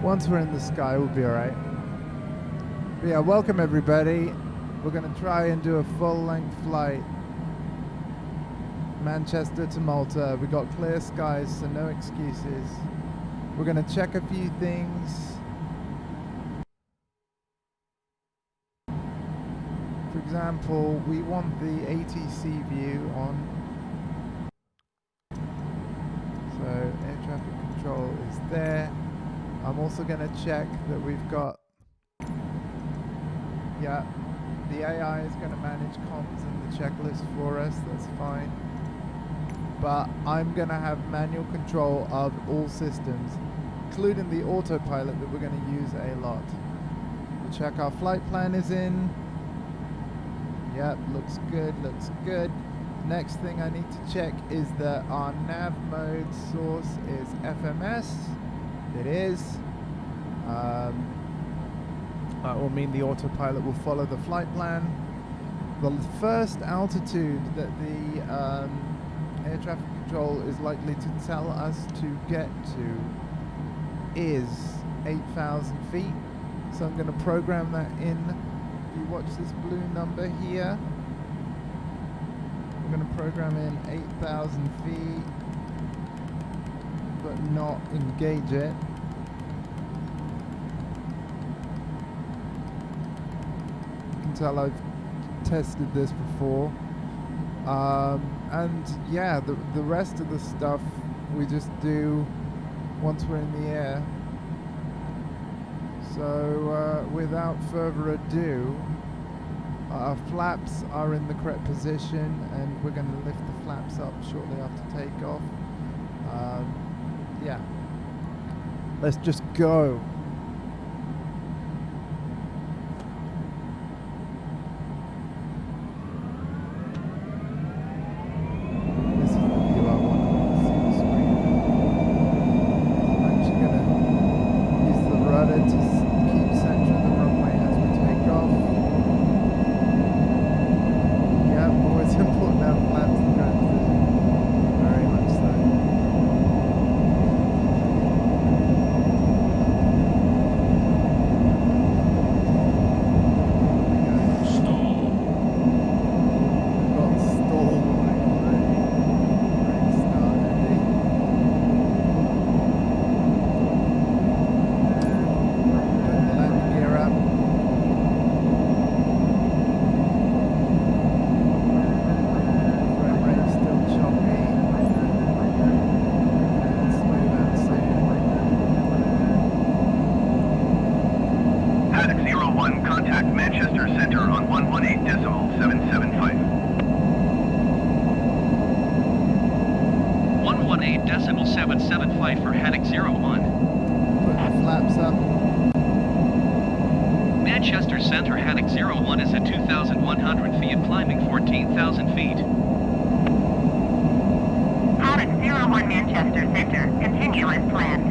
Once we're in the sky, we'll be all right. But yeah, welcome everybody. We're going to try and do a full-length flight. Manchester to Malta. We got clear skies, so no excuses. We're going to check a few things. For example, we want the ATC view on. So air traffic control is there. I'm also going to check that we've got, yeah, the AI is going to manage comms and the checklist for us. That's fine. But I'm going to have manual control of all systems, including the autopilot that we're going to use a lot. We'll check our flight plan is in. Yep, looks good, looks good. Next thing I need to check is that our nav mode source is FMS. It is. That will mean the autopilot will follow the flight plan. The first altitude that the air traffic control is likely to tell us to get to is 8,000 feet. So I'm going to program that in. If you watch this blue number here, I'm going to program in 8,000 feet, but not engage it. You can tell I've tested this before. And yeah, the rest of the stuff we just do once we're in the air. So without further ado, our flaps are in the correct position and we're going to lift the flaps up shortly after takeoff. Yeah, let's just go. For Haddock 01. Put the flaps up. Manchester Center Haddock 01 is at 2,100 feet, climbing 14,000 feet. Haddock 01 Manchester Center, continue as planned.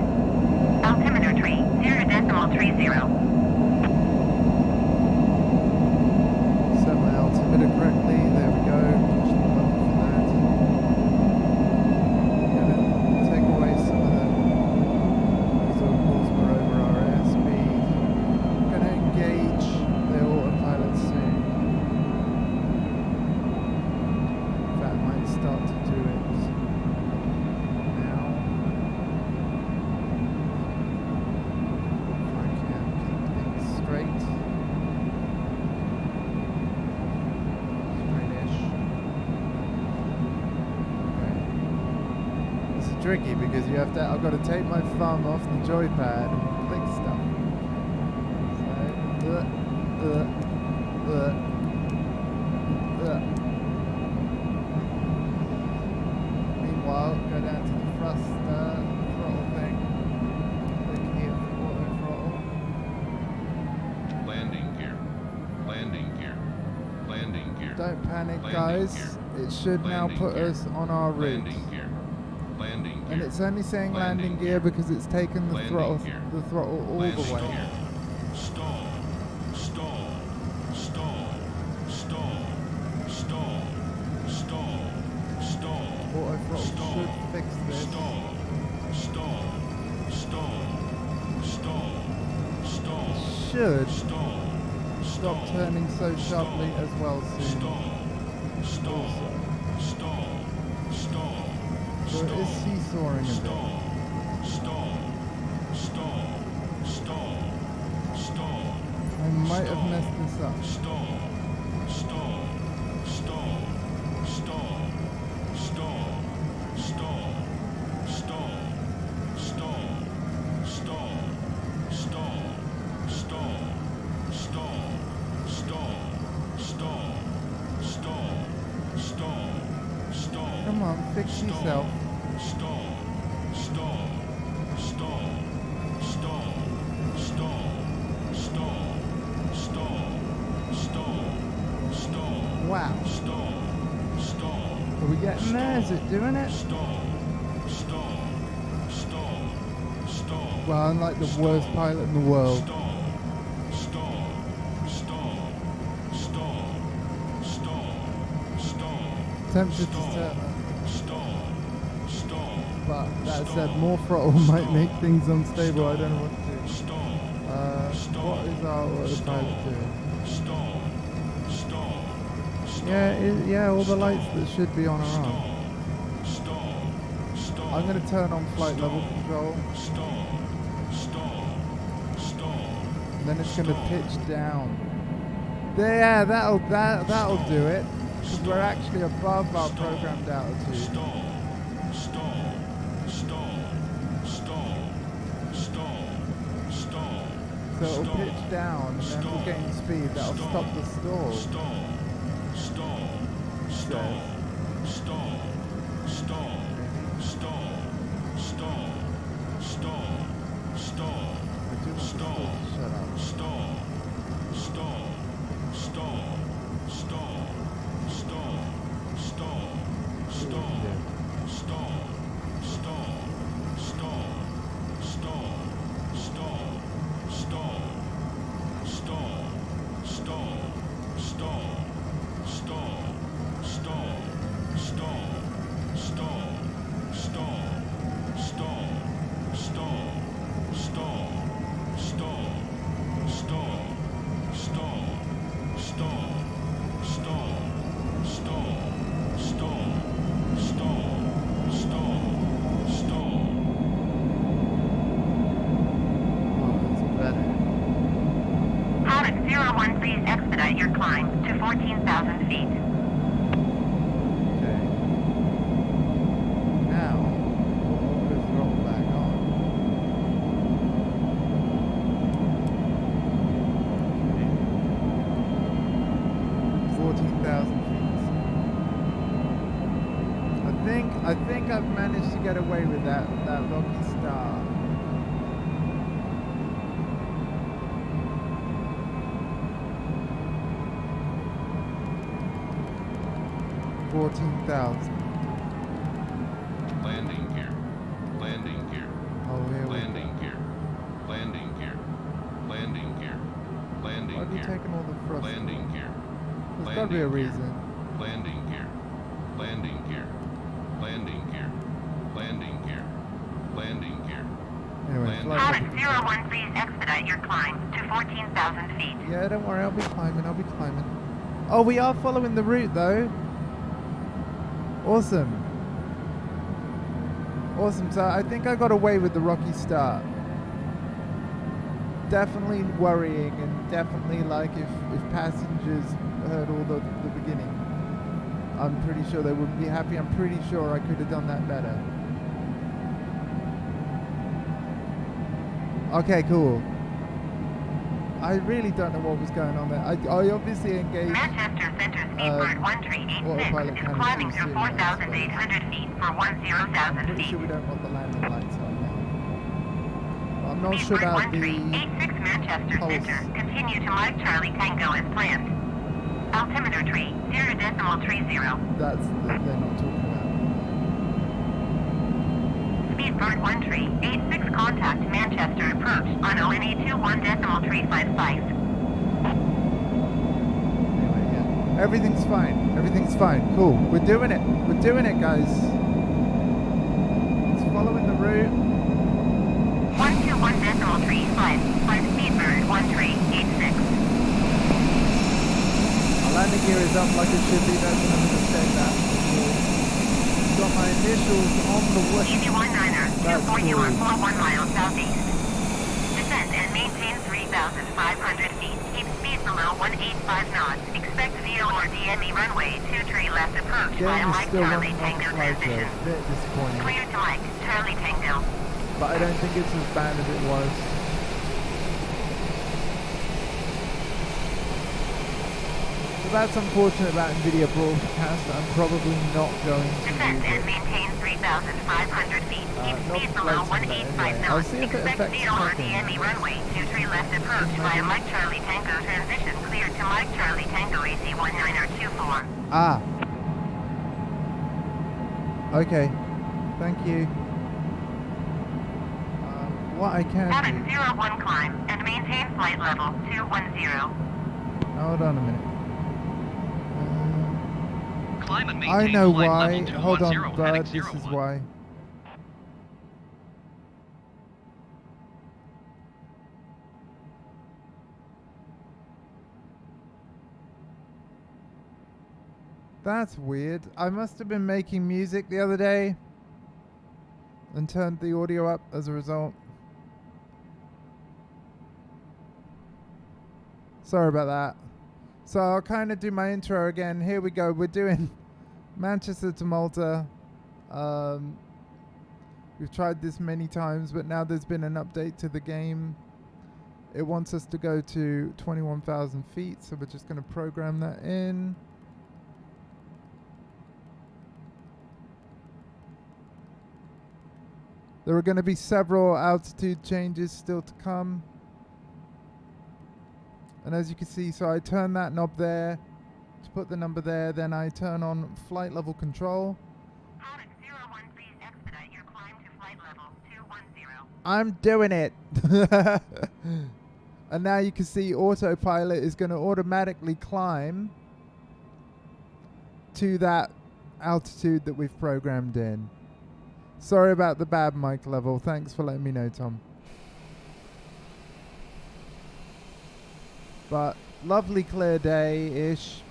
Altimetry 0.30. Set my altimeter correctly, there we go. Push the button for that. Take away some of the obstacles we're over our airspeed. I'm going to engage the autopilot soon. In fact, I might start to do it now. If I can keep things straight. Straight-ish. Okay. This is tricky because you have to. I've got to take my thumb off the joypad and click stuff. So, meanwhile, go down to the thrust throttle thing. Click here for auto throttle. Landing gear. Landing gear. Landing gear. Don't panic, Landing guys. gear. It should now Landing put gear. us on our route. Landing gear. Landing gear. And it's only saying landing Landing gear gear. because it's taken the Landing throttle gear. all the way. Stall. Stall. Stall. Stall. Stall. Stall. Stall. Auto throttle Stall. should fix this. Stall. Stall. Stall. Should stop turning so sharply as well soon. Also. So it is seesawing a bit. I might have messed this up. Come on, fix yourself. Wow. Are we getting there? Is it doing it? Well, I'm like the worst pilot in the world. Tempted to turn. But that said, more throttle might make things unstable. I don't know what to do. What is our autopilot doing? Yeah, all the lights that should be on are on. I'm going to turn on flight level control. And then it's going to pitch down. Yeah, that'll do it. Because we're actually above our programmed altitude. So it'll pitch down and then we'll gain speed. That'll stop the stall. I think I've managed to get away with that rocky start. Landing gear. Landing gear. Oh, here we Landing gear. Landing gear. Landing gear. Landing Why have you gear. taken all the thrust? Landing gear. There's got to be a reason. Landing gear. Landing gear. Landing gear. Landing gear. Landing gear. Anyway, flight Alex level. 01, please expedite your climb to 14,000 feet. Yeah, don't worry, I'll be climbing. Oh, we are following the route though. Awesome. So I think I got away with the rocky start. Definitely worrying, and definitely like if passengers heard all the beginning, I'm pretty sure they wouldn't be happy. I'm pretty sure I could have done that better. Okay, cool. I really don't know what was going on there. I obviously engaged Manchester Center Speedbird 1386 autopilot is kind of climbing too through serious, 4,800 feet for 10,000 pretty feet. sure we don't want the landing lights on now. I'm not sure Speedbird about the 1386 Manchester pulse. Center. Continue to Mike Charlie Tango as planned. Altimeter tree 0.30. That's they're not talking about. Speedbird 1386 contact Manchester approach on ONE 21.355. Anyway, yeah. Everything's fine. Cool. We're doing it, guys. It's following the route. 121.3 lined up like it should be. That's what I'm going to say that before. Got my initials on the way. Easy 19er, That's 240 cool. or 41 miles southeast. Descend and maintain 3,500 feet. Keep speed below 185 knots. Expect VO or DME runway 23 left approach Game via is Mike still Charlie running on Tango flight though. transition. A bit disappointing. Clear to Mike Charlie Tango. But I don't think it's as bad as it was. So that's unfortunate about NVIDIA Broadcast. I'm probably not going to Descend use and it. maintain 3,500 feet. Keep not speed below flights in there 185 anyway. I'll knots. see if it Expect affects VO or tracking. DME runway 23 left approach via Mike Charlie Tango transition. Clear to Mike Charlie Tango AC 19er 24. Ah. Okay. Thank you. What I can Cabin do... 01 climb and maintain flight level 210. Hold on a minute. Climb and maintain I know flight why. level Hold 210, on, bud. heading This is 01. why. That's weird. I must have been making music the other day and turned the audio up as a result. Sorry about that. So I'll kind of do my intro again. Here we go. We're doing Manchester to Malta. We've tried this many times, but now there's been an update to the game. It wants us to go to 21,000 feet, so we're just going to program that in. There are going to be several altitude changes still to come. And as you can see, so I turn that knob there to put the number there, then I turn on flight level control. Pilot 01, please expedite your climb to flight level 210. I'm doing it. And now you can see autopilot is going to automatically climb to that altitude that we've programmed in. Sorry about the bad mic level. Thanks for letting me know, Tom. But lovely clear day-ish.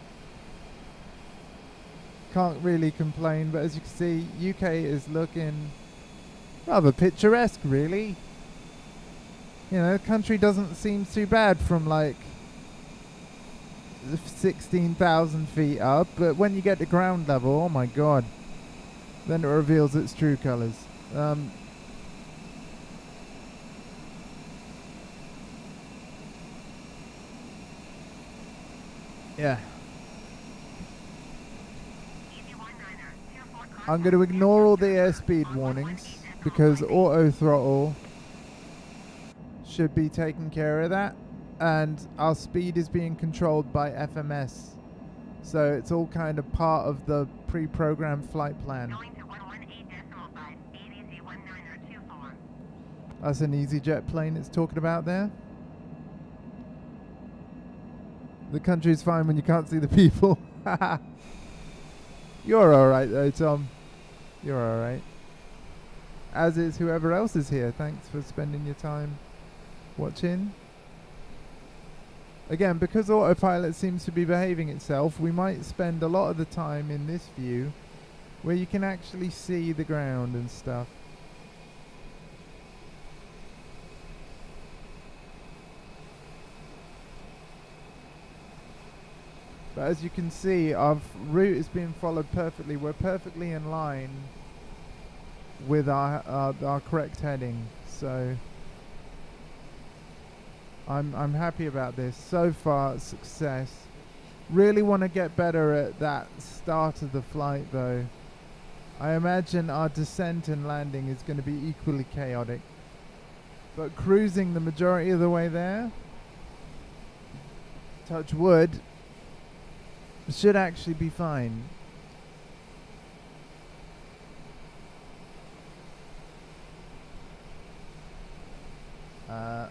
Can't really complain, but as you can see, UK is looking rather picturesque, really. You know, the country doesn't seem too bad from like 16,000 feet up, but when you get to ground level, oh my god, then it reveals its true colors. Yeah. I'm going to ignore all the airspeed warnings because auto throttle should be taking care of that, and our speed is being controlled by FMS, so it's all kind of part of the pre-programmed flight plan. Going to 118.5, ADC 19er 24. That's an EasyJet plane it's talking about there. The country's fine when you can't see the people. You're alright though, Tom. You're alright. As is whoever else is here. Thanks for spending your time watching. Again, because autopilot seems to be behaving itself, we might spend a lot of the time in this view where you can actually see the ground and stuff. But as you can see, our route is being followed perfectly. We're perfectly in line with our correct heading. So I'm happy about this. So far, success. Really want to get better at that start of the flight though. I imagine our descent and landing is going to be equally chaotic. But cruising the majority of the way there, touch wood, should actually be fine.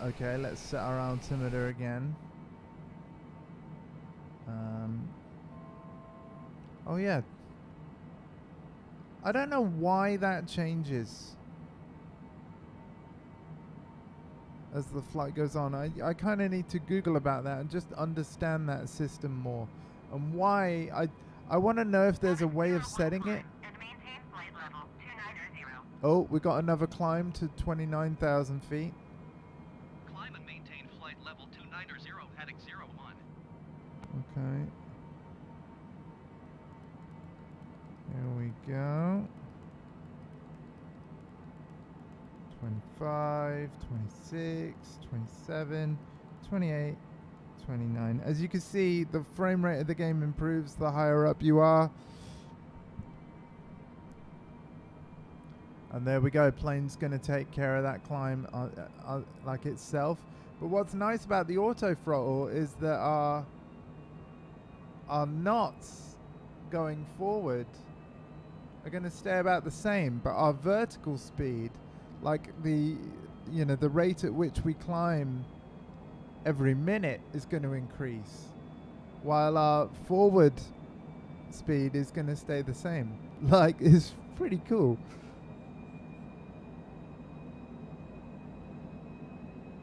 Okay, let's set our altimeter again. Oh yeah. I don't know why that changes as the flight goes on. I kind of need to Google about that and just understand that system more. And why? I want to know if there's a way of setting it. And maintain flight level 290. Oh, we got another climb to 29,000 feet. Climb and maintain flight level 290, heading 01. Okay. Here we go. 25, 26, 27, 28, 29. As you can see, the frame rate of the game improves the higher up you are. And there we go. Plane's going to take care of that climb like itself. But what's nice about the auto throttle is that our knots going forward are going to stay about the same, but our vertical speed, like the rate at which we climb every minute, is going to increase, while our forward speed is going to stay the same. Like, it's pretty cool.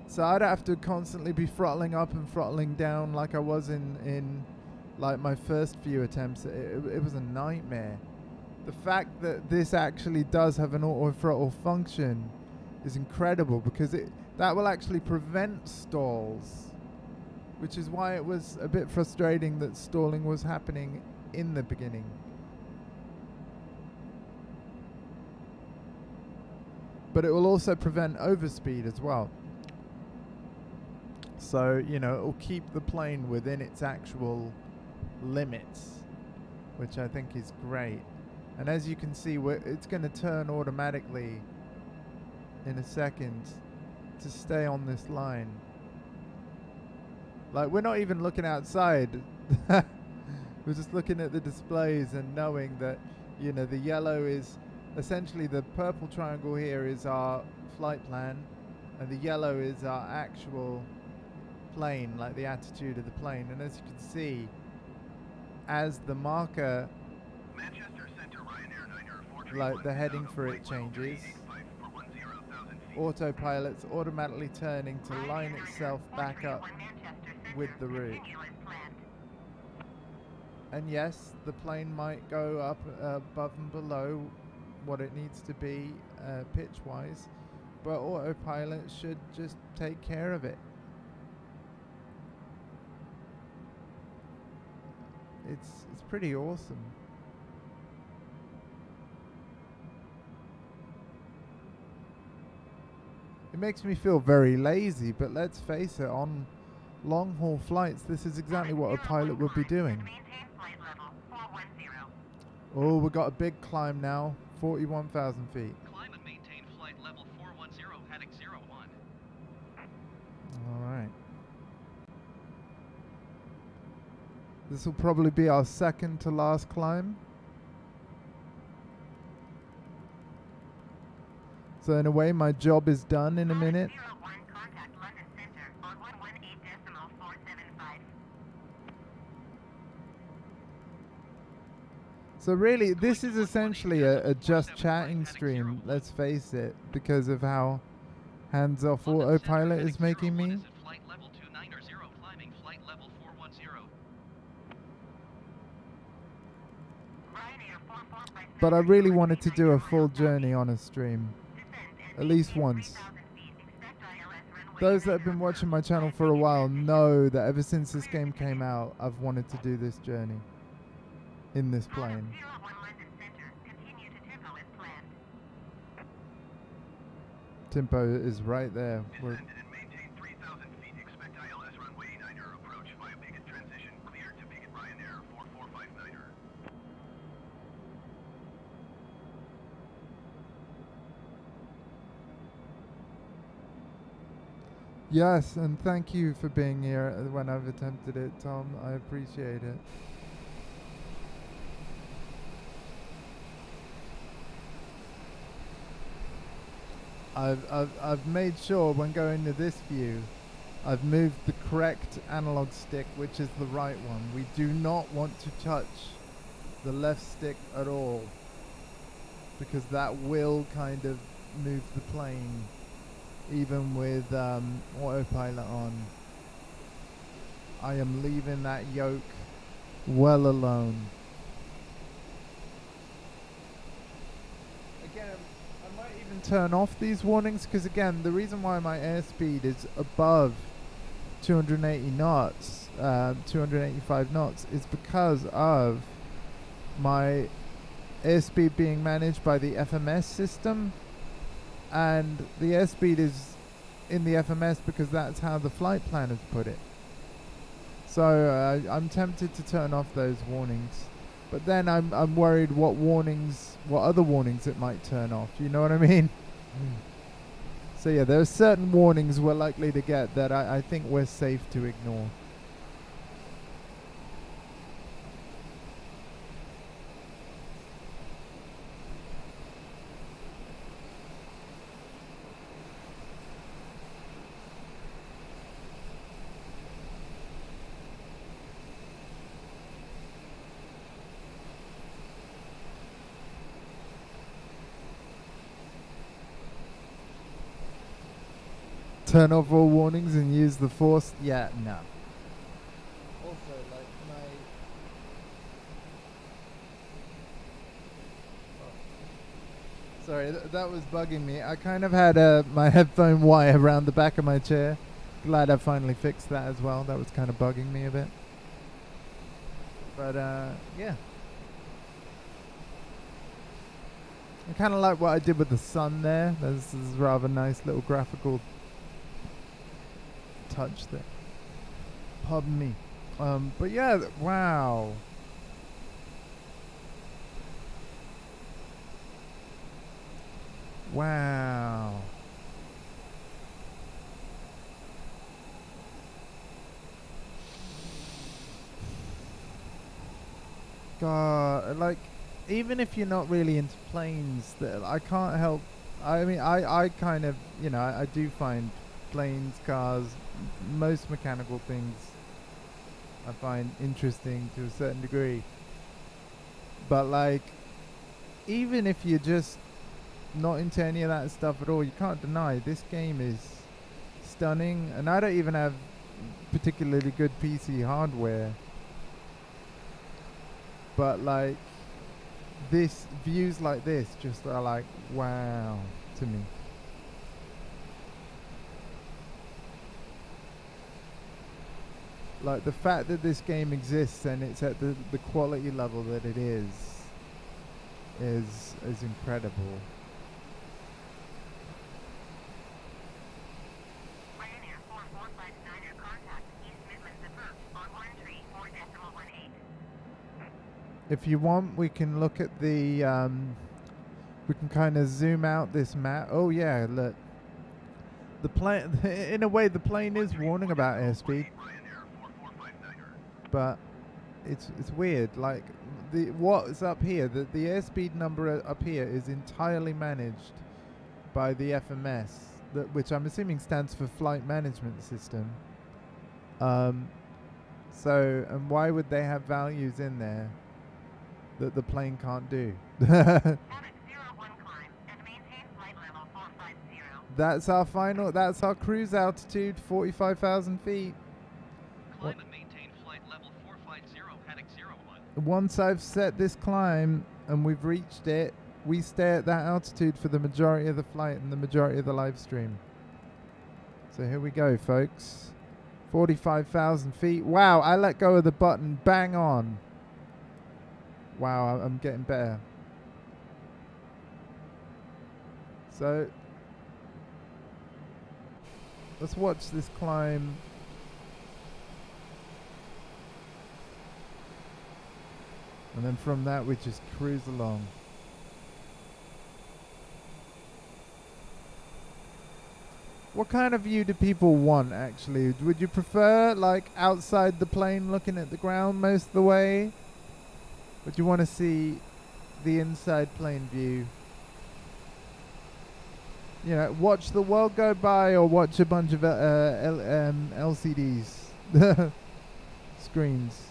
So I don't have to constantly be throttling up and throttling down like I was in like my first few attempts. It was a nightmare. The fact that this actually does have an auto throttle function is incredible, because that will actually prevent stalls, which is why it was a bit frustrating that stalling was happening in the beginning. But it will also prevent overspeed as well. So, it will keep the plane within its actual limits, which I think is great. And as you can see, it's going to turn automatically in a second to stay on this line. Like, we're not even looking outside. We're just looking at the displays and knowing that, the yellow is essentially, the purple triangle here is our flight plan, and the yellow is our actual plane, like the attitude of the plane. And as you can see, as the marker, Manchester Center, Ryanair 904, like the heading for it changes, autopilot's automatically turning to line itself back up with the route. And yes, the plane might go up above and below what it needs to be pitch wise, but autopilot should just take care of it. It's pretty awesome. It makes me feel very lazy, but let's face it, on long haul flights, this is exactly what a pilot would be doing. Oh, we got a big climb now, 41,000 feet. Climb and maintain flight level 410, heading 01. All right. This will probably be our second to last climb. So in a way, my job is done in a minute. So really, this is essentially a just chatting stream, let's face it, because of how hands-off autopilot is making me. Flight level 290, climbing flight level 410. But I really wanted to do a full journey on a stream, at least once. Those that have been watching my channel for a while know that ever since this game came out, I've wanted to do this journey in this plane. Tempo is right there. We're Yes, and thank you for being here when I've attempted it, Tom. I appreciate it. I've made sure when going to this view, I've moved the correct analog stick, which is the right one. We do not want to touch the left stick at all, because that will kind of move the plane, even with autopilot on. I am leaving that yoke well alone. Again, I might even turn off these warnings because again, the reason why my airspeed is above 280 knots, 285 knots, is because of my airspeed being managed by the FMS system, and the airspeed is in the FMS because that's how the flight planners put it. So I'm tempted to turn off those warnings, but then I'm worried what other warnings it might turn off. You know what I mean? So yeah, there are certain warnings we're likely to get that I think we're safe to ignore. Turn off all warnings and use the force? Yeah, no. Also, like sorry, that was bugging me. I kind of had my headphone wire around the back of my chair. Glad I finally fixed that as well. That was kind of bugging me a bit. But yeah. I kind of like what I did with the sun there. This is a rather nice little graphical touch there. Pardon me. But yeah, wow. Wow. God, like, even if you're not really into planes, I can't help. I mean, I kind of, you know, I do find planes, cars, most mechanical things I find interesting to a certain degree. But like, even if you're just not into any of that stuff at all, you can't deny this game is stunning. And I don't even have particularly good PC hardware, but like, this views like this just are like wow to me. Like, the fact that this game exists and it's at the quality level that it is incredible. Ryanair 4459er contact East Midlands approach on 134.18. If you want, we can look at the we can kind of zoom out this map. Oh yeah, look. The plane, in a way, the plane is warning about airspeed, but it's weird. Like, what's up here, the airspeed number up here is entirely managed by the FMS, which I'm assuming stands for Flight Management System. So, and why would they have values in there that the plane can't do? That's our final, that's our cruise altitude, 45,000 feet. Climb and maintain flight level 450, heading 01. Once I've set this climb and we've reached it, we stay at that altitude for the majority of the flight and the majority of the live stream. So here we go, folks. 45,000 feet. Wow, I let go of the button bang on. Wow, I'm getting better. So let's watch this climb. And then from that we just cruise along. What kind of view do people want, actually? Would you prefer, like, outside the plane looking at the ground most of the way? Would you want to see the inside plane view? You know, watch the world go by, or watch a bunch of LCDs screens.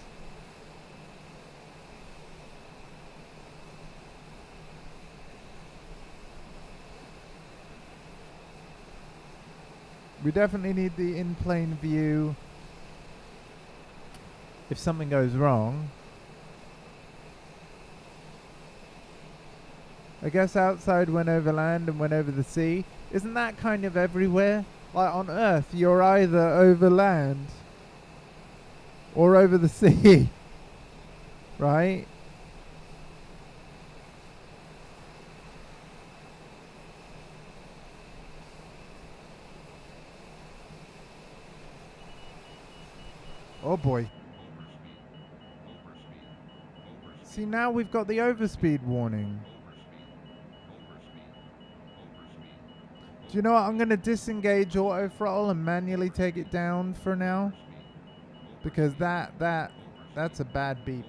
We definitely need the in-plane view if something goes wrong. I guess outside went over land and went over the sea. Isn't that kind of everywhere? Like on Earth, you're either over land or over the sea, right? Oh boy. See, now we've got the overspeed warning. Do you know what? I'm going to disengage auto throttle and manually take it down for now. Because that's a bad beep.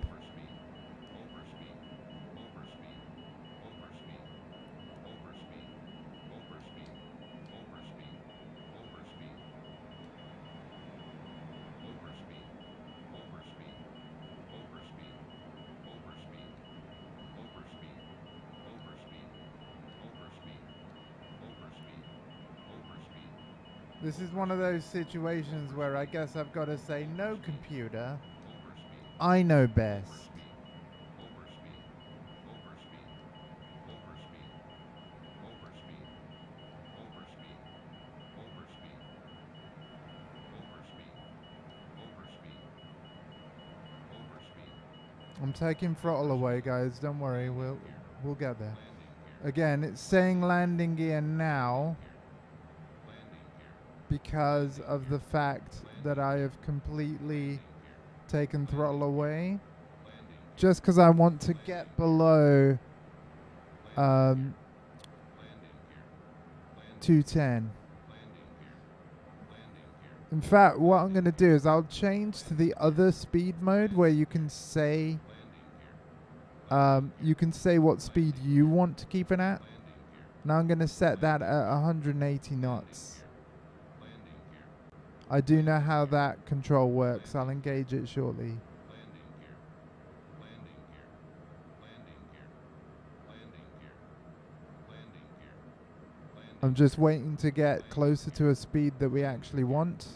This is one of those situations where I guess I've got to say, no computer, I know best. I'm taking throttle away, guys. Don't worry, we'll get there. Again, it's saying landing gear now because of the fact that I have completely taken throttle away. Just because I want to get below 210. In fact, what I'm going to do is I'll change to the other speed mode where you can say what speed you want to keep it at. Now I'm going to set that at 180 knots. I do know how that control works. I'll engage it shortly. I'm just waiting to get closer to a speed that we actually want.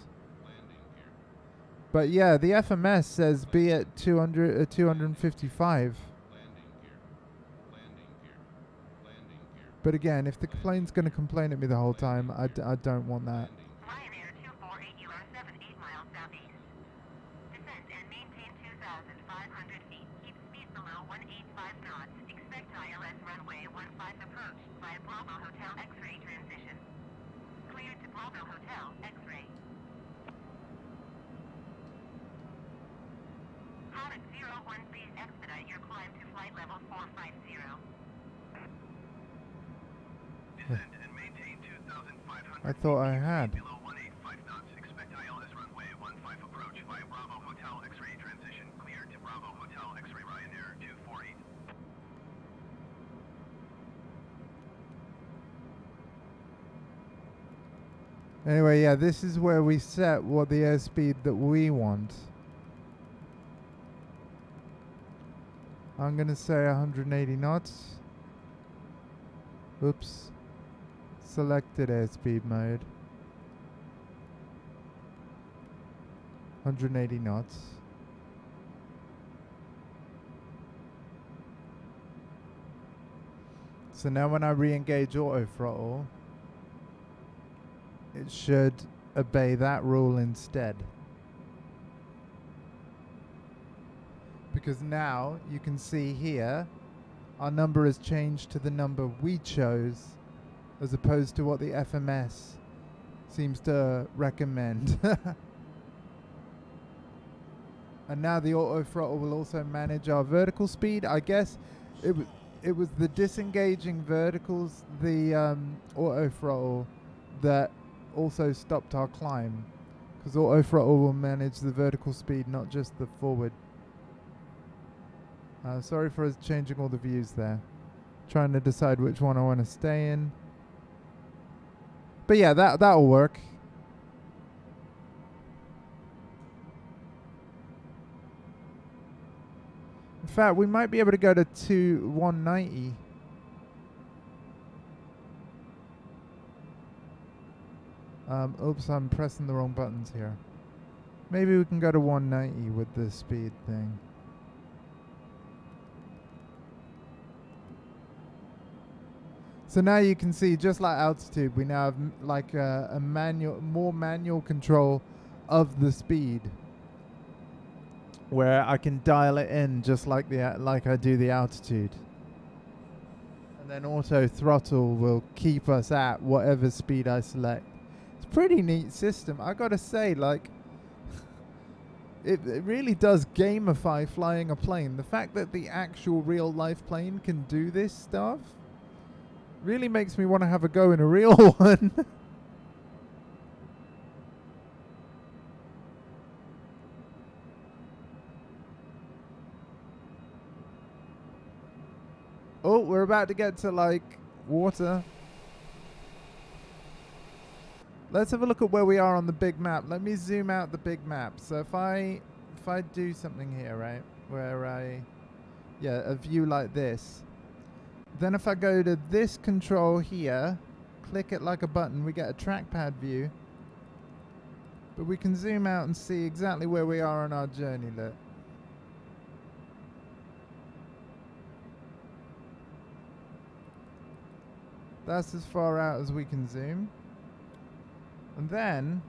But yeah, the FMS says be at 255. But again, if the plane's going to complain at me the whole time, I don't want that. Ryanair 248, you are 78 miles southeast. Descend and maintain 2,500 feet. Keep speed below 185 knots. Expect ILS runway 15 approach via Bravo Hotel X-ray transition. Cleared to Bravo Hotel X-ray. Pilot 01, please expedite your climb to flight level 450. Descend and maintain 2,500 I thought I had. below 185 knots. Expect ILS runway 15 approach via Bravo Hotel X-ray transition. Cleared to Bravo Hotel X-ray Ryanair 248. Anyway, yeah, this is where we set what the airspeed that we want. I'm going to say 180 knots. Oops. Selected airspeed mode. 180 knots. So now when I re-engage auto throttle, it should obey that rule instead. Because now you can see here our number has changed to the number we chose as opposed to what the FMS seems to recommend. And now the auto throttle will also manage our vertical speed. I guess it was the disengaging verticals, the auto throttle, that also stopped our climb, because auto throttle will manage the vertical speed, not just the forward. Sorry for us changing all the views there. Trying to decide which one I want to stay in. But yeah, that'll work. In fact, we might be able to go to 190. Oops, I'm pressing the wrong buttons here. Maybe we can go to 190 with the speed thing. So now you can see, just like altitude, we now have like more manual control of the speed, where I can dial it in just like I do the altitude. And then auto throttle will keep us at whatever speed I select. It's a pretty neat system. I gotta say, like, it really does gamify flying a plane. The fact that the actual real life plane can do this stuff really makes me want to have a go in a real one. Oh, we're about to get to like water. Let's have a look at where we are on the big map. Let me zoom out the big map. So if I do something here, right, where a view like this. Then if I go to this control here, click it like a button, we get a trackpad view. But we can zoom out and see exactly where we are on our journey, look. That's as far out as we can zoom. And then,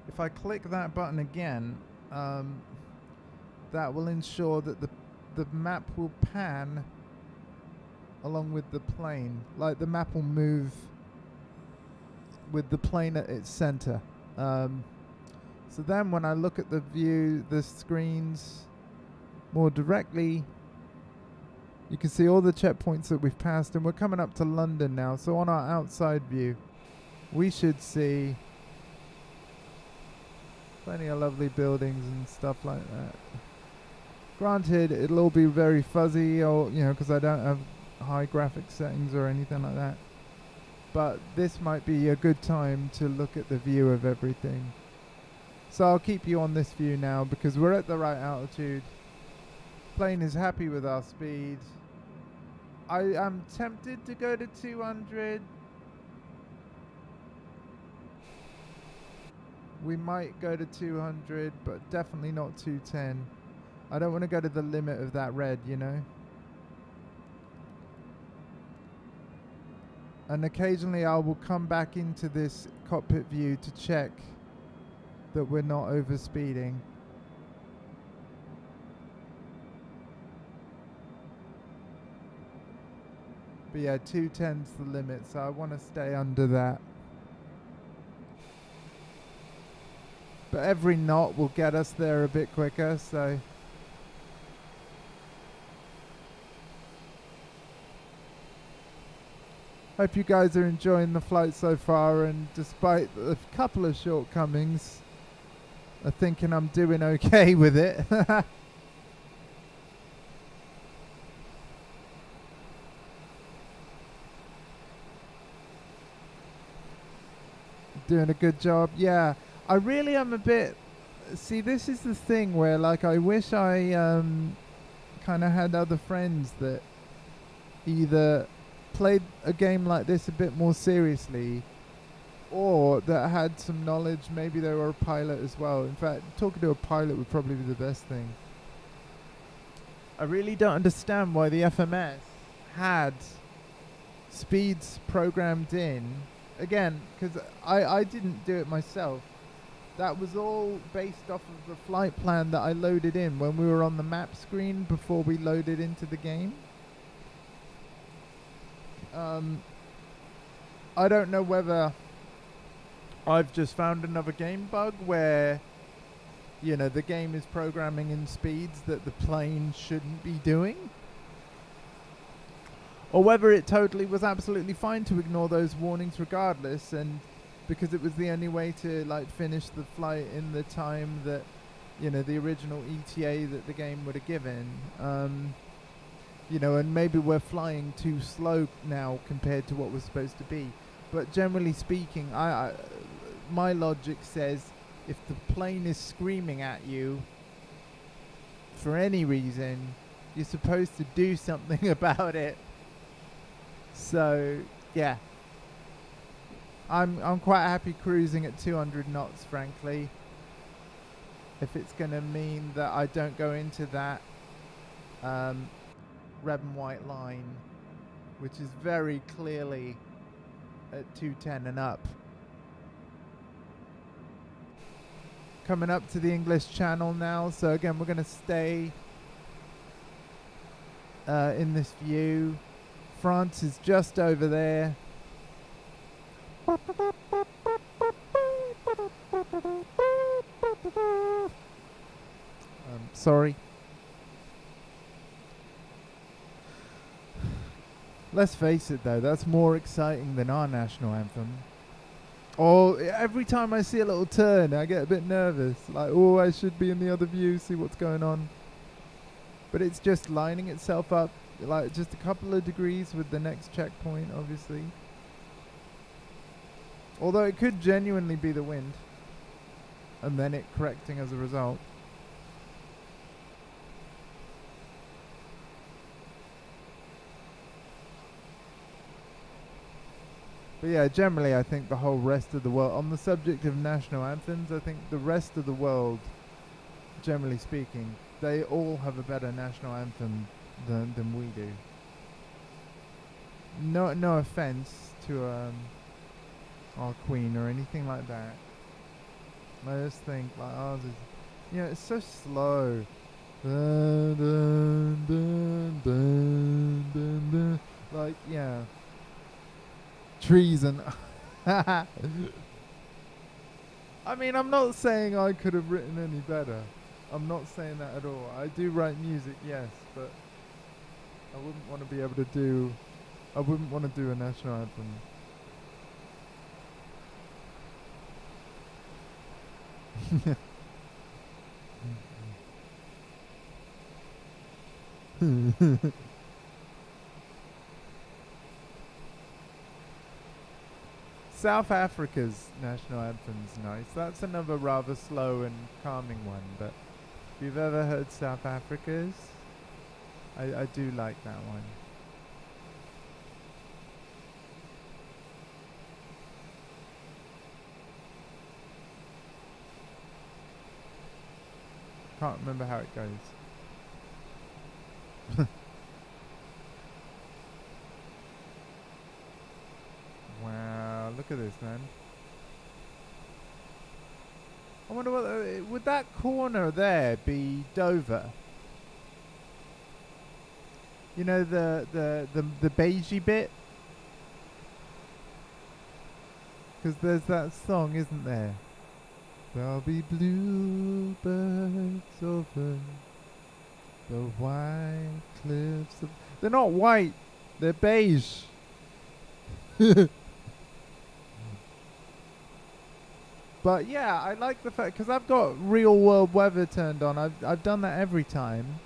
if I click that button again, that will ensure that the map will pan along with the plane. Like the map will move with the plane at its center. So then when I look at the view, the screens more directly, you can see all the checkpoints that we've passed, and we're coming up to London now. So on our outside view, we should see plenty of lovely buildings and stuff like that. Granted, it'll all be very fuzzy, or because I don't have high graphic settings or anything like that. But this might be a good time to look at the view of everything. So I'll keep you on this view now because we're at the right altitude. Plane is happy with our speed. I am tempted to go to 200. We might go to 200, but definitely not 210. I don't want to go to the limit of that red, And occasionally I will come back into this cockpit view to check that we're not overspeeding. But yeah, 210's the limit, so I want to stay under that. But every knot will get us there a bit quicker, so... Hope you guys are enjoying the flight so far, and despite a couple of shortcomings, are thinking I'm doing okay with it. Doing a good job. Yeah, I really am a bit... See, this is the thing where, like, I wish I kind of had other friends that either played a game like this a bit more seriously, or that had some knowledge. Maybe they were a pilot as well. In fact, talking to a pilot would probably be the best thing. I really don't understand why the FMS had speeds programmed in. Again, because I didn't do it myself. That was all based off of the flight plan that I loaded in when we were on the map screen before we loaded into the game. I don't know whether I've just found another game bug where, the game is programming in speeds that the plane shouldn't be doing, or whether it totally was absolutely fine to ignore those warnings regardless, and because it was the only way to finish the flight in the time that the original ETA that the game would have given. And maybe we're flying too slow now compared to what was supposed to be. But generally speaking, my logic says if the plane is screaming at you for any reason, you're supposed to do something about it. So, yeah. I'm quite happy cruising at 200 knots, frankly. If it's going to mean that I don't go into that red and white line which is very clearly at 210 and up. Coming up to the English Channel now, so again we're going to stay in this view. France is just over there. Sorry. Let's face it though, that's more exciting than our national anthem. Oh, every time I see a little turn, I get a bit nervous. Like, oh, I should be in the other view, see what's going on. But it's just lining itself up, like just a couple of degrees with the next checkpoint, obviously. Although it could genuinely be the wind, and then it correcting as a result. But yeah, generally I think the whole rest of the world, on the subject of national anthems, I think the rest of the world, generally speaking, they all have a better national anthem than we do. No offense to our Queen or anything like that. I just think like ours is, it's so slow. Dun, dun, dun, dun, dun, dun. Like, yeah. Trees and I mean, I'm not saying I could have written any better. I'm not saying that at all. I do write music, yes, but I wouldn't want to be able to do a national anthem. South Africa's national anthem's nice. That's another rather slow and calming one, but if you've ever heard South Africa's, I do like that one. Can't remember how it goes. Wow, look at this, man. I wonder what would that corner there be Dover? You know, the beigey bit? Because there's that song, isn't there? There'll be bluebirds over the white cliffs of... They're not white, they're beige. But yeah, I like the fact, because I've got real world weather turned on. I've done that every time.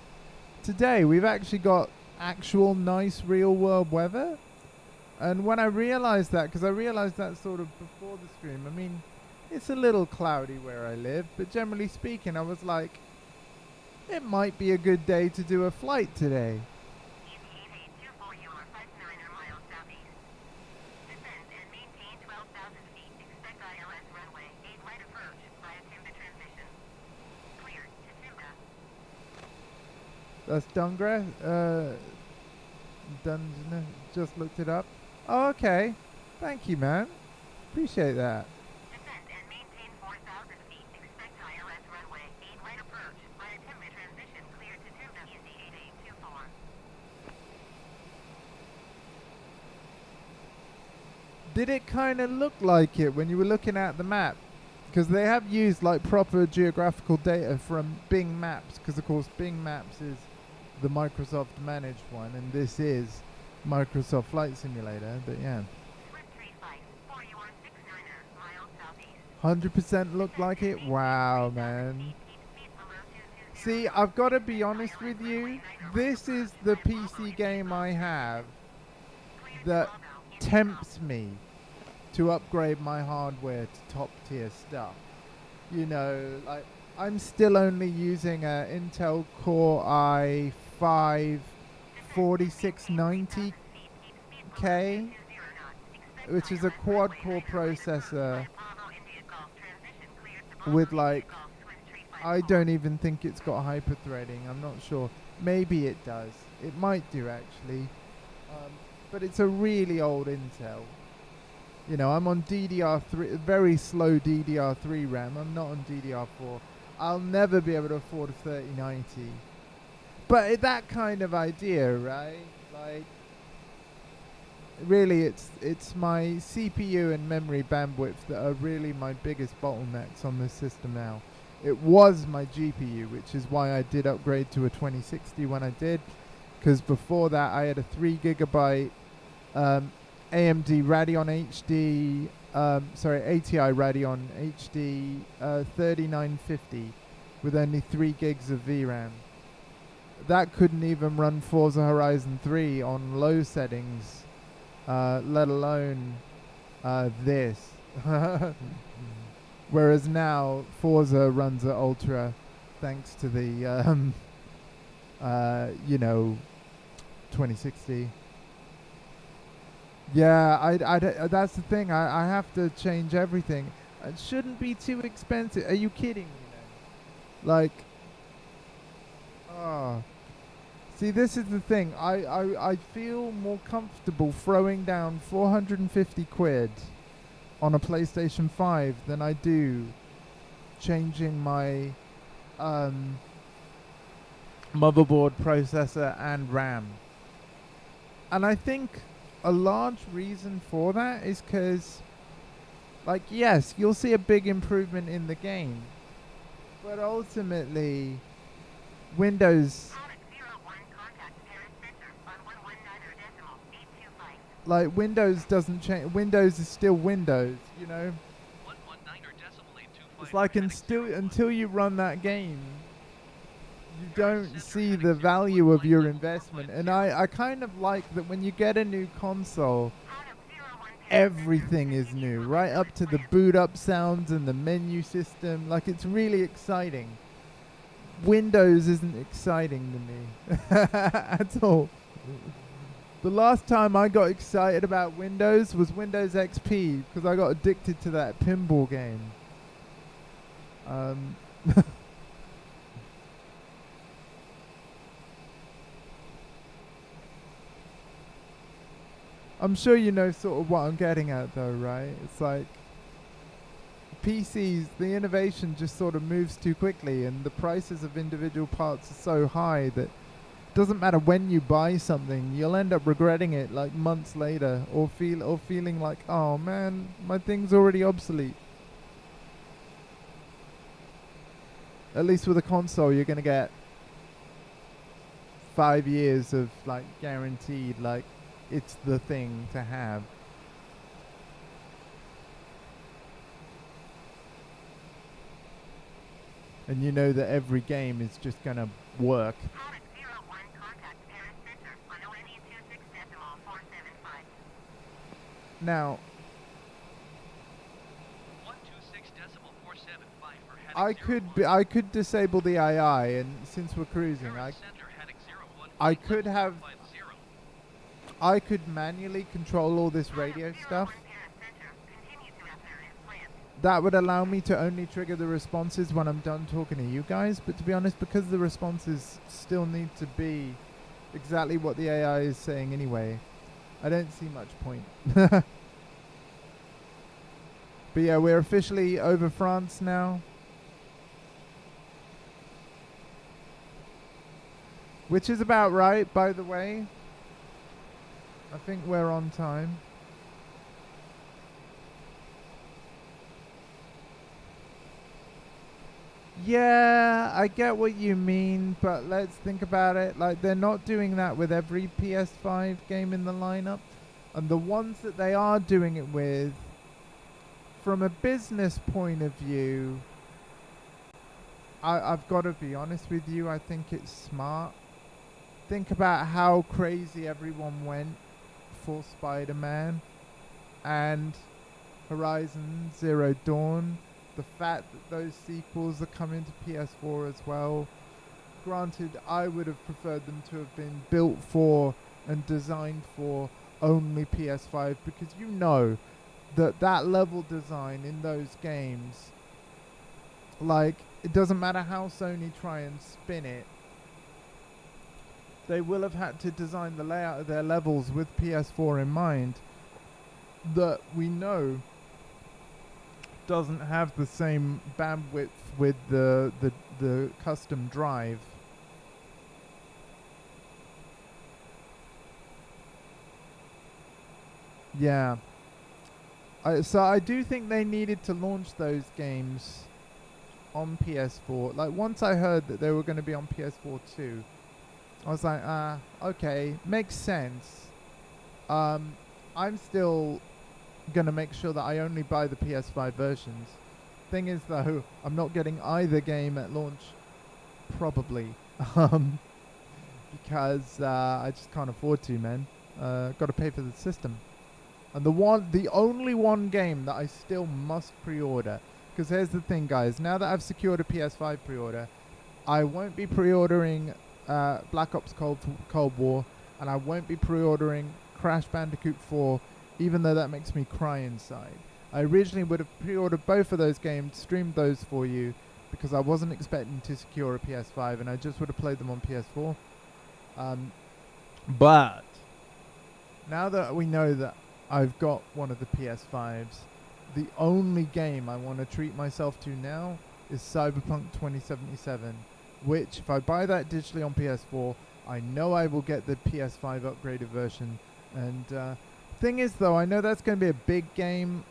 Today we've actually got actual nice real world weather. And when I realized that, because I realized that sort of before the stream, I mean, it's a little cloudy where I live, but generally speaking, I was like, it might be a good day to do a flight today. That's Dungra. Just looked it up. Oh, okay. Thank you, man. Appreciate that. Descend and maintain 4,000 feet. Expect ILS runway 8 right approach. Via Timber transition clear to Timber. Easy 8824. Did it kind of look like it when you were looking at the map? Because they have used like proper geographical data from Bing Maps. Because of course Bing Maps is the Microsoft managed one, and this is Microsoft Flight Simulator. But yeah, 100% looked like it. Wow, man. See, I've got to be honest with you. This is the PC game I have that tempts me to upgrade my hardware to top tier stuff. You know, like I'm still only using a Intel Core i5 4690K, which is a quad-core processor with like, I don't even think it's got hyper-threading. I'm not sure. Maybe it does. It might do actually. but it's a really old Intel. You know, I'm on DDR3, very slow DDR3 RAM. I'm not on DDR4. I'll never be able to afford a 3090. But that kind of idea, right? Like, really, it's my CPU and memory bandwidth that are really my biggest bottlenecks on this system now. It was my GPU, which is why I did upgrade to a 2060 when I did, because before that I had a 3 gigabyte AMD Radeon HD, ATI Radeon HD 3950 with only 3 gigs of VRAM. That couldn't even run Forza Horizon 3 on low settings, let alone this. Whereas now Forza runs at ultra, thanks to the 2060. Yeah, that's the thing. I have to change everything. It shouldn't be too expensive. Are you kidding me, man? Like, oh. See, this is the thing. I feel more comfortable throwing down 450 quid on a PlayStation 5 than I do changing my motherboard, processor, and RAM. And I think a large reason for that is because, like, yes, you'll see a big improvement in the game, but ultimately, Windows, like, Windows doesn't change. Windows is still Windows, you know? It's like until you run that game, you don't see the value of your investment. And I kind of like that when you get a new console, everything is new, right up to the boot up sounds and the menu system. Like, it's really exciting. Windows isn't exciting to me at all. The last time I got excited about Windows was Windows XP, because I got addicted to that pinball game. I'm sure you know sort of what I'm getting at, though, right? It's like PCs, the innovation just sort of moves too quickly, and the prices of individual parts are so high that it doesn't matter when you buy something, you'll end up regretting it like months later, or feeling like, oh man, my thing's already obsolete. At least with a console, you're gonna get 5 years of, like, guaranteed, like, it's the thing to have. And you know that every game is just gonna work. Now, I could disable the AI, and since we're cruising, I could manually control all this radio stuff. That would allow me to only trigger the responses when I'm done talking to you guys. But to be honest, because the responses still need to be exactly what the AI is saying anyway, I don't see much point. But yeah, we're officially over France now. Which is about right, by the way. I think we're on time. Yeah, I get what you mean, but let's think about it. Like, they're not doing that with every PS5 game in the lineup. And the ones that they are doing it with, from a business point of view, I've got to be honest with you, I think it's smart. Think about how crazy everyone went for Spider-Man and Horizon Zero Dawn. The fact that those sequels are coming to PS4 as well. Granted, I would have preferred them to have been built for and designed for only PS5, because you know that level design in those games, like, it doesn't matter how Sony try and spin it, they will have had to design the layout of their levels with PS4 in mind, that we know doesn't have the same bandwidth with the custom drive. Yeah. So I do think they needed to launch those games on PS4. Like, once I heard that they were going to be on PS4 too, I was like, okay, makes sense. I'm still going to make sure that I only buy the PS5 versions. Thing is, though, I'm not getting either game at launch, probably. Because I just can't afford to, man. Got to pay for the system. And the only one game that I still must pre-order, because here's the thing, guys. Now that I've secured a PS5 pre-order, I won't be pre-ordering Black Ops Cold War, and I won't be pre-ordering Crash Bandicoot 4, even though that makes me cry inside. I originally would have pre-ordered both of those games, streamed those for you, because I wasn't expecting to secure a PS5, and I just would have played them on PS4. But now that we know that I've got one of the PS5s, the only game I want to treat myself to now is Cyberpunk 2077, which, if I buy that digitally on PS4, I know I will get the PS5 upgraded version. And thing is, though, I know that's going to be a big game.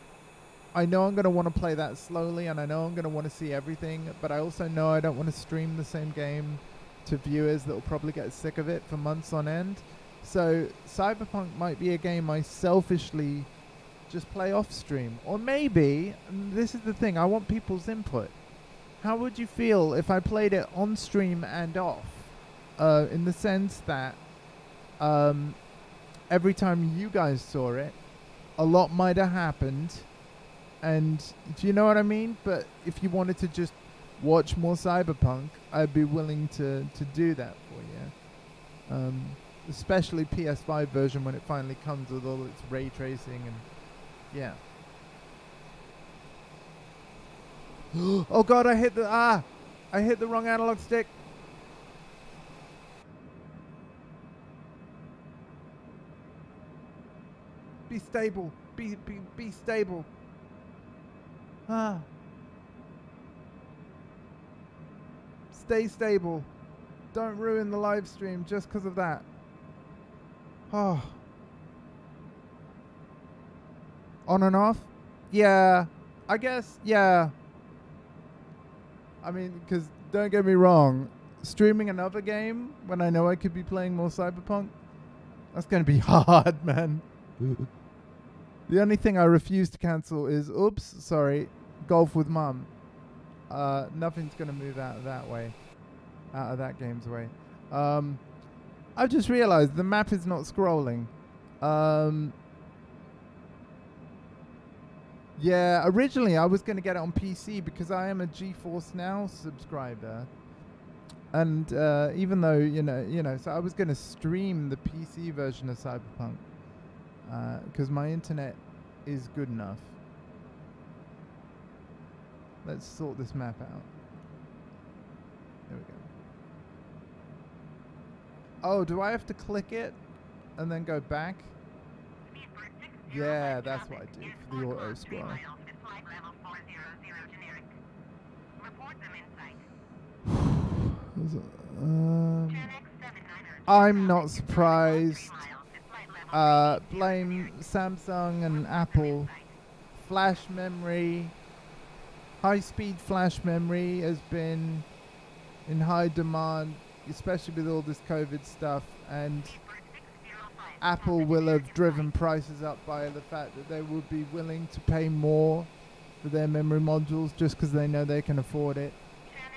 I know I'm going to want to play that slowly, and I know I'm going to want to see everything, but I also know I don't want to stream the same game to viewers that will probably get sick of it for months on end. So Cyberpunk might be a game I selfishly just play off stream. Or maybe, and this is the thing, I want people's input. How would you feel if I played it on stream and off? In the sense that every time you guys saw it, a lot might have happened. And do you know what I mean? But if you wanted to just watch more Cyberpunk, I'd be willing to do that for you. Especially PS5 version when it finally comes with all its ray tracing and yeah. Oh god, I hit the wrong analog stick. Be stable. Be stable. Stay stable. Don't ruin the live stream just because of that. Oh. On and off? Yeah. I guess, yeah. I mean, because don't get me wrong, streaming another game when I know I could be playing more Cyberpunk, that's going to be hard, man. The only thing I refuse to cancel is, golf with mum. Nothing's going to move out of that way. Out of that game's way. I've just realized the map is not scrolling. Yeah, originally I was going to get it on PC because I am a GeForce Now subscriber. And even though, you know, so I was going to stream the PC version of Cyberpunk because my internet is good enough. Let's sort this map out. There we go. Oh, do I have to click it and then go back? Yeah, that's what I do for the auto scroll. I'm not surprised. Blame Samsung and Apple. Flash memory, high-speed flash memory has been in high demand, especially with all this COVID stuff, and Apple will have driven prices up by the fact that they would be willing to pay more for their memory modules just because they know they can afford it.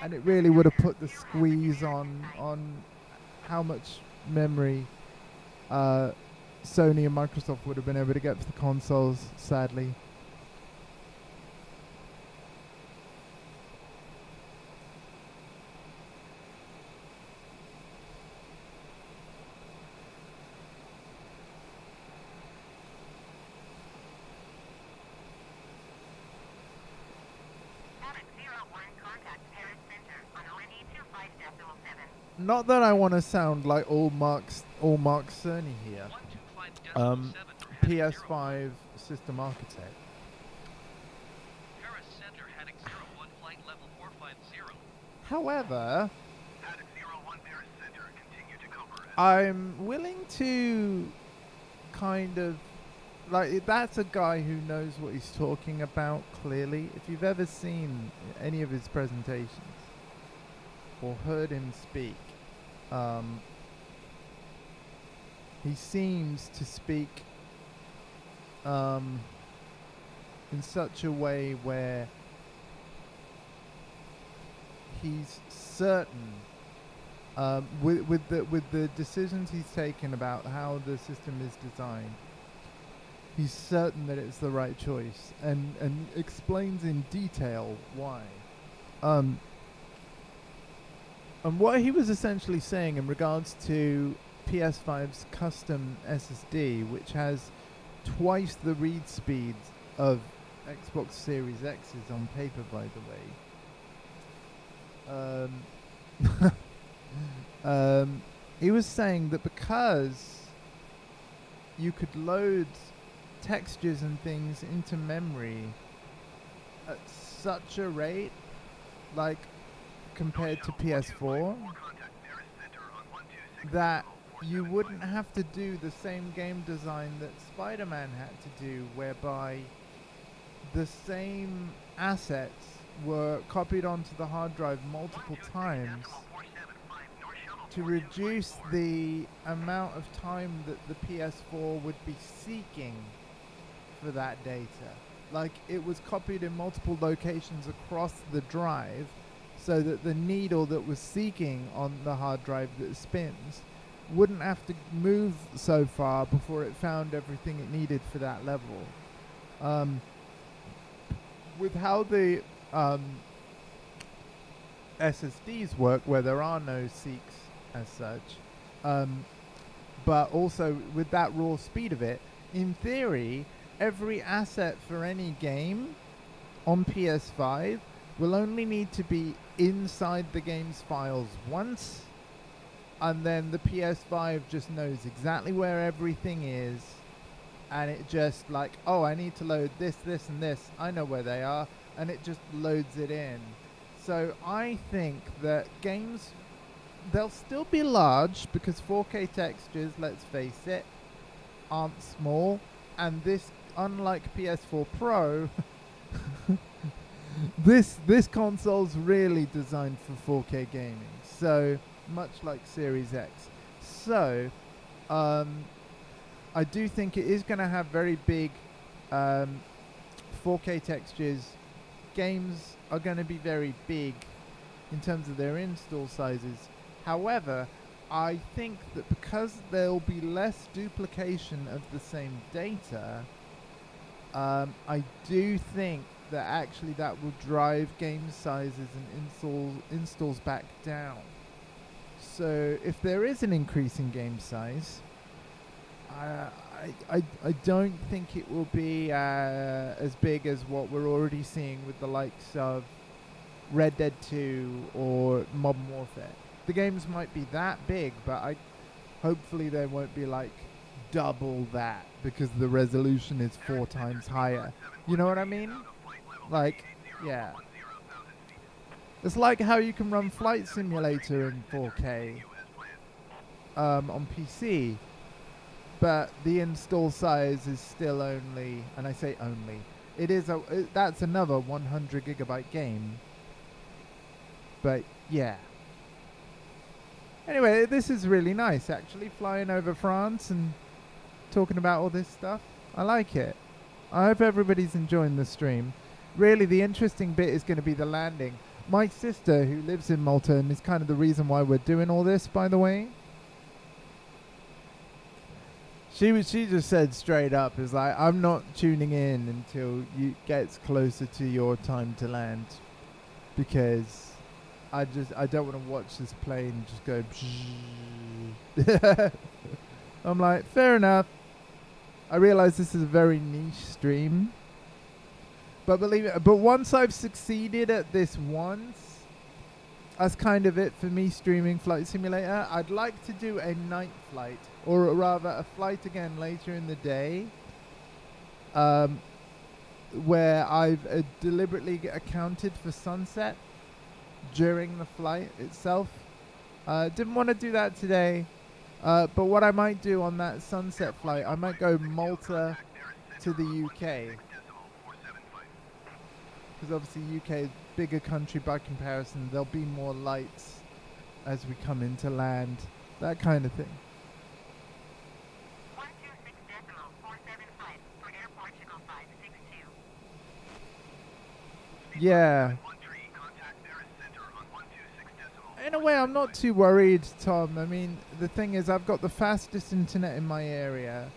And it really would have put the squeeze on how much memory Sony and Microsoft would have been able to get for the consoles, sadly. not that I want to sound like all Mark Cerny here. 125.7 Haddock 01. PS5 system architect. Paris Center Haddock 01 flight level 450. However, Haddock 01 Paris Center, continue to cover. I'm willing to kind of like, that's a guy who knows what he's talking about clearly. If you've ever seen any of his presentations or heard him speak, he seems to speak in such a way where he's certain with the decisions he's taken about how the system is designed. He's certain that it's the right choice, and explains in detail why. And what he was essentially saying in regards to PS5's custom SSD, which has twice the read speeds of Xbox Series X's on paper, by the way. He was saying that because you could load textures and things into memory at such a rate, like compared to PS4, that you wouldn't have to do the same game design that Spider-Man had to do, whereby the same assets were copied onto the hard drive multiple times to reduce the amount of time that the PS4 would be seeking for that data. Like, it was copied in multiple locations across the drive, so that the needle that was seeking on the hard drive that spins wouldn't have to move so far before it found everything it needed for that level. With how the SSDs work, where there are no seeks as such, but also with that raw speed of it, in theory, every asset for any game on PS5 will only need to be inside the game's files once, and then the PS5 just knows exactly where everything is, and it just like, oh, I need to load this, this, and this. I know where they are, and it just loads it in. So I think that games, they'll still be large, because 4K textures, let's face it, aren't small, and this, unlike PS4 Pro, this console's really designed for 4K gaming, so much like Series X. So I do think it is going to have very big 4K textures. Games are going to be very big in terms of their install sizes. However, I think that because there'll be less duplication of the same data, I do think that actually that will drive game sizes and installs back down. So if there is an increase in game size, I don't think it will be as big as what we're already seeing with the likes of Red Dead 2 or Modern Warfare. The games might be that big, but hopefully they won't be like double that, because the resolution is 4 times higher. You know what I mean? Like, yeah. It's like how you can run Flight Simulator in 4K on PC, but the install size is still only, and I say only, that's another 100 gigabyte game. But yeah. Anyway, this is really nice, actually, flying over France and talking about all this stuff. I like it. I hope everybody's enjoying the stream. Really, the interesting bit is going to be the landing. My sister, who lives in Malta, and is kind of the reason why we're doing all this, by the way, she just said straight up, is like, I'm not tuning in until you gets closer to your time to land, because I don't want to watch this plane just go. I'm like, fair enough. I realize this is a very niche stream, but believe it. But once I've succeeded at this once, that's kind of it for me streaming Flight Simulator. I'd like to do a night flight, or rather a flight again later in the day, where I've deliberately accounted for sunset during the flight itself. Didn't want to do that today, but what I might do on that sunset flight, I might go Malta to the UK, because obviously UK is a bigger country by comparison. There'll be more lights as we come into land, that kind of thing. 126.475 for Air Portugal 562. Yeah. In a way, I'm not too worried, Tom. I mean, the thing is, I've got the fastest internet in my area.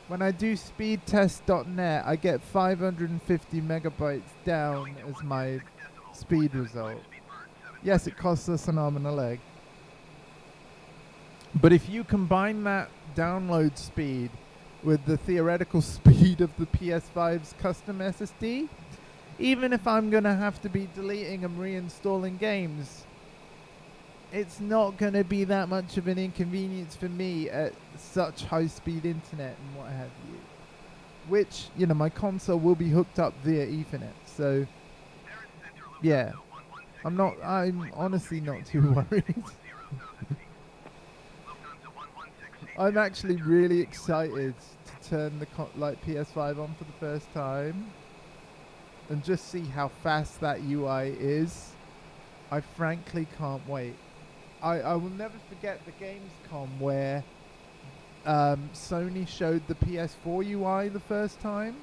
When I do speedtest.net, I get 550 megabytes down as my speed result. Yes, it costs us an arm and a leg. But if you combine that download speed with the theoretical speed of the PS5's custom SSD, even if I'm going to have to be deleting and reinstalling games, it's not going to be that much of an inconvenience for me at such high-speed internet and what have you. Which, you know, my console will be hooked up via Ethernet, so yeah, I'm honestly not too worried. I'm actually really excited to turn the PS5 on for the first time and just see how fast that UI is. I frankly can't wait. I will never forget the Gamescom where Sony showed the PS4 UI the first time.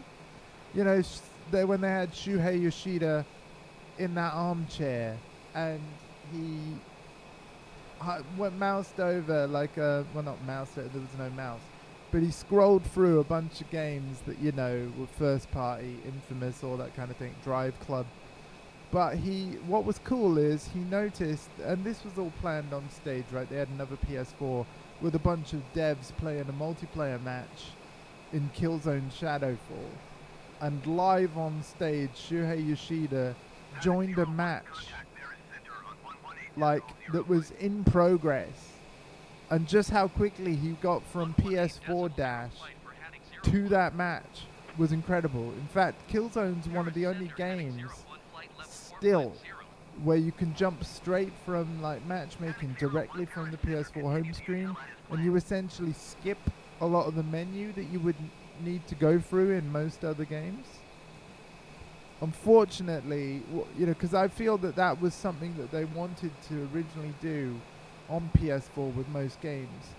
You know, when they had Shuhei Yoshida in that armchair and he went moused over well, not moused over, there was no mouse, but he scrolled through a bunch of games that, you know, were first party, Infamous, all that kind of thing, Drive Club. But what was cool is he noticed, and this was all planned on stage, right? They had another PS4 with a bunch of devs playing a multiplayer match in Killzone Shadowfall. And live on stage, Shuhei Yoshida joined a match that was in progress. And just how quickly he got from PS4 dash to that match was incredible. In fact, Killzone's one of the only games still where you can jump straight from matchmaking directly from the PS4 home screen, and you essentially skip a lot of the menu that you would need to go through in most other games. Unfortunately, you know, because I feel that was something that they wanted to originally do on PS4 with most games,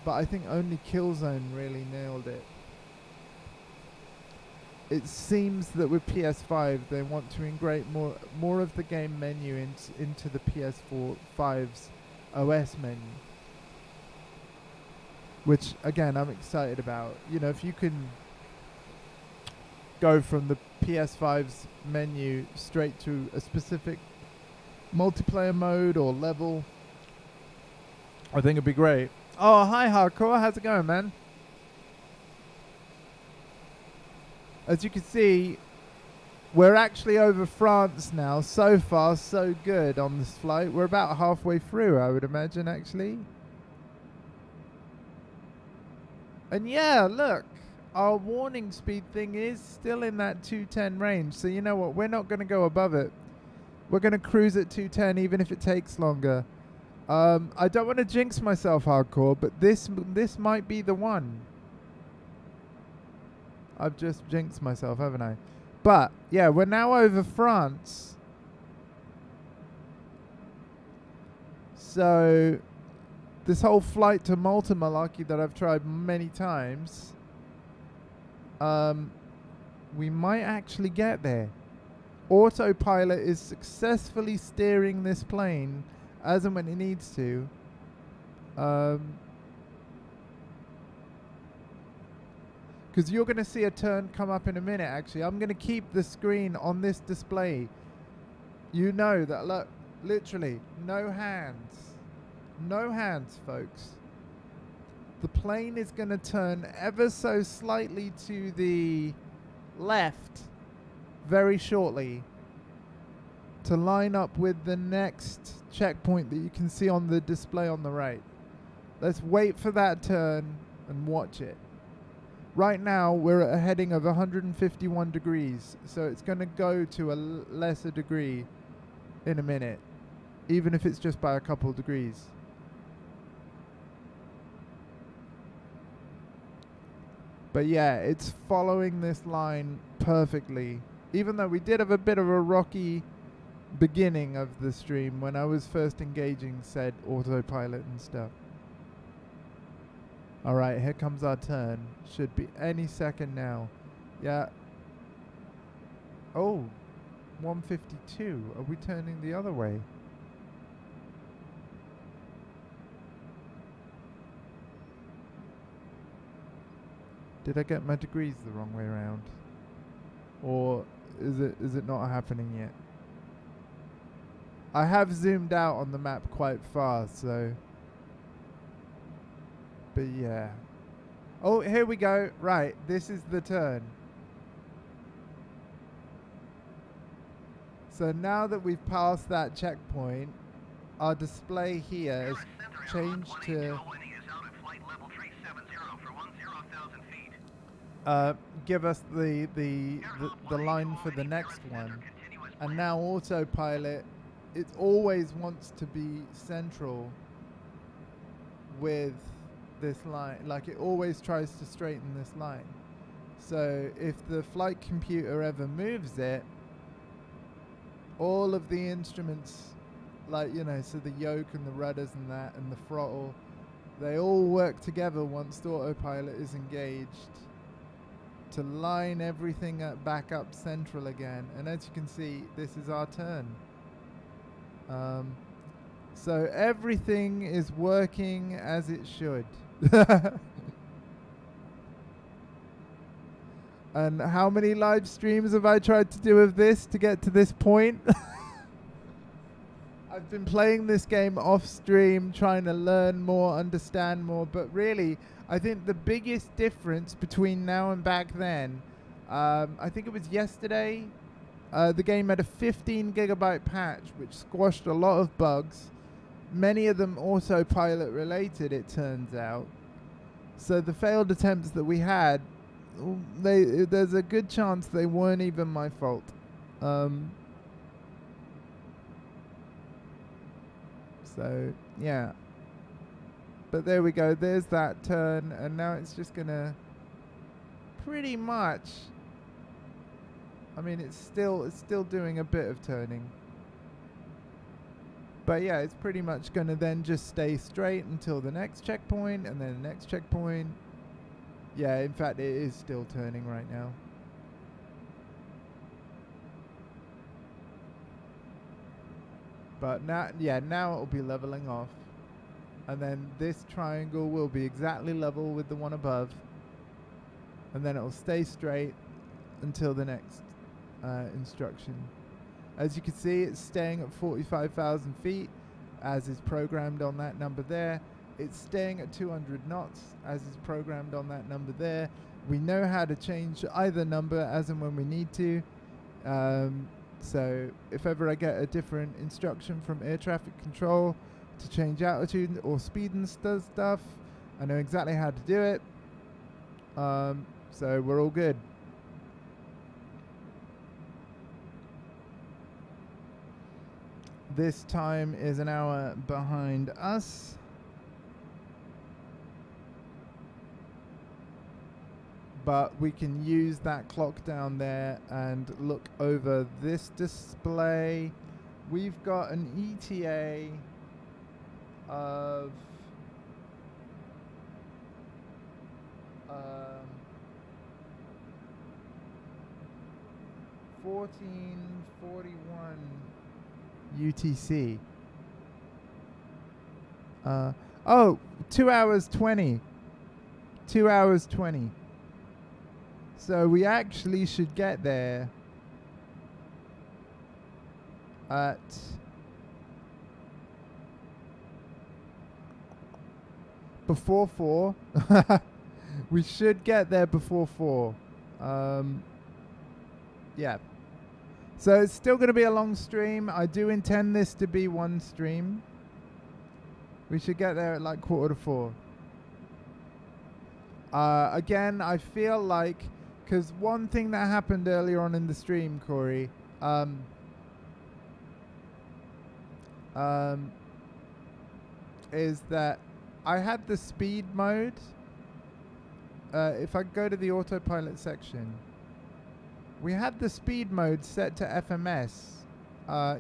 but I think only Killzone really nailed it. It seems that with PS5 they want to integrate more of the game menu into the PS5's OS menu, which again I'm excited about. You know, if you can go from the PS5's menu straight to a specific multiplayer mode or level, I think it'd be great. Oh, hi Hardcore, how's it going, man? As you can see, we're actually over France now. So far, so good on this flight. We're about halfway through, I would imagine, actually. And yeah, look, our warning speed thing is still in that 210 range. So you know what? We're not going to go above it. We're going to cruise at 210 even if it takes longer. I don't want to jinx myself, Hardcore, but this might be the one. I've just jinxed myself, haven't I? But, yeah, we're now over France. So, this whole flight to Malta malarkey that I've tried many times, we might actually get there. Autopilot is successfully steering this plane as and when it needs to. Because you're going to see a turn come up in a minute, actually. I'm going to keep the screen on this display. You know that, look, literally, no hands. No hands, folks. The plane is going to turn ever so slightly to the left very shortly. to line up with the next checkpoint that you can see on the display on the right. Let's wait for that turn and watch it. Right now we're at a heading of 151 degrees, so it's going to go to a lesser degree in a minute, even if it's just by a couple of degrees. But yeah, it's following this line perfectly, even though we did have a bit of a rocky beginning of the stream when I was first engaging said autopilot and stuff. Alright, here comes our turn. Should be any second now. Yeah. Oh, 152. Are we turning the other way? Did I get my degrees the wrong way around? Or is it not happening yet? I have zoomed out on the map quite far, so... But yeah. Oh, here we go. Right, this is the turn. So now that we've passed that checkpoint, our display here has changed to give us the line for the next one. And now autopilot, it always wants to be central with this line, like it always tries to straighten this line. So if the flight computer ever moves it, all of the instruments, like, you know, so the yoke and the rudders and that and the throttle, they all work together once the autopilot is engaged to line everything back up central again. And as you can see, this is our turn. So everything is working as it should. And how many live streams have I tried to do of this to get to this point? I've been playing this game off stream, trying to learn more, understand more, but really I think the biggest difference between now and back then, I think it was yesterday, the game had a 15 gigabyte patch which squashed a lot of bugs, many of them autopilot related, it turns out. So the failed attempts that we had, there's a good chance they weren't even my fault. So yeah, but there we go, there's that turn, and now it's just gonna pretty much, I mean it's still doing a bit of turning, but yeah, it's pretty much gonna then just stay straight until the next checkpoint and then the next checkpoint. Yeah, in fact it is still turning right now. But now, yeah, now it'll be leveling off. And then this triangle will be exactly level with the one above. And then it'll stay straight until the next instruction. As you can see, it's staying at 45,000 feet, as is programmed on that number there. It's staying at 200 knots, as is programmed on that number there. We know how to change either number as and when we need to. So if ever I get a different instruction from air traffic control to change altitude or speed and stuff, I know exactly how to do it. So we're all good. This time is an hour behind us. But we can use that clock down there and look over this display. We've got an ETA of 1441 UTC. Oh, 2 hours 20. 2 hours 20. So we actually should get there at before 4. We should get there before 4. Yeah. So it's still going to be a long stream. I do intend this to be one stream. We should get there at like 3:45. Again, I feel like, because one thing that happened earlier on in the stream, Corey, is that I had the speed mode. If I go to the autopilot section, we had the speed mode set to FMS.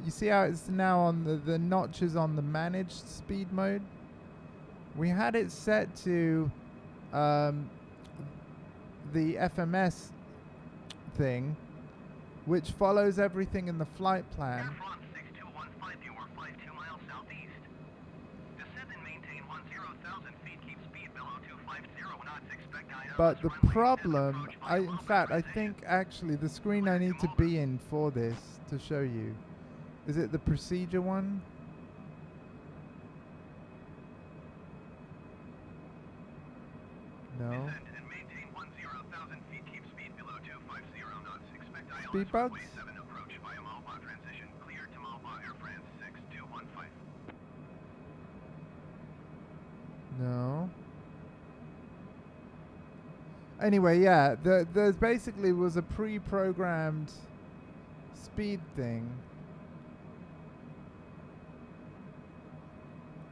You see how it's now on the notches on the managed speed mode? We had it set to the FMS thing, which follows everything in the flight plan. Air France 6215, you are 52 miles southeast. Descend and maintain 10,000 feet. Keep speed below 250 knots. Expect ILS But the runway problem, approach via in Malta fact, I transition. think actually the screen I need to be in for this to show you, is it the procedure one? No. Descend and maintain 10,000 feet. Keep speed below 250 knots. Expect ILS Speed runway bugs? 7 approach via Malta transition. Clear to Malta Air France 6215. No. Anyway, yeah, there's basically was a pre-programmed speed thing,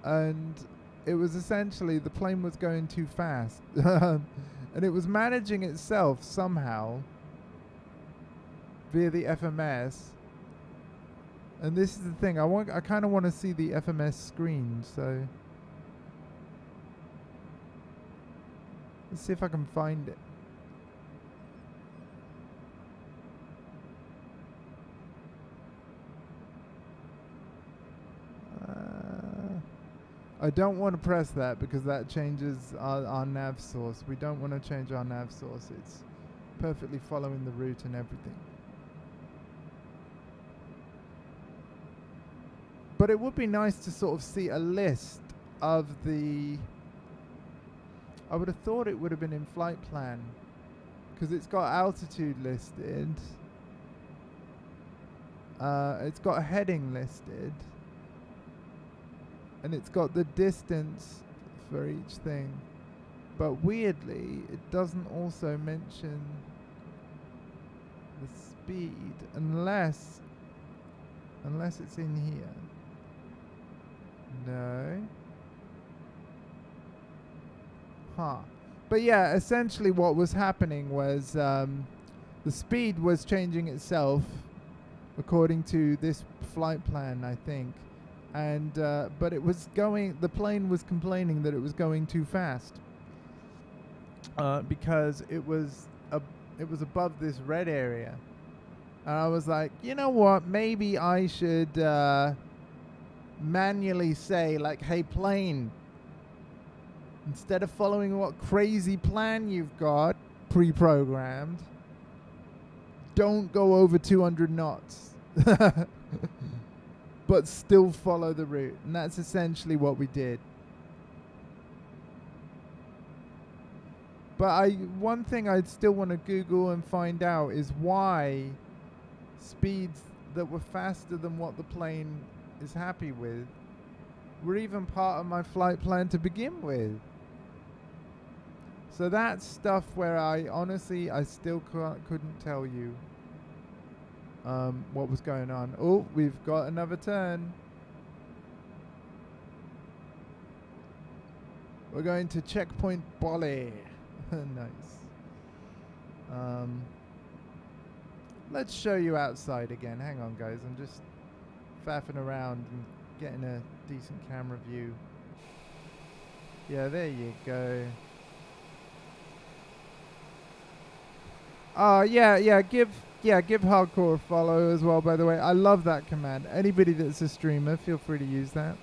and it was essentially the plane was going too fast, and it was managing itself somehow via the FMS. And this is the thing, I kind of want to see the FMS screen, so let's see if I can find it. I don't want to press that because that changes our nav source. We don't want to change our nav source. It's perfectly following the route and everything. But it would be nice to sort of see a list of the... I would have thought it would have been in flight plan, because it's got altitude listed. It's got a heading listed. And it's got the distance for each thing. But weirdly, it doesn't also mention the speed unless it's in here. No. Huh. But yeah, essentially what was happening was the speed was changing itself according to this flight plan, I think. And but it was going, the plane was complaining that it was going too fast because it was above this red area. And I was like, you know what, maybe I should manually say, like, hey plane, instead of following what crazy plan you've got pre-programmed, don't go over 200 knots. But still follow the route. And that's essentially what we did. But one thing I'd still want to Google and find out is why speeds that were faster than what the plane is happy with were even part of my flight plan to begin with. So that's stuff where I honestly, I still couldn't tell you what was going on. Oh, we've got another turn. We're going to checkpoint Bali. Nice. Let's show you outside again. Hang on, guys. I'm just faffing around and getting a decent camera view. Yeah, there you go. Give Hardcore a follow as well, by the way. I love that command. Anybody that's a streamer, feel free to use that.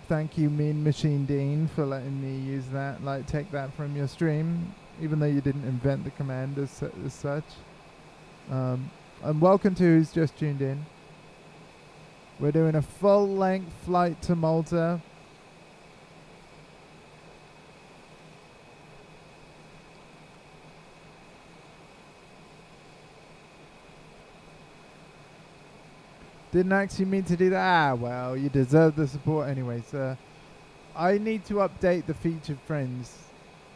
Thank you, Mean Machine Dean, for letting me use that. Like, take that from your stream, even though you didn't invent the command as such. And welcome to who's just tuned in. We're doing a full-length flight to Malta. Didn't actually mean to do that. Ah, well, you deserve the support anyway, sir. I need to update the featured friends.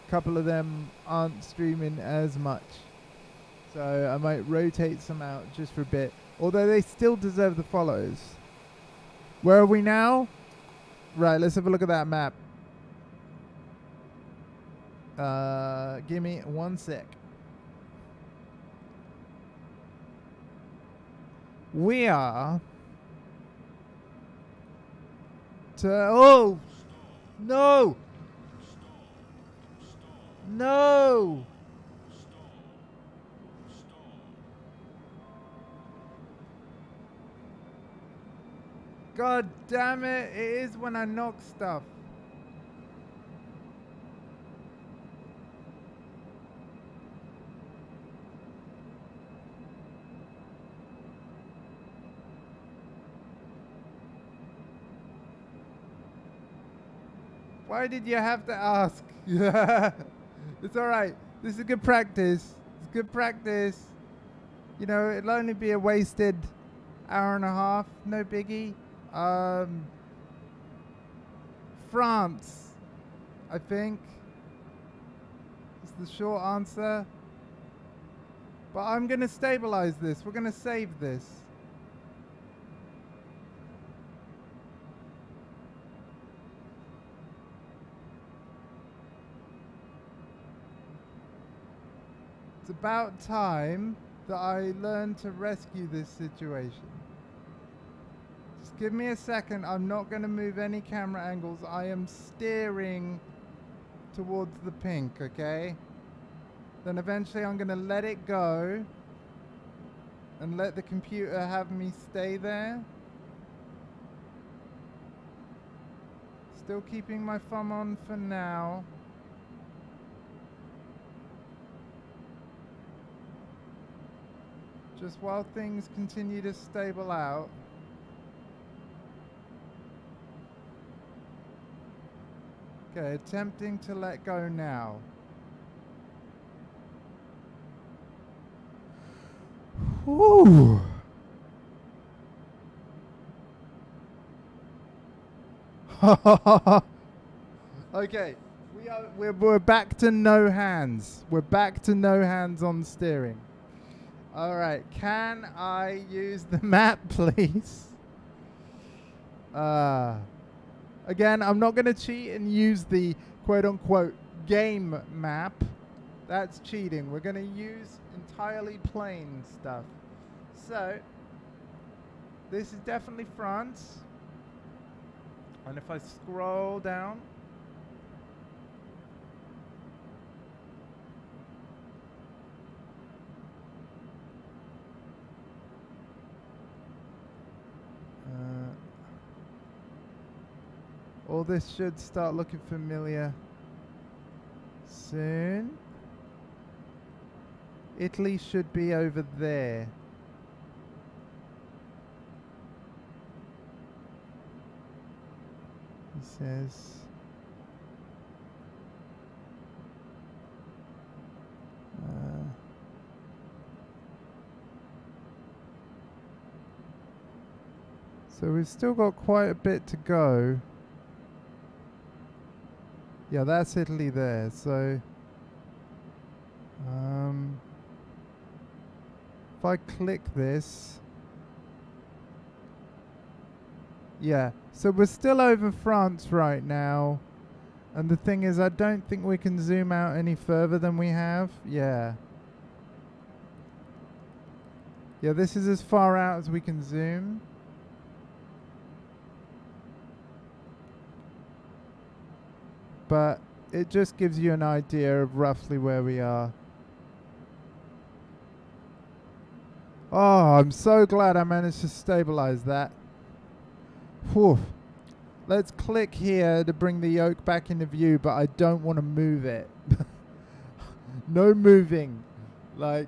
A couple of them aren't streaming as much. So I might rotate some out just for a bit. Although they still deserve the follows. Where are we now? Right, let's have a look at that map. Give me 1 sec. We are to... Oh! No! No! God damn it, it is when I knock stuff. Why did you have to ask? It's alright. This is good practice. It's good practice. You know, it'll only be a wasted hour and a half. No biggie. France, I think, is the short answer. But I'm going to stabilize this. We're going to save this. It's about time that I learn to rescue this situation. Just give me a second. I'm not going to move any camera angles. I am steering towards the pink, okay? Then eventually I'm going to let it go and let the computer have me stay there. Still keeping my thumb on for now. Just while things continue to stable out. Okay, attempting to let go now. Whew. Okay, we're back to no hands. We're back to no hands on steering. All right, can I use the map, please? Again, I'm not going to cheat and use the quote-unquote game map. That's cheating. We're going to use entirely plain stuff. So, this is definitely France. And if I scroll down, all this should start looking familiar soon. Italy should be over there. He says so we've still got quite a bit to go. Yeah, that's Italy there. So if I click this, yeah, so we're still over France right now. And the thing is, I don't think we can zoom out any further than we have. Yeah. Yeah, this is as far out as we can zoom. But it just gives you an idea of roughly where we are. Oh, I'm so glad I managed to stabilize that. Whew. Let's click here to bring the yoke back into view, but I don't want to move it. No moving. Like,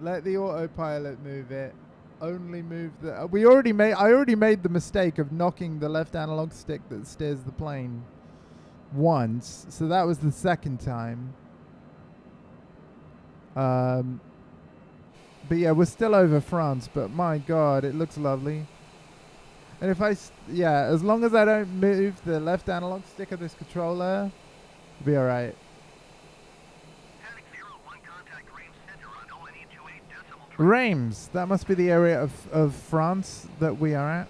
let the autopilot move it. Only move the... I already made the mistake of knocking the left analog stick that steers the plane once, so that was the second time. But yeah, we're still over France, but my god, it looks lovely. And if yeah, as long as I don't move the left analog stick of this controller, it'll be alright. Haddock 01, contact Reims Center on ONE 28 decimal. Reims, that must be the area of France that we are at.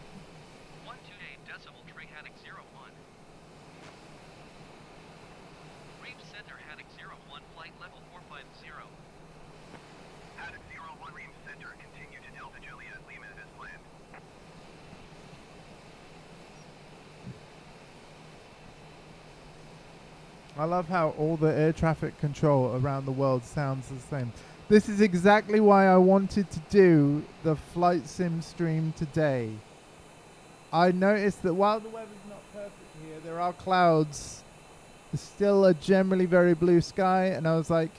128 decimal tree Haddock 01. Reims Center Haddock 01, flight level 450. Haddock 01, Reims Center, continue to Delta Juliet Lima as planned. I love how all the air traffic control around the world sounds the same. This is exactly why I wanted to do the flight sim stream today. I noticed that while the weather's not perfect here, there are clouds. There's still a generally very blue sky, and I was like,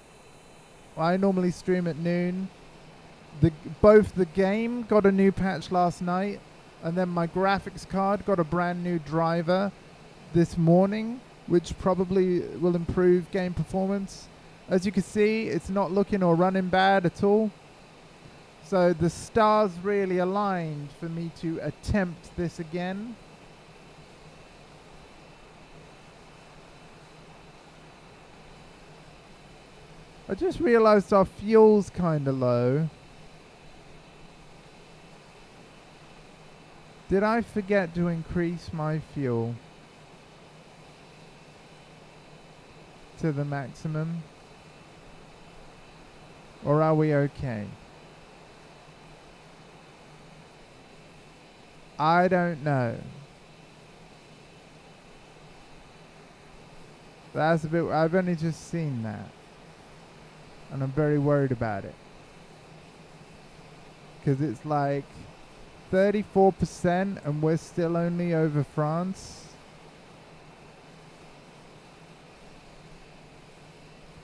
well, I normally stream at noon. Both the game got a new patch last night, and then my graphics card got a brand new driver this morning, which probably will improve game performance. As you can see, it's not looking or running bad at all. So the stars really aligned for me to attempt this again. I just realized our fuel's kind of low. Did I forget to increase my fuel to the maximum? Or are we okay? I don't know. That's a bit... I've only just seen that. And I'm very worried about it. Because it's like 34% and we're still only over France.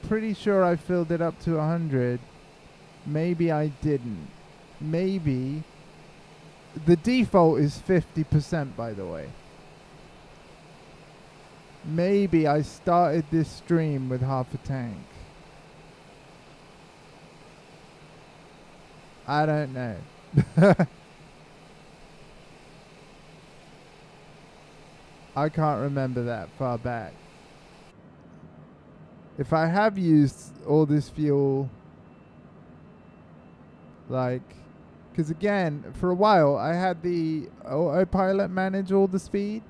Pretty sure I filled it up to 100. Maybe I didn't. Maybe. The default is 50%, by the way. Maybe I started this stream with half a tank. I don't know. I can't remember that far back. If I have used all this fuel, like, because again, for a while I had the autopilot manage all the speed.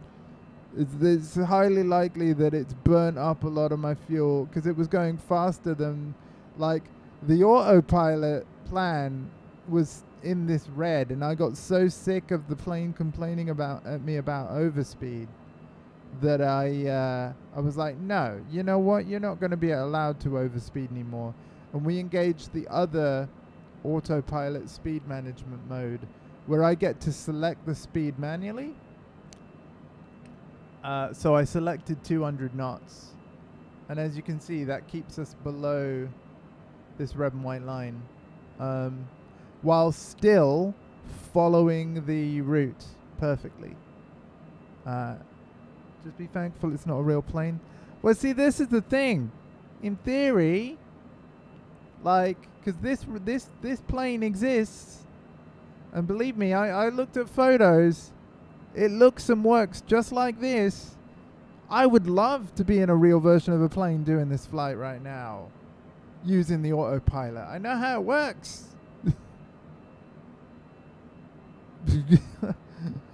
It's highly likely that it's burnt up a lot of my fuel because it was going faster than, like, the autopilot plan was in this red, and I got so sick of the plane complaining at me about overspeed that I was like, no, you know what? You're not going to be allowed to overspeed anymore. And we engaged the other autopilot speed management mode where I get to select the speed manually. So I selected 200 knots. And as you can see, that keeps us below this red and white line. While still following the route perfectly. Just be thankful it's not a real plane. Well, see, this is the thing. In theory, like, because this plane exists, and believe me, I looked at photos. It looks and works just like this. I would love to be in a real version of a plane doing this flight right now, using the autopilot. I know how it works.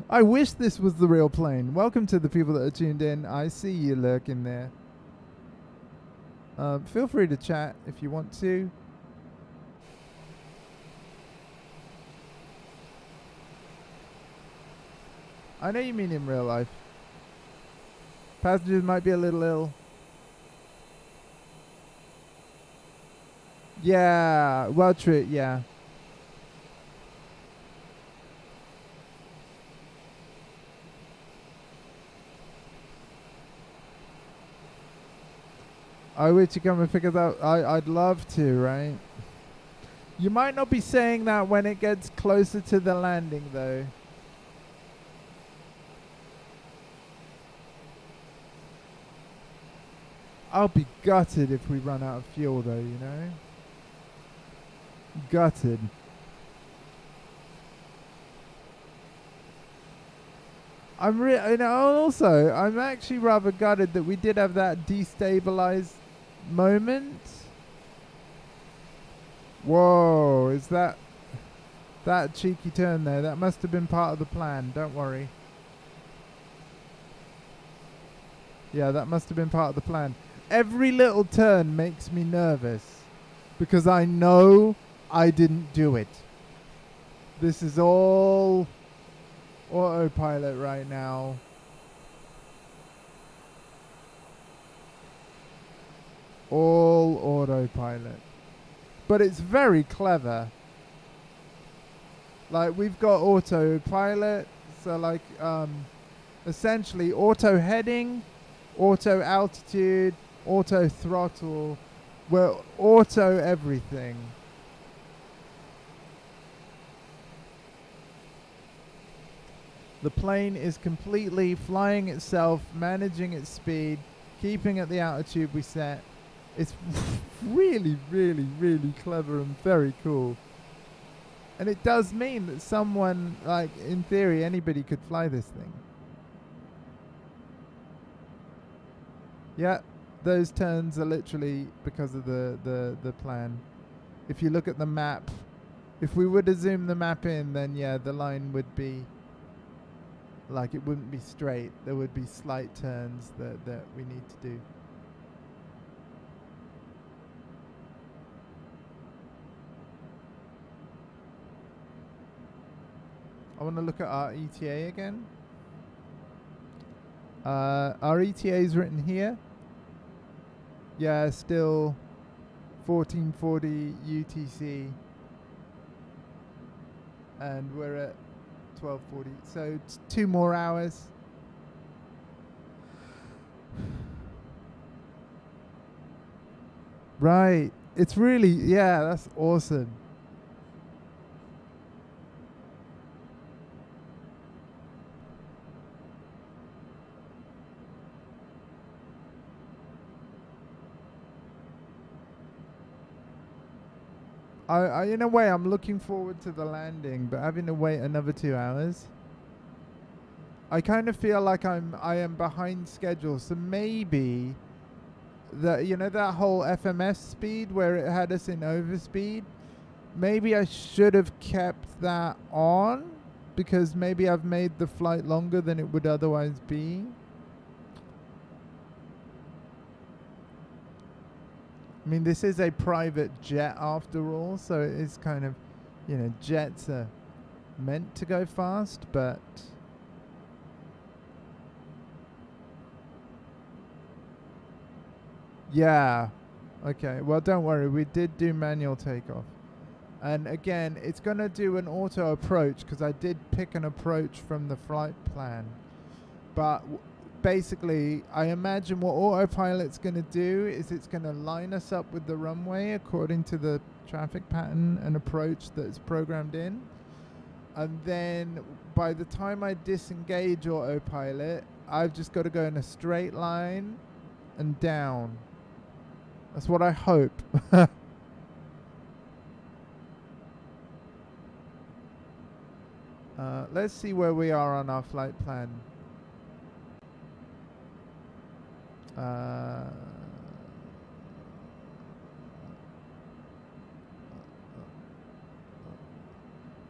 I wish this was the real plane. Welcome to the people that are tuned in. I see you lurking there. Feel free to chat if you want to. I know you mean in real life. Passengers might be a little ill. Yeah, well, true, yeah. I wish you come and figure that out. I'd love to, right? You might not be saying that when it gets closer to the landing, though. I'll be gutted if we run out of fuel, though, you know? Gutted. Also, I'm actually rather gutted that we did have that destabilized moment. Whoa, is that cheeky turn there? That must have been part of the plan. Don't worry. Yeah, that must have been part of the plan. Every little turn makes me nervous because I know I didn't do it. This is all autopilot right now. All autopilot. But it's very clever. Like, we've got autopilot, so like essentially auto heading, auto altitude, auto throttle, we're auto everything. The plane is completely flying itself, managing its speed, keeping at the altitude we set. It's really, really, really clever and very cool. And it does mean that someone, like, in theory, anybody could fly this thing. Yeah, those turns are literally because of the plan. If you look at the map, if we were to zoom the map in, then yeah, the line would be, like, it wouldn't be straight. There would be slight turns that we need to do. I want to look at our ETA again. Our ETA is written here. Yeah, still 1440 UTC. And we're at 1240. So it's 2 more hours. Right. It's really, yeah, that's awesome. I in a way, I'm looking forward to the landing, but having to wait another 2 hours, I kind of feel like I am behind schedule. So maybe that whole FMS speed where it had us in overspeed, maybe I should have kept that on, because maybe I've made the flight longer than it would otherwise be. I mean, this is a private jet after all, so it is kind of, jets are meant to go fast, but yeah. Okay, well, don't worry, we did do manual takeoff. And again, it's going to do an auto approach because I did pick an approach from the flight plan. But basically, I imagine what autopilot's going to do is it's going to line us up with the runway according to the traffic pattern and approach that's programmed in. And then by the time I disengage autopilot, I've just got to go in a straight line and down. That's what I hope. Let's see where we are on our flight plan.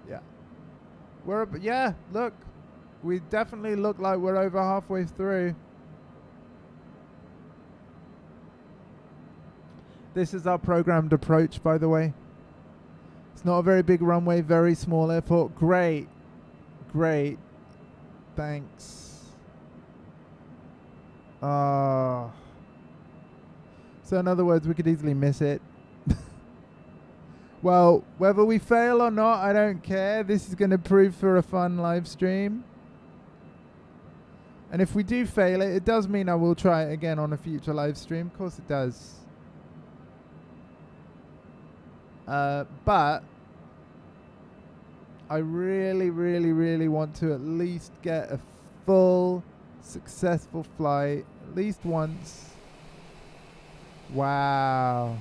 Yeah. Yeah, look. We definitely look like we're over halfway through. This is our programmed approach, by the way. It's not a very big runway, very small airport. Great. Great. Thanks. So in other words, we could easily miss it. Well, whether we fail or not, I don't care. This is going to prove for a fun live stream. And if we do fail it, it does mean I will try it again on a future live stream. Of course it does. But I really, really, really want to at least get a full successful flight at least once. Wow.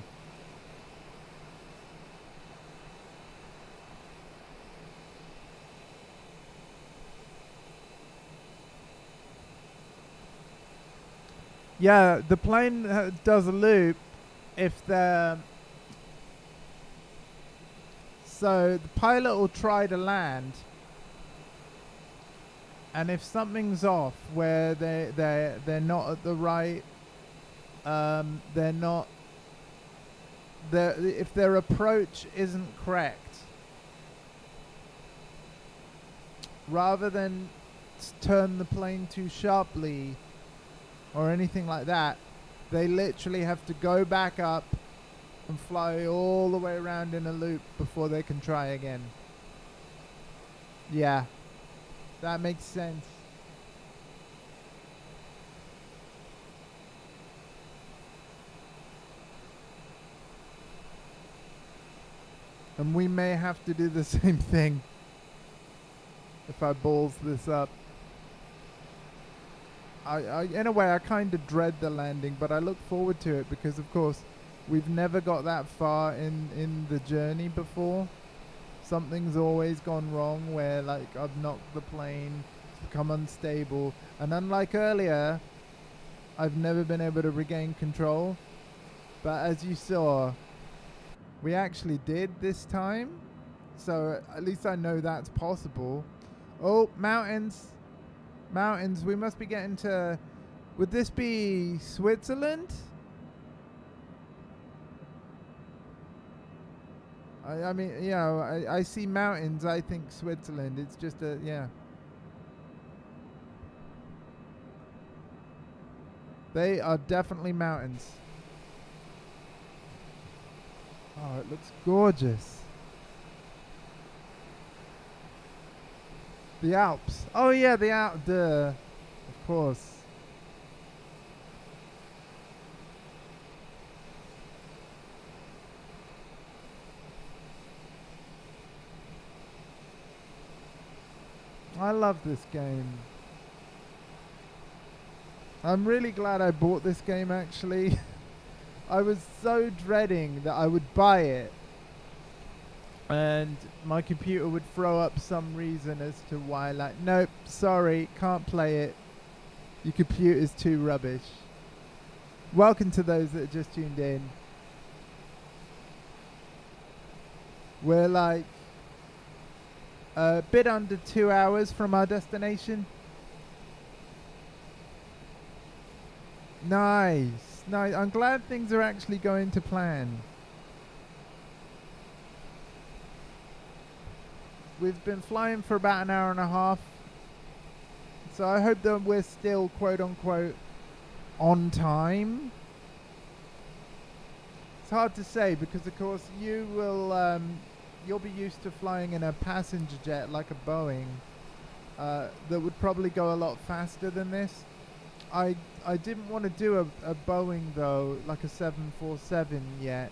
Yeah, the plane does a loop if the so the pilot will try to land, and if something's off where they're not at the right they're not if their approach isn't correct, rather than turn the plane too sharply or anything like that, they literally have to go back up and fly all the way around in a loop before they can try again. Yeah, that makes sense. And we may have to do the same thing if I balls this up. I in a way, I kind of dread the landing, but I look forward to it because, of course, we've never got that far in the journey before. Something's always gone wrong where, like, I've knocked the plane, become unstable, and unlike earlier, I've never been able to regain control. But as you saw, we actually did this time, so at least I know that's possible. Oh, mountains. Mountains, we must be getting to... Would this be Switzerland? I mean, yeah, I see mountains, I think Switzerland. It's just a, yeah. They are definitely mountains. Oh, it looks gorgeous. The Alps. Oh yeah, the Alps. Duh. Of course. I love this game. I'm really glad I bought this game, actually. I was so dreading that I would buy it and my computer would throw up some reason as to why, like, nope, sorry, can't play it. Your computer's too rubbish. Welcome to those that just tuned in. We're like a bit under 2 hours from our destination. Nice. Nice. I'm glad things are actually going to plan. We've been flying for about an hour and a half. So I hope that we're still, quote unquote, on time. It's hard to say because, of course, you will, you'll be used to flying in a passenger jet like a Boeing that would probably go a lot faster than this. I didn't want to do a Boeing, though, like a 747 yet.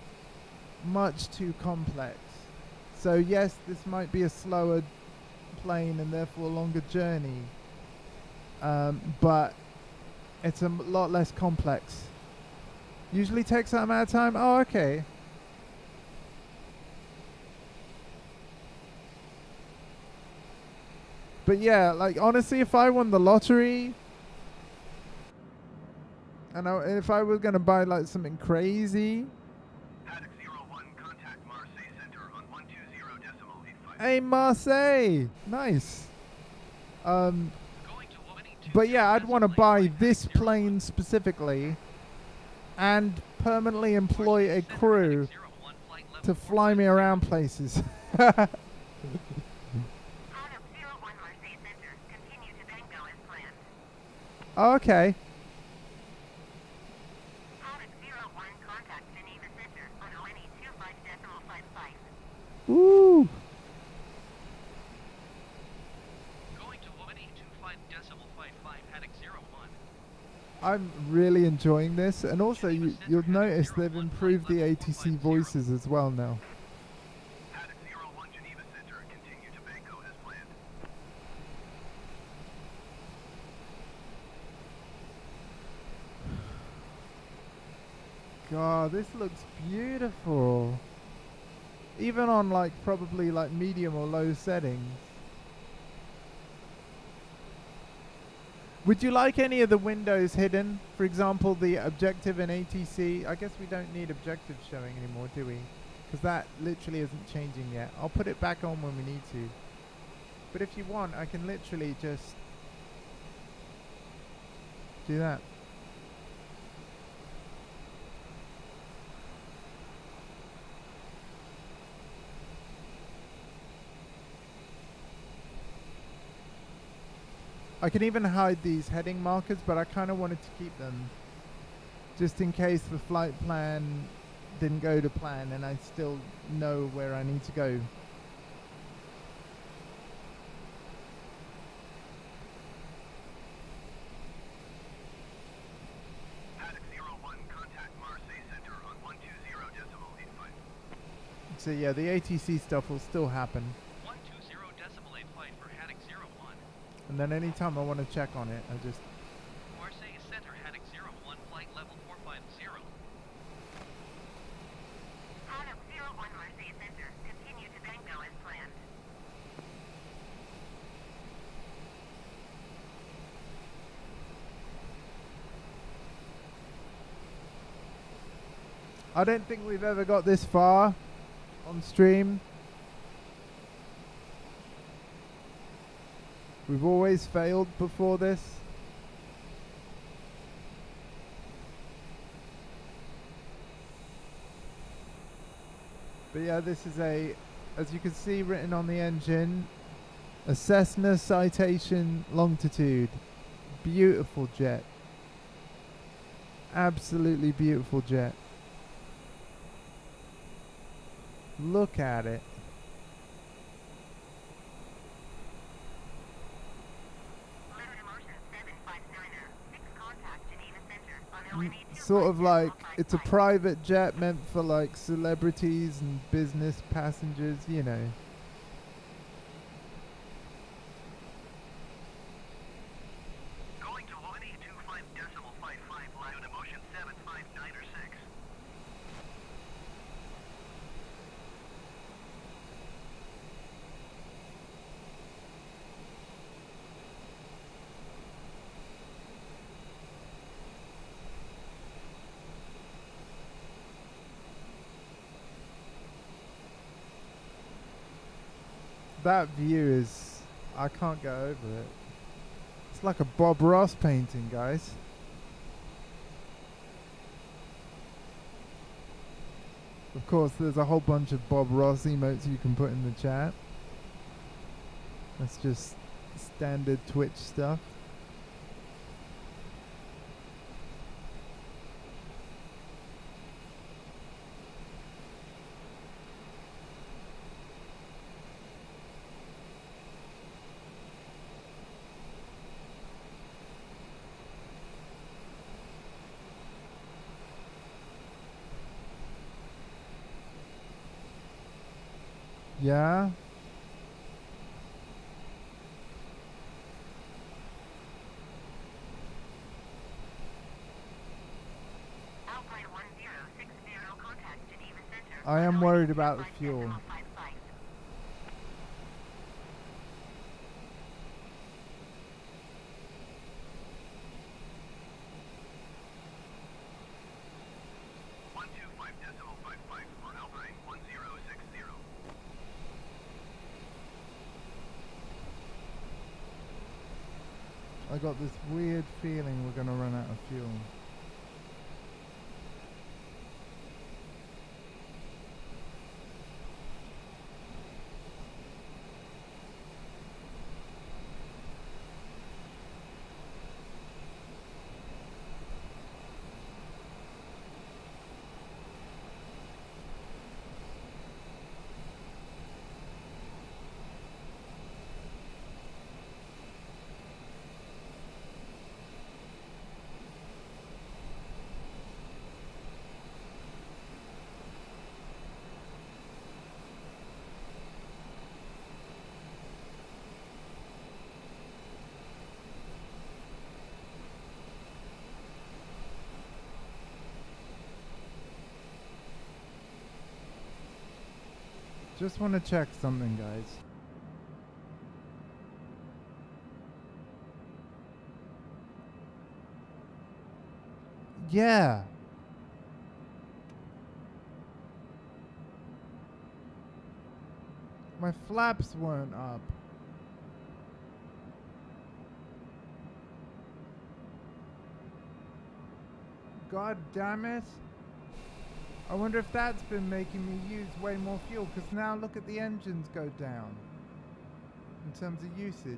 Much too complex. So yes, this might be a slower plane and therefore a longer journey. But it's a lot less complex. Usually takes that amount of time. Oh, okay. But yeah, like, honestly, if I won the lottery, and if I was going to buy like something crazy. Paddock 01, contact Marseille Center on 120.85. Hey, Marseille! Nice. But yeah, I'd want to buy this plane specifically and permanently employ a crew to fly me around places. Paddock 01 Marseille Center. Continue to Bengal as planned. Oh, okay. Paddock 01 contact Geneva Center on ONE 25.55. Ooh. Going to 125.55 Paddock 01. I'm really enjoying this, and also you'll notice they've improved the ATC voices as well now. Paddock 01 Geneva Center, continue to Bengal as planned. God, this looks beautiful. Even on like probably like medium or low settings. Would you like any of the windows hidden? For example, the objective in ATC. I guess we don't need objectives showing anymore, do we? Because that literally isn't changing yet. I'll put it back on when we need to. But if you want, I can literally just do that. I can even hide these heading markers, but I kind of wanted to keep them just in case the flight plan didn't go to plan and I still know where I need to go. Paddock 01, contact Marseille Center on 120.85. So yeah, the ATC stuff will still happen. 120.85 for Haddock 01. And then anytime I want to check on it, I just... Marseille Center, Haddock 01, flight level 450. Paddock 01 Marseille Center. Continue to Bangno as planned. I don't think we've ever got this far on stream. We've always failed before this. But yeah, this is a, as you can see written on the engine, a Cessna Citation Longitude. Beautiful jet. Absolutely beautiful jet. Look at it. Sort of like, it's a private jet meant for like celebrities and business passengers, you know. Going to 1825.55, latitude motion 759 or 6. That view is, I can't get over it. It's like a Bob Ross painting, guys. Of course, there's a whole bunch of Bob Ross emotes you can put in the chat. That's just standard Twitch stuff. Yeah. Alpine 1060, contact Geneva Center. I am worried about the fuel. I got this weird feeling we're gonna run out of fuel. Just want to check something, guys. Yeah. My flaps weren't up. God damn it. I wonder if that's been making me use way more fuel, because now look at the engines go down in terms of usage.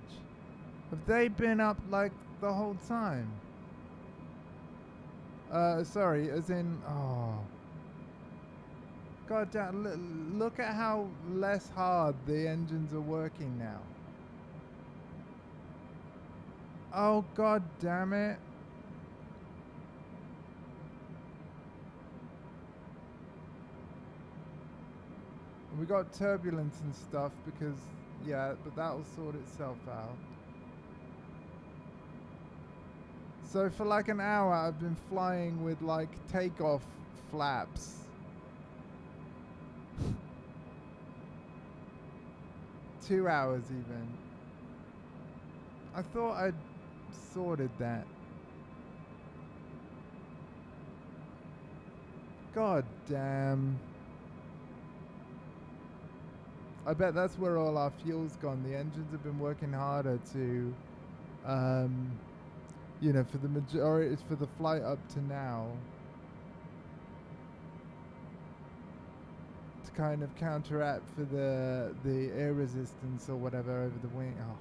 Have they been up like the whole time? Sorry, as in, oh. God damn, look at how less hard the engines are working now. Oh, god damn it. We got turbulence and stuff because, yeah, but that'll sort itself out. So for like an hour I've been flying with like takeoff flaps. 2 hours even. I thought I'd sorted that. God damn. I bet that's where all our fuel's gone. The engines have been working harder to, you know, for the majority, for the flight up to now, to kind of counteract for the air resistance or whatever over the wing. Oh.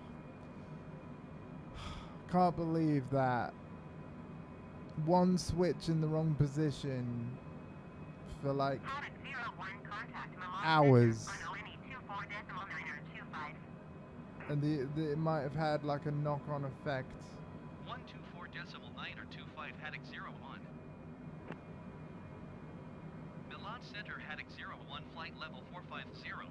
Can't believe that. One switch in the wrong position for like hours. And it might have had like a knock-on effect. 124.9 or 25 Haddock 01. Milan Center Haddock 01 flight level 450.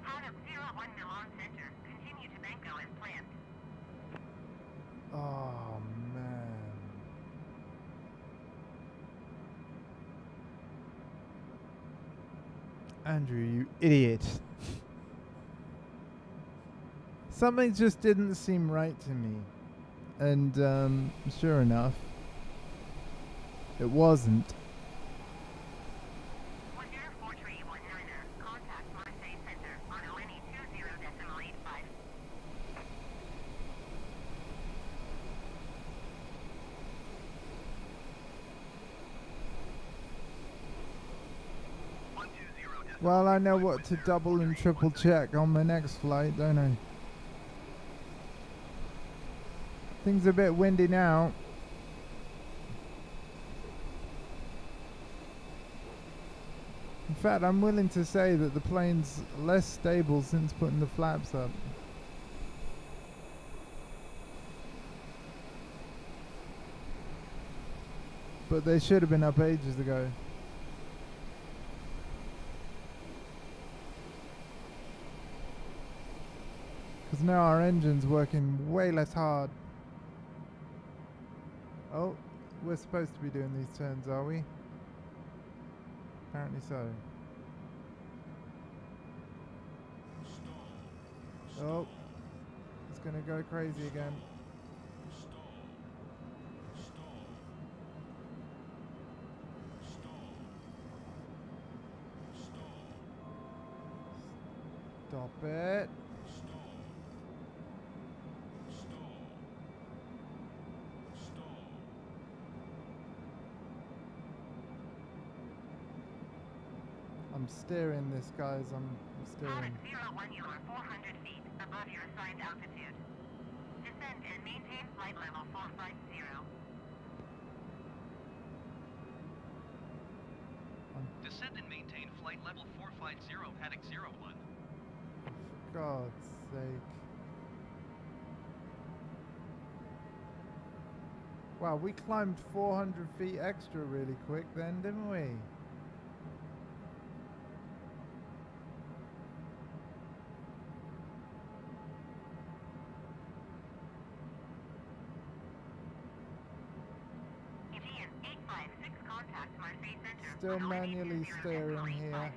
Haddock 01 Milan Center. Continue to Banco as planned. Oh man. Andrew, you idiot. Something just didn't seem right to me. And sure enough, it wasn't. Contact Marseille Center on ONE 20.85. Well, I know what to double and triple check on my next flight, don't I? Things are a bit windy now. In fact, I'm willing to say that the plane's less stable since putting the flaps up. But they should have been up ages ago. Because now our engine's working way less hard. Oh, we're supposed to be doing these turns, are we? Apparently so. Oh, it's gonna go crazy again. Stop it. I'm steering this, guys. I'm steering. Haddock 01, you are 400 feet above your assigned altitude. Descend and maintain flight level 450. Descend and maintain flight level 450 Haddock 01. For God's sake. Wow, we climbed 400 feet extra really quick then, didn't we? Still manually steering here.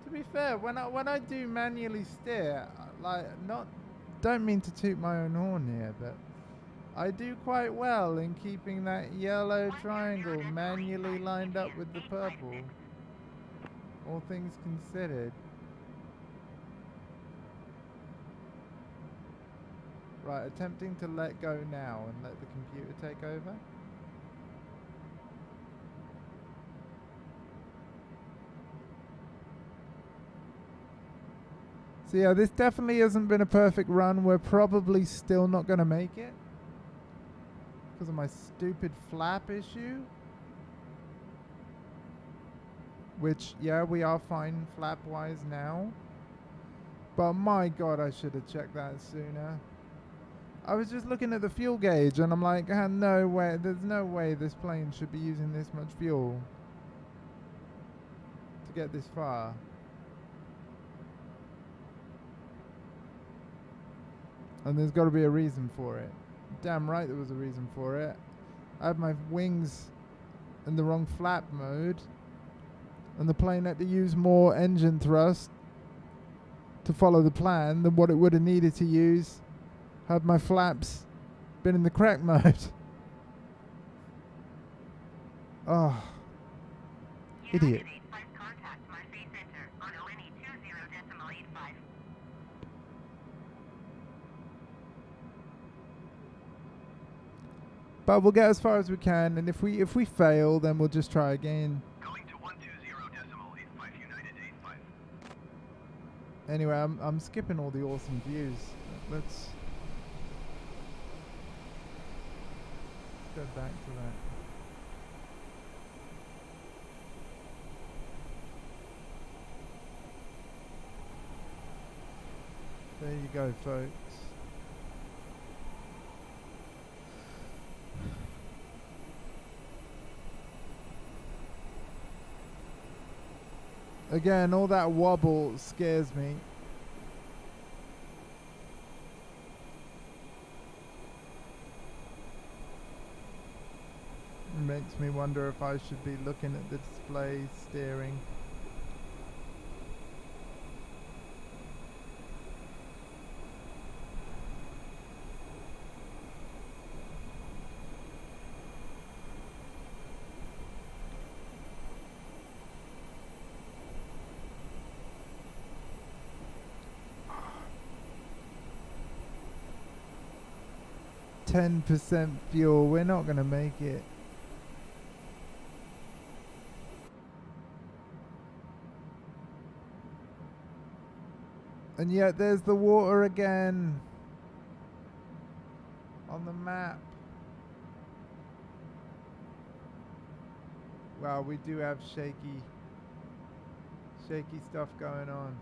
To be fair, when I do manually steer, like don't mean to toot my own horn here, but I do quite well in keeping that yellow triangle manually lined up with the purple. All things considered. Right, attempting to let go now and let the computer take over. So yeah, this definitely hasn't been a perfect run. We're probably still not going to make it because of my stupid flap issue. Which, yeah, we are fine flap-wise now. But my god, I should have checked that sooner. I was just looking at the fuel gauge and I'm like, no way, there's no way this plane should be using this much fuel to get this far. And there's got to be a reason for it. Damn right there was a reason for it. I had my wings in the wrong flap mode, and the plane had to use more engine thrust to follow the plan than what it would have needed to use had my flaps been in the correct mode. Oh, idiot. But we'll get as far as we can, and if we fail, then we'll just try again. Going to 120.85 United 85. Anyway, I'm skipping all the awesome views. Let's go back to that. There you go, folks. Again, all that wobble scares me. It makes me wonder if I should be looking at the display steering. %10 fuel, we're not gonna make it. And yet there's the water again on the map. Wow, we do have shaky stuff going on.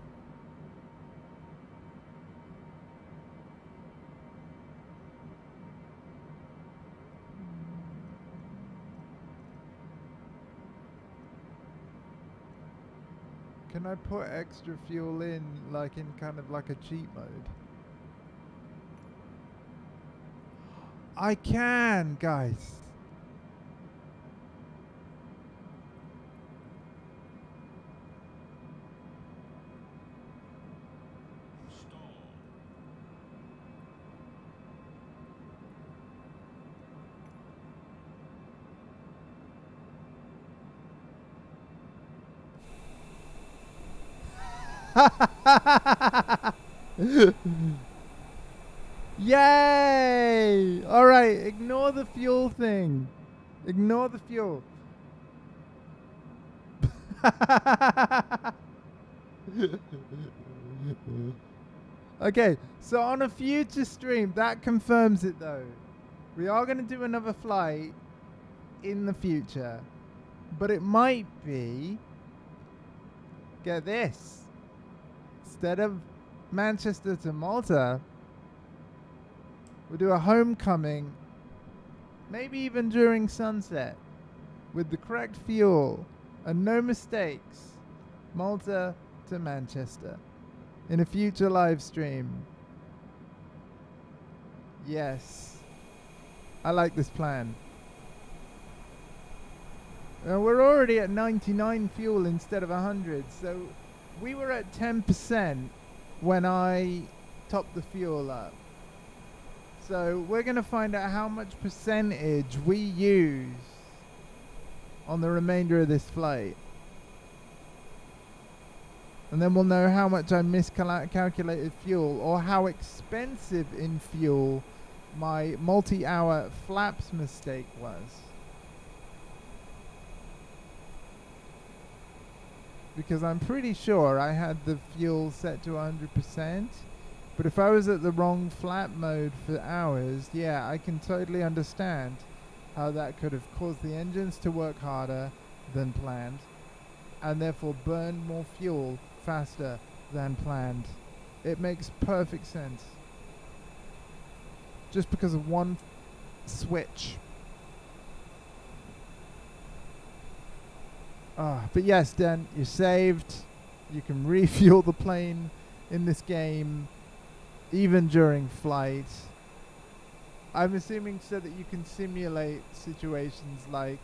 Can I put extra fuel in, like in kind of like a cheat mode? I can, guys. Yay! Alright, ignore the fuel thing. Ignore the fuel. Okay, so on a future stream, that confirms it though. We are going to do another flight in the future. But it might be, get this, instead of Manchester to Malta, we'll do a homecoming, maybe even during sunset, with the correct fuel and no mistakes, Malta to Manchester, in a future live stream. Yes, I like this plan. We're already at 99 fuel instead of 100, so we were at 10% when I topped the fuel up. So we're going to find out how much percentage we use on the remainder of this flight. And then we'll know how much I miscalculated fuel, or how expensive in fuel my multi-hour flaps mistake was. Because I'm pretty sure I had the fuel set to 100%. But if I was at the wrong flap mode for hours, yeah, I can totally understand how that could have caused the engines to work harder than planned, and therefore burn more fuel faster than planned. It makes perfect sense. Just because of one switch. But yes, Dan, you're saved. You can refuel the plane in this game, even during flight. I'm assuming so that you can simulate situations like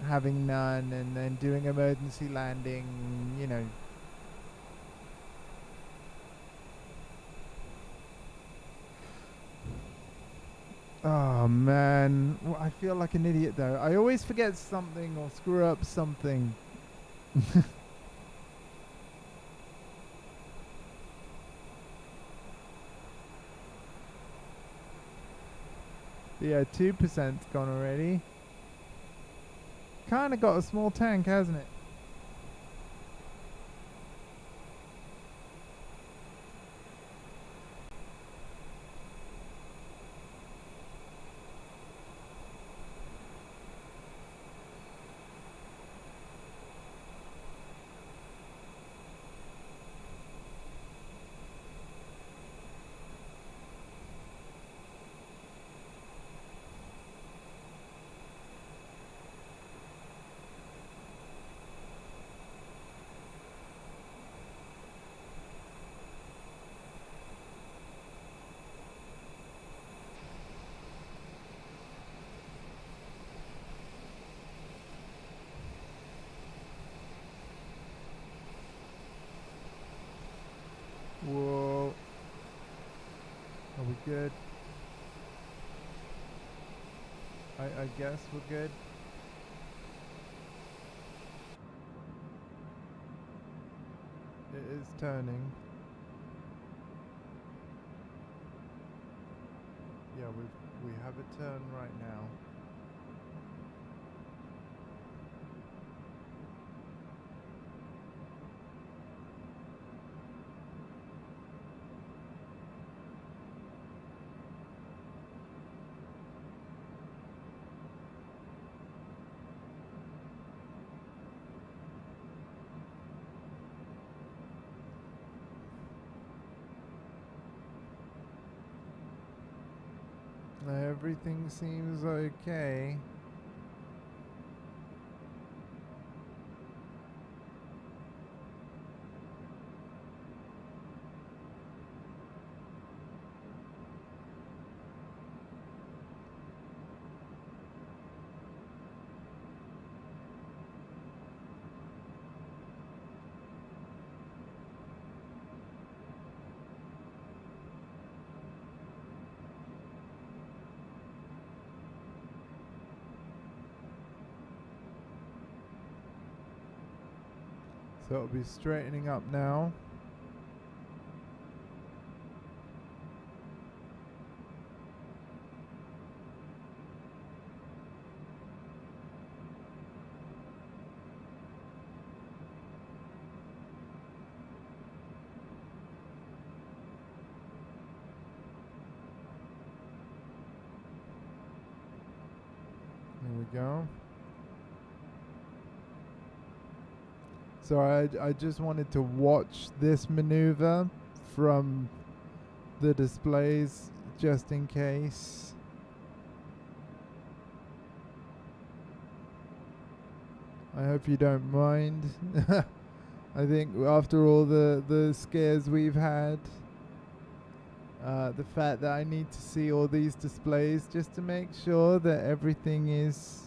having none and then doing emergency landing, you know. Oh man, well, I feel like an idiot though. I always forget something or screw up something. Yeah, 2%'s gone already. Kinda got a small tank, hasn't it? Whoa. Are we good? I guess we're good. It is turning. Yeah, we have a turn right now. Everything seems okay. So it'll be straightening up now. There we go. So I just wanted to watch this maneuver from the displays just in case. I hope you don't mind. I think after all the scares we've had, the fact that I need to see all these displays just to make sure that everything is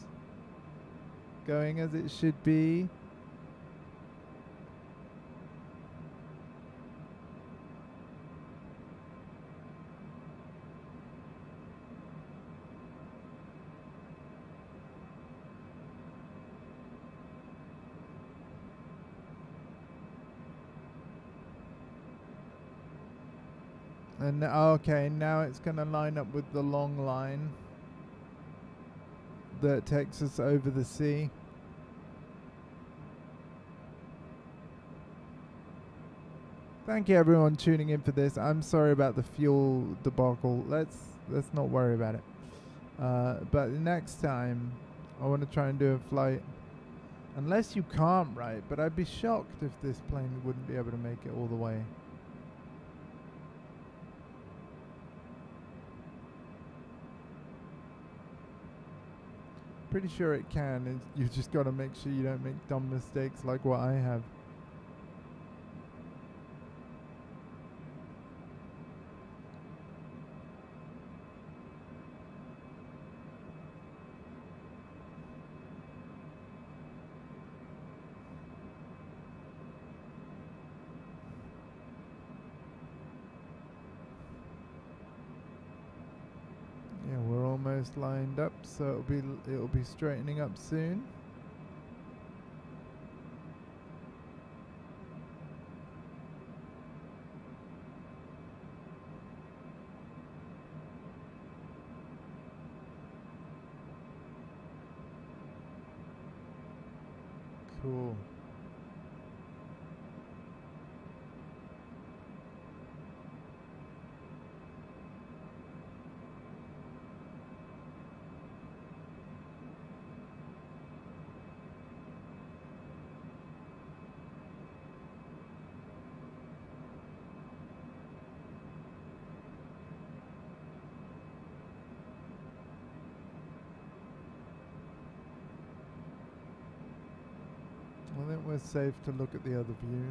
going as it should be. And okay, now it's going to line up with the long line that takes us over the sea. Thank you everyone tuning in for this. I'm sorry about the fuel debacle. Let's not worry about it. But next time I want to try and do a flight, unless you can't, right? But I'd be shocked if this plane wouldn't be able to make it all the way. Pretty sure it can. You just got to make sure you don't make dumb mistakes like what I have. Yeah, we're almost lined up, so it'll be straightening up soon. Cool. I think we're safe to look at the other view.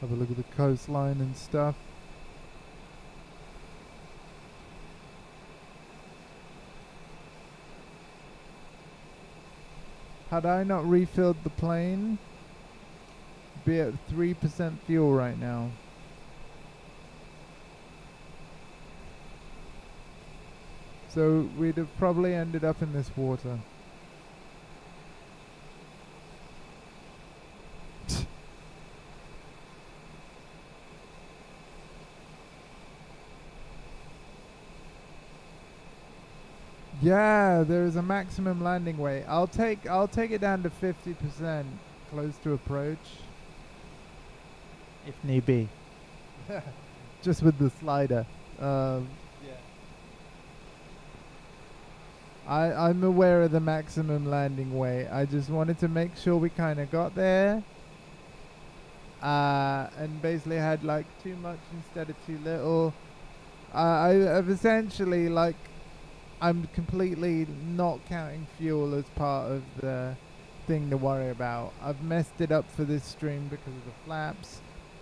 Have a look at the coastline and stuff. Had I not refilled the plane, be at 3% fuel right now. So we'd have probably ended up in this water. Yeah, there is a maximum landing weight. I'll take it down to 50%, close to approach, if need be. Just with the slider. Yeah. I'm aware of the maximum landing weight. I just wanted to make sure we kind of got there. And basically had like too much instead of too little. I've essentially like, I'm completely not counting fuel as part of the thing to worry about. I've messed it up for this stream because of the flaps.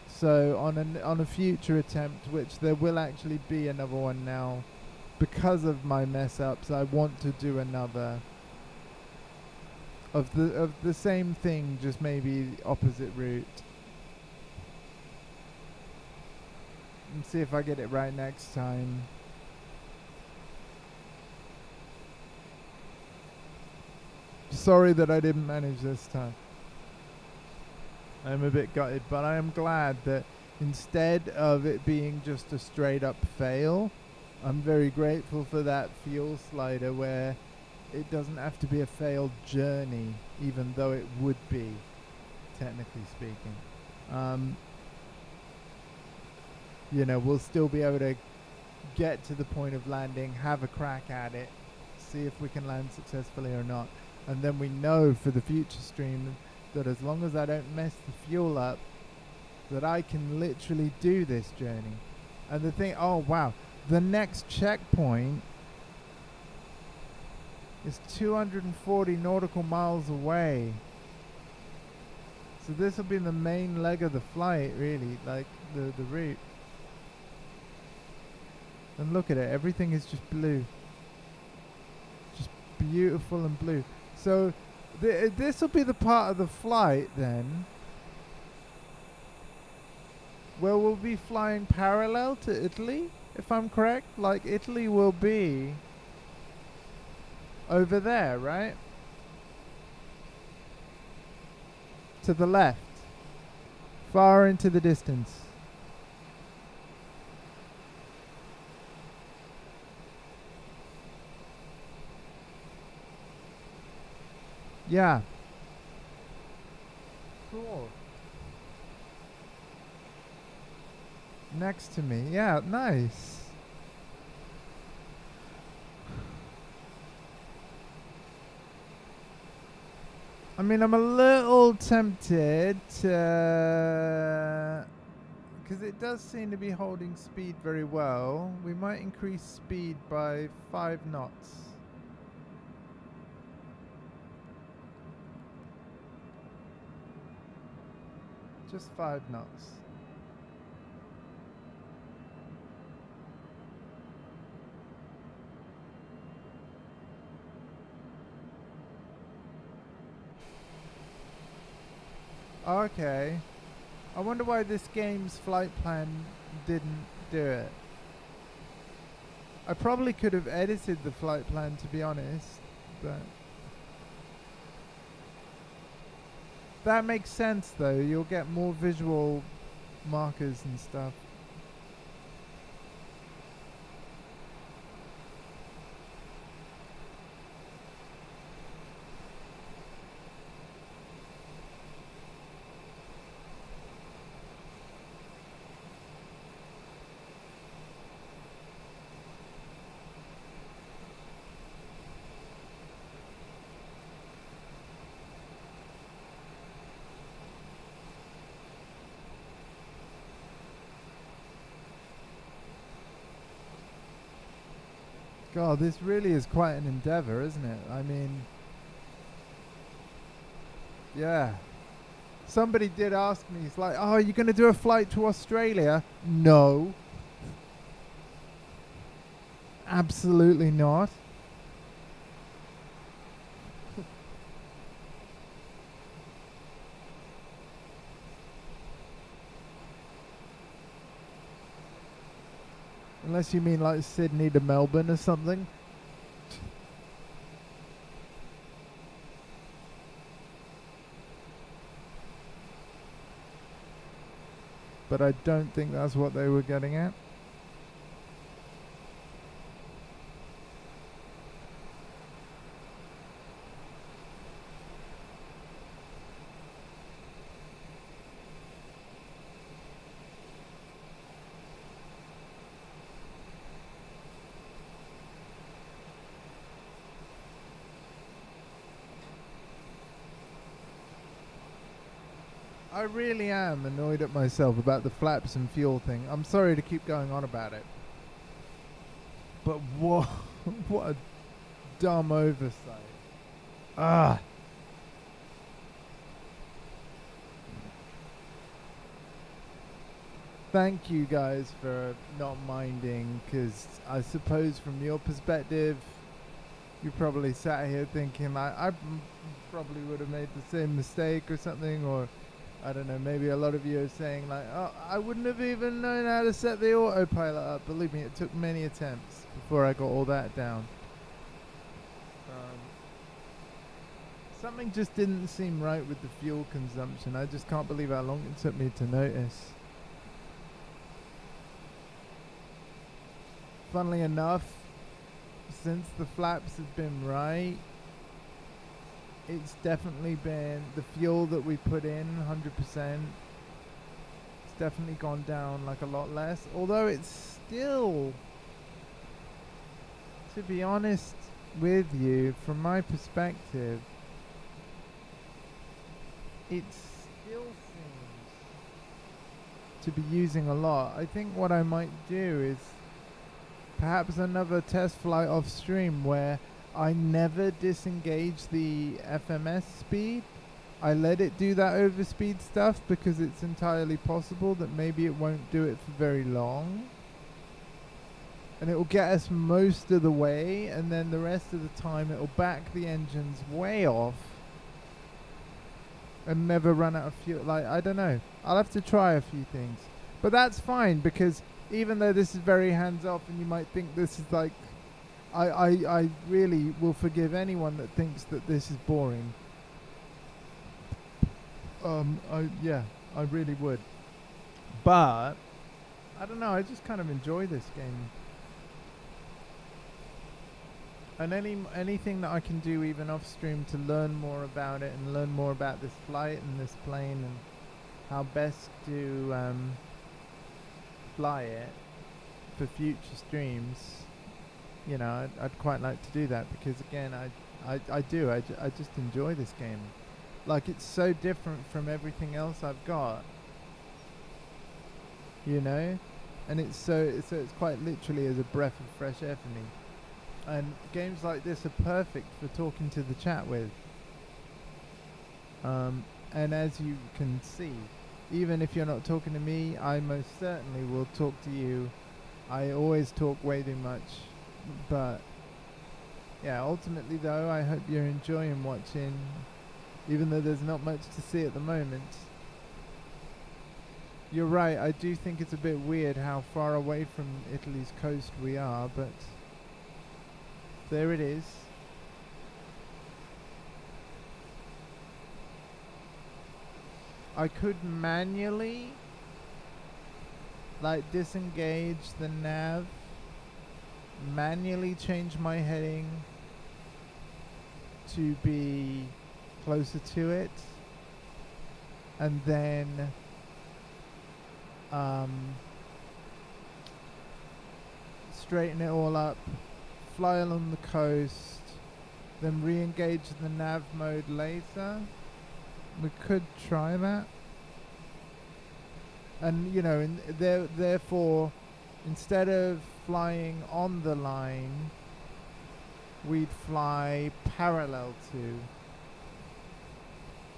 So on a future attempt, which there will actually be another one now, because of my mess ups, I want to do another of the same thing, just maybe the opposite route. And see if I get it right next time. Sorry that I didn't manage this time. I'm a bit gutted, but I am glad that instead of it being just a straight up fail, I'm very grateful for that fuel slider where it doesn't have to be a failed journey, even though it would be, technically speaking. You know, we'll still be able to get to the point of landing, have a crack at it, see if we can land successfully or not. And then we know for the future stream that as long as I don't mess the fuel up, that I can literally do this journey. And the thing, oh wow, the next checkpoint is 240 nautical miles away. So this will be the main leg of the flight, really, like the route. And look at it, everything is just blue. Just beautiful and blue. So This will be the part of the flight then where we'll be flying parallel to Italy, if I'm correct. Like, Italy will be over there, right? To the left. Far into the distance. Yeah. Cool. Next to me. Yeah, nice. I mean, I'm a little tempted to... because it does seem to be holding speed very well. We might increase speed by 5 knots. Just 5 knots. Okay. I wonder why this game's flight plan didn't do it. I probably could have edited the flight plan, to be honest, but... that makes sense though, you'll get more visual markers and stuff. God, this really is quite an endeavor, isn't it? I mean, yeah. Somebody did ask me, he's like, oh, are you going to do a flight to Australia? No. Absolutely not. Unless you mean like Sydney to Melbourne or something. But I don't think that's what they were getting at. I really am annoyed at myself about the flaps and fuel thing. I'm sorry to keep going on about it. But what what a dumb oversight. Ah. Thank you guys for not minding, because I suppose from your perspective, you probably sat here thinking I probably would have made the same mistake or something, or I don't know, maybe a lot of you are saying like, oh, I wouldn't have even known how to set the autopilot up. Believe me, it took many attempts before I got all that down. Something just didn't seem right with the fuel consumption. I just can't believe how long it took me to notice. Funnily enough, since the flaps have been right, it's definitely been the fuel that we put in, 100%. It's definitely gone down like a lot less. Although it's still, to be honest with you, from my perspective, it still seems to be using a lot. I think what I might do is perhaps another test flight off stream where I never disengage the FMS speed. I let it do that overspeed stuff because it's entirely possible that maybe it won't do it for very long. And it will get us most of the way, and then the rest of the time it will back the engines way off and never run out of fuel. Like, I don't know. I'll have to try a few things. But that's fine, because even though this is very hands-off and you might think this is like... I really will forgive anyone that thinks that this is boring. I really would. But I don't know, I just kind of enjoy this game. And anything that I can do even off stream to learn more about it and learn more about this flight and this plane and how best to fly it for future streams, you know, I'd quite like to do that, because again, I just enjoy this game. Like, it's so different from everything else I've got, you know, and it's quite literally as a breath of fresh air for me. And games like this are perfect for talking to the chat with. And as you can see, even if you're not talking to me, I most certainly will talk to you. I always talk way too much. But yeah, ultimately though, I hope you're enjoying watching, even though there's not much to see at the moment. You're right, I do think it's a bit weird how far away from Italy's coast we are, but there it is. I could manually like disengage the nav, manually change my heading to be closer to it, and then straighten it all up, fly along the coast, then re-engage the nav mode later. We could try that, and you know, therefore, instead of flying on the line, we'd fly parallel to,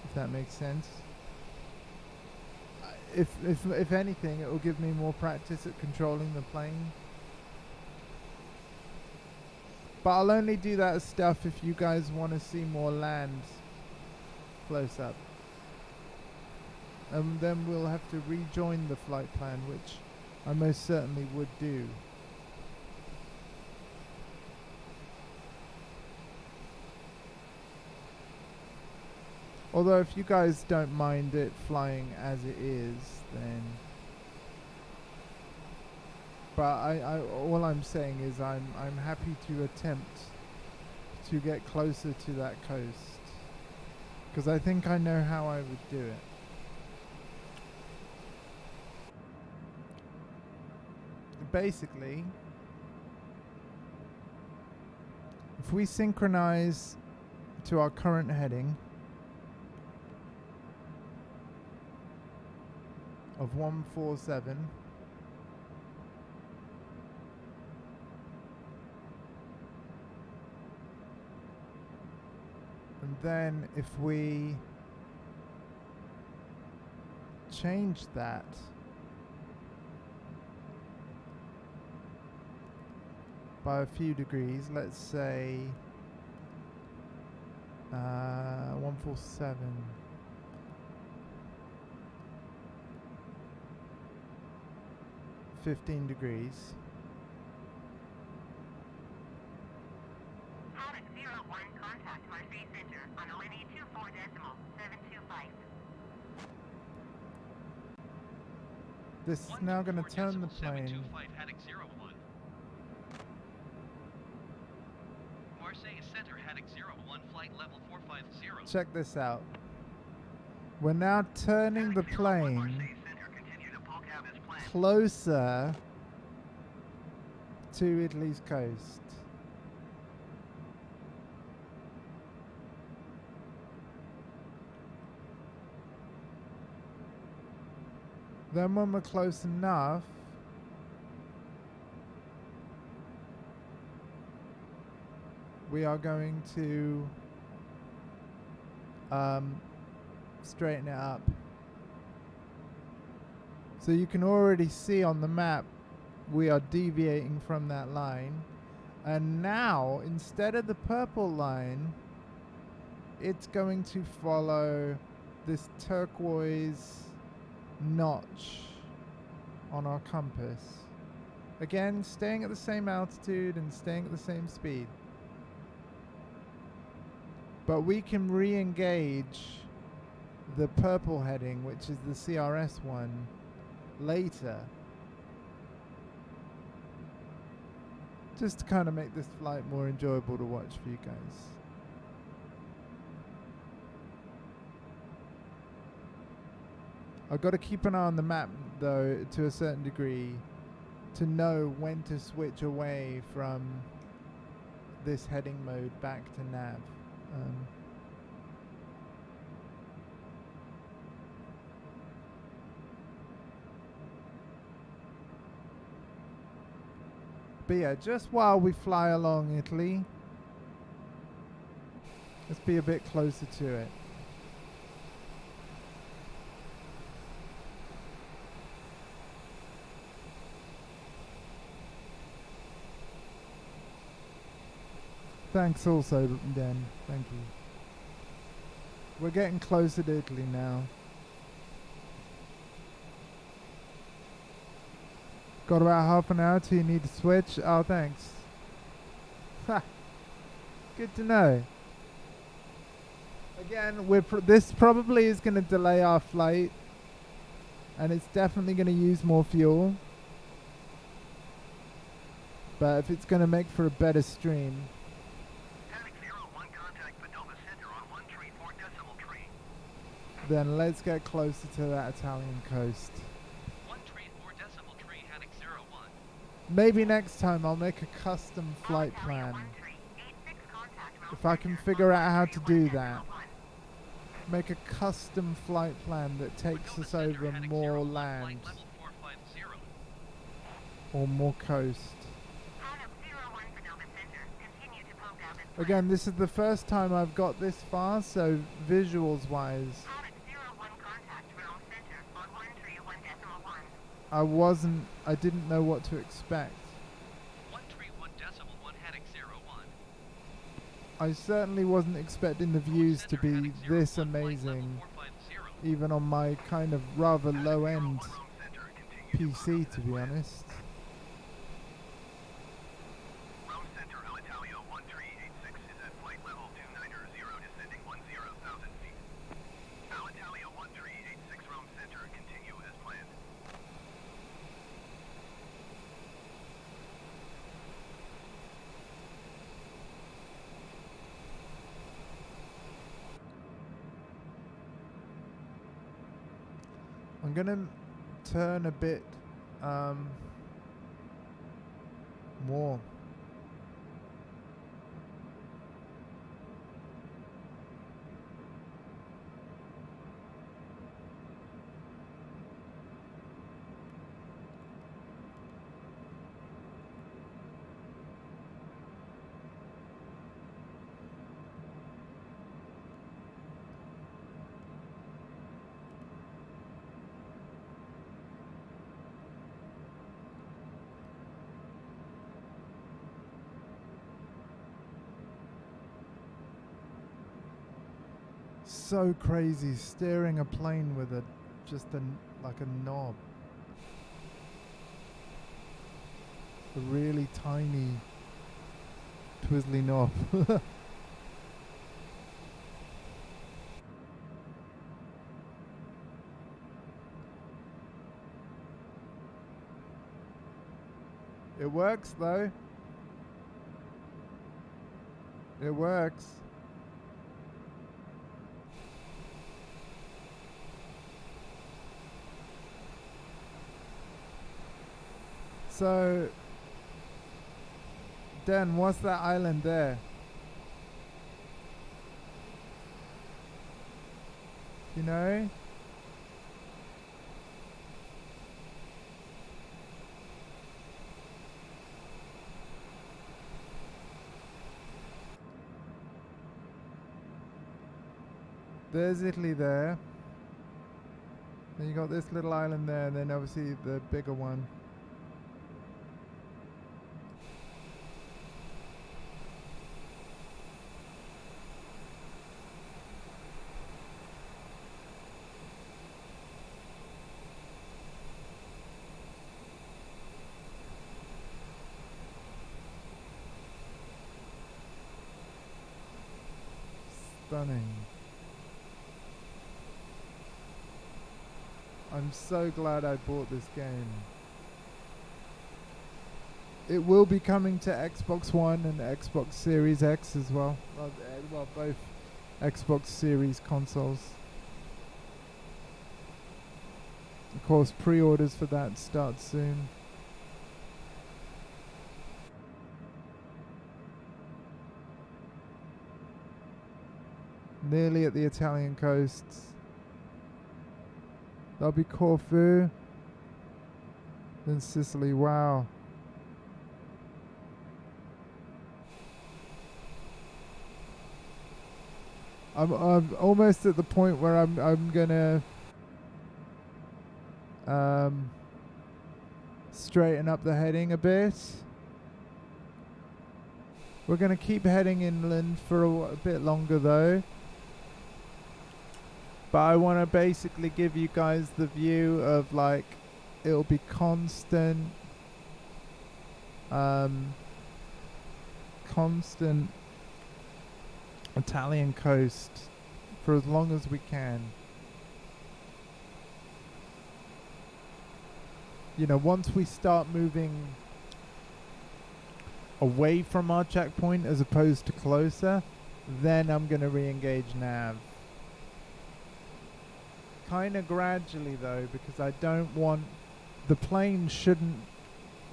if that makes sense. If anything, it will give me more practice at controlling the plane. But I'll only do that stuff if you guys want to see more land close up. And then we'll have to rejoin the flight plan, which I most certainly would do. Although if you guys don't mind it flying as it is, then... But all I'm saying is I'm happy to attempt to get closer to that coast, because I think I know how I would do it. Basically, if we synchronize to our current heading of 147, and then if we change that by a few degrees, let's say 147, 15 degrees. Havoc 01, contact Marseille Center on Alinea 24.725. This is now going to turn the plane. 725 Haddock 01. Marseille Center Haddock 01, flight level 450. Check this out. We're now turning the plane closer to Italy's coast. Then when we're close enough, we are going to straighten it up. So you can already see on the map we are deviating from that line, and now instead of the purple line, it's going to follow this turquoise notch on our compass. Again, staying at the same altitude and staying at the same speed. But we can re-engage the purple heading, which is the CRS one, later. Just to kind of make this flight more enjoyable to watch for you guys. I've got to keep an eye on the map though to a certain degree to know when to switch away from this heading mode back to nav. But yeah, just while we fly along Italy, let's be a bit closer to it. Thanks also, Dan. Thank you. We're getting closer to Italy now. Got about half an hour till you need to switch. Oh, thanks. Ha! Good to know. Again, this probably is going to delay our flight, and it's definitely going to use more fuel. But if it's going to make for a better stream, then let's get closer to that Italian coast. 134.3 heading 01. Maybe next time I'll make a custom flight plan. If I can figure out how to do that. Make a custom flight plan that takes us over more land or more coast. Again, this is the first time I've got this far, so visuals wise I didn't know what to expect. 131.1 heading 01. I certainly wasn't expecting the views to be this amazing, even on my kind of rather low-end PC, to be honest. I'm gonna turn a bit more. So crazy steering a plane with like a knob, a really tiny twizzly knob. It works though. It works. So, Dan, what's that island there? You know? There's Italy there. Then you got this little island there, and then obviously the bigger one. stunning. I'm so glad I bought this game. It will be coming to Xbox One and Xbox Series X as well. Well, both Xbox Series consoles. Of course, pre-orders for that start soon. Nearly at the Italian coasts. That'll be Corfu. Then Sicily. Wow. I'm almost at the point where I'm gonna straighten up the heading a bit. We're gonna keep heading inland for a bit longer though. But I want to basically give you guys the view of like it'll be constant Italian coast for as long as we can. You know, once we start moving away from our checkpoint as opposed to closer, then I'm going to re-engage nav. Kind of gradually though, because I don't want, the plane shouldn't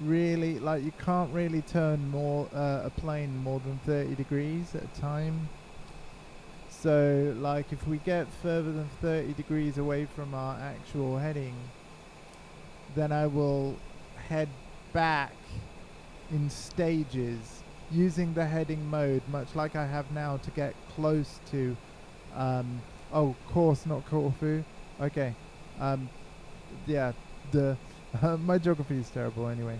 really, like you can't really turn more a plane more than 30 degrees at a time. So like if we get further than 30 degrees away from our actual heading, then I will head back in stages using the heading mode, much like I have now, to get close to oh, course, not Corfu. Okay. Yeah, the my geography is terrible anyway.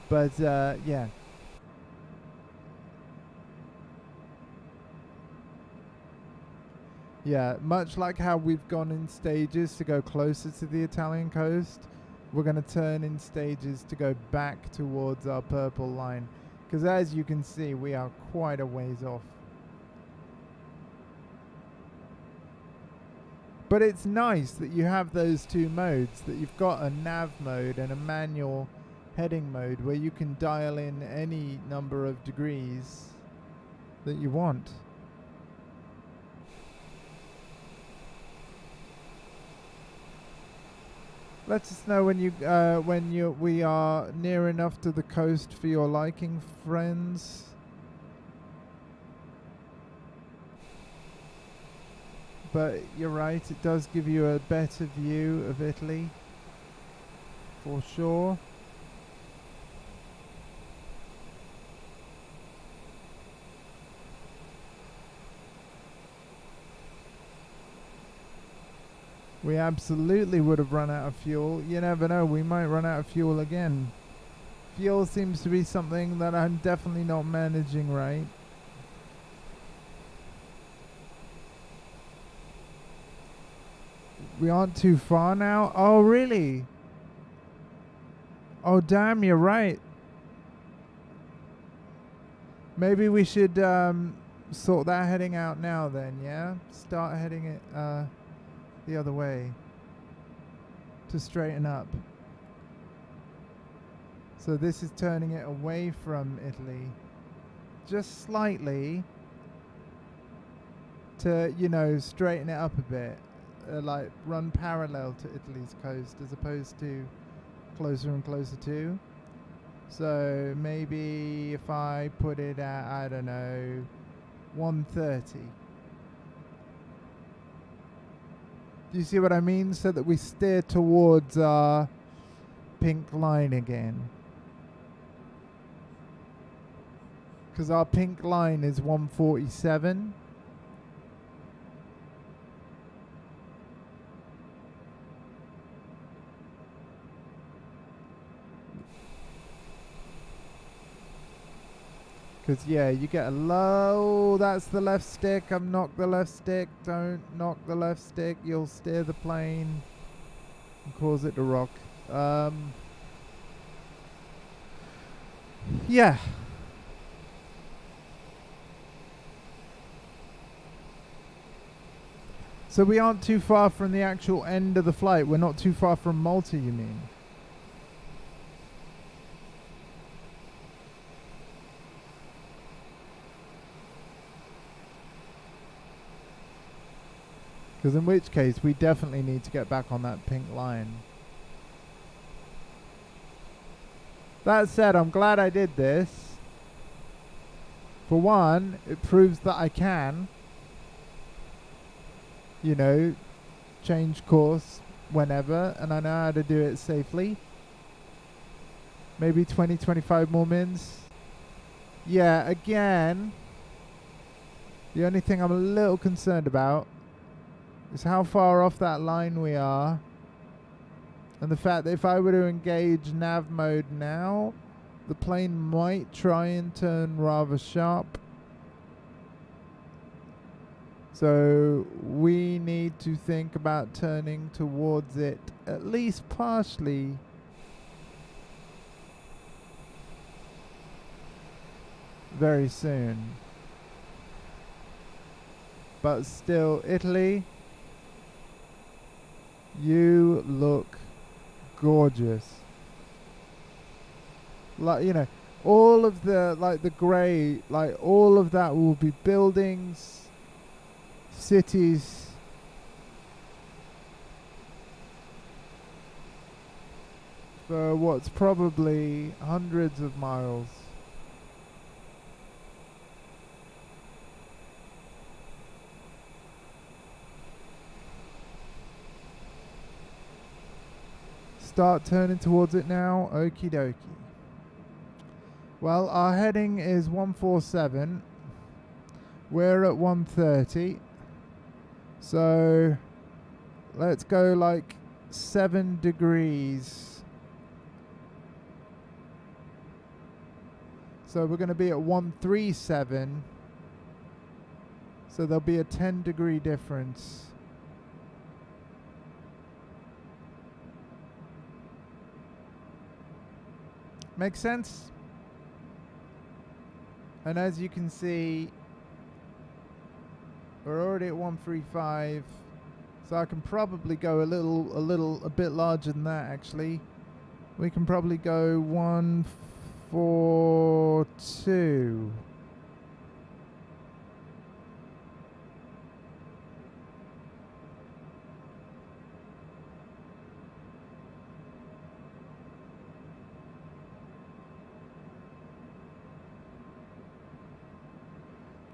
But yeah. Yeah, much like how we've gone in stages to go closer to the Italian coast, we're going to turn in stages to go back towards our purple line. Because as you can see, we are quite a ways off. But it's nice that you have those two modes, that you've got a nav mode and a manual heading mode where you can dial in any number of degrees that you want. Let us know when we are near enough to the coast for your liking, friends. But you're right, it does give you a better view of Italy, for sure. We absolutely would have run out of fuel. You never know, we might run out of fuel again. Fuel seems to be something that I'm definitely not managing right. We aren't too far now? Oh, really? Oh, damn, you're right. Maybe we should sort that heading out now then, yeah? Start heading it the other way to straighten up. So this is turning it away from Italy just slightly to, you know, straighten it up a bit. Like run parallel to Italy's coast as opposed to closer and closer to. So maybe if I put it at, I don't know, 130. Do you see what I mean? So that we steer towards our pink line again. Because our pink line is 147. Because, yeah, you get a low... That's the left stick. I've knocked the left stick. Don't knock the left stick. You'll steer the plane and cause it to rock. Yeah. So we aren't too far from the actual end of the flight. We're not too far from Malta, you mean? Because in which case, we definitely need to get back on that pink line. That said, I'm glad I did this. For one, it proves that I can, you know, change course whenever, and I know how to do it safely. Maybe 20, 25 more mins. Yeah, again, the only thing I'm a little concerned about is how far off that line we are, and the fact that if I were to engage nav mode now, the plane might try and turn rather sharp. So we need to think about turning towards it at least partially. Very soon. But still, Italy, you look gorgeous. Like, you know, all of the, like the grey, like all of that will be buildings, cities. For what's probably hundreds of miles. Start turning towards it now. Okie dokie. Well, our heading is 147. We're at 130. So let's go like 7 degrees. So we're going to be at 137. So there'll be a 10-degree difference. Makes sense? And as you can see, we're already at 135, so I can probably go a bit larger than that actually. We can probably go 142.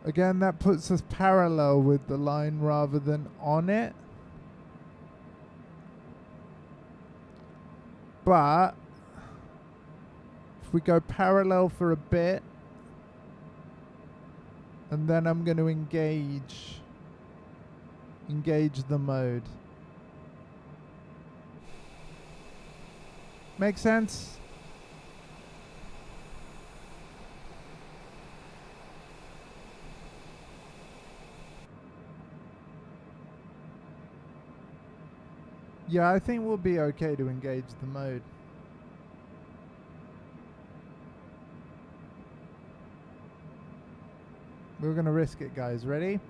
Again, that puts us parallel with the line rather than on it. But if we go parallel for a bit, and then I'm going to engage the mode. Make sense? Yeah, I think we'll be okay to engage the mode. We're going to risk it, guys. Ready?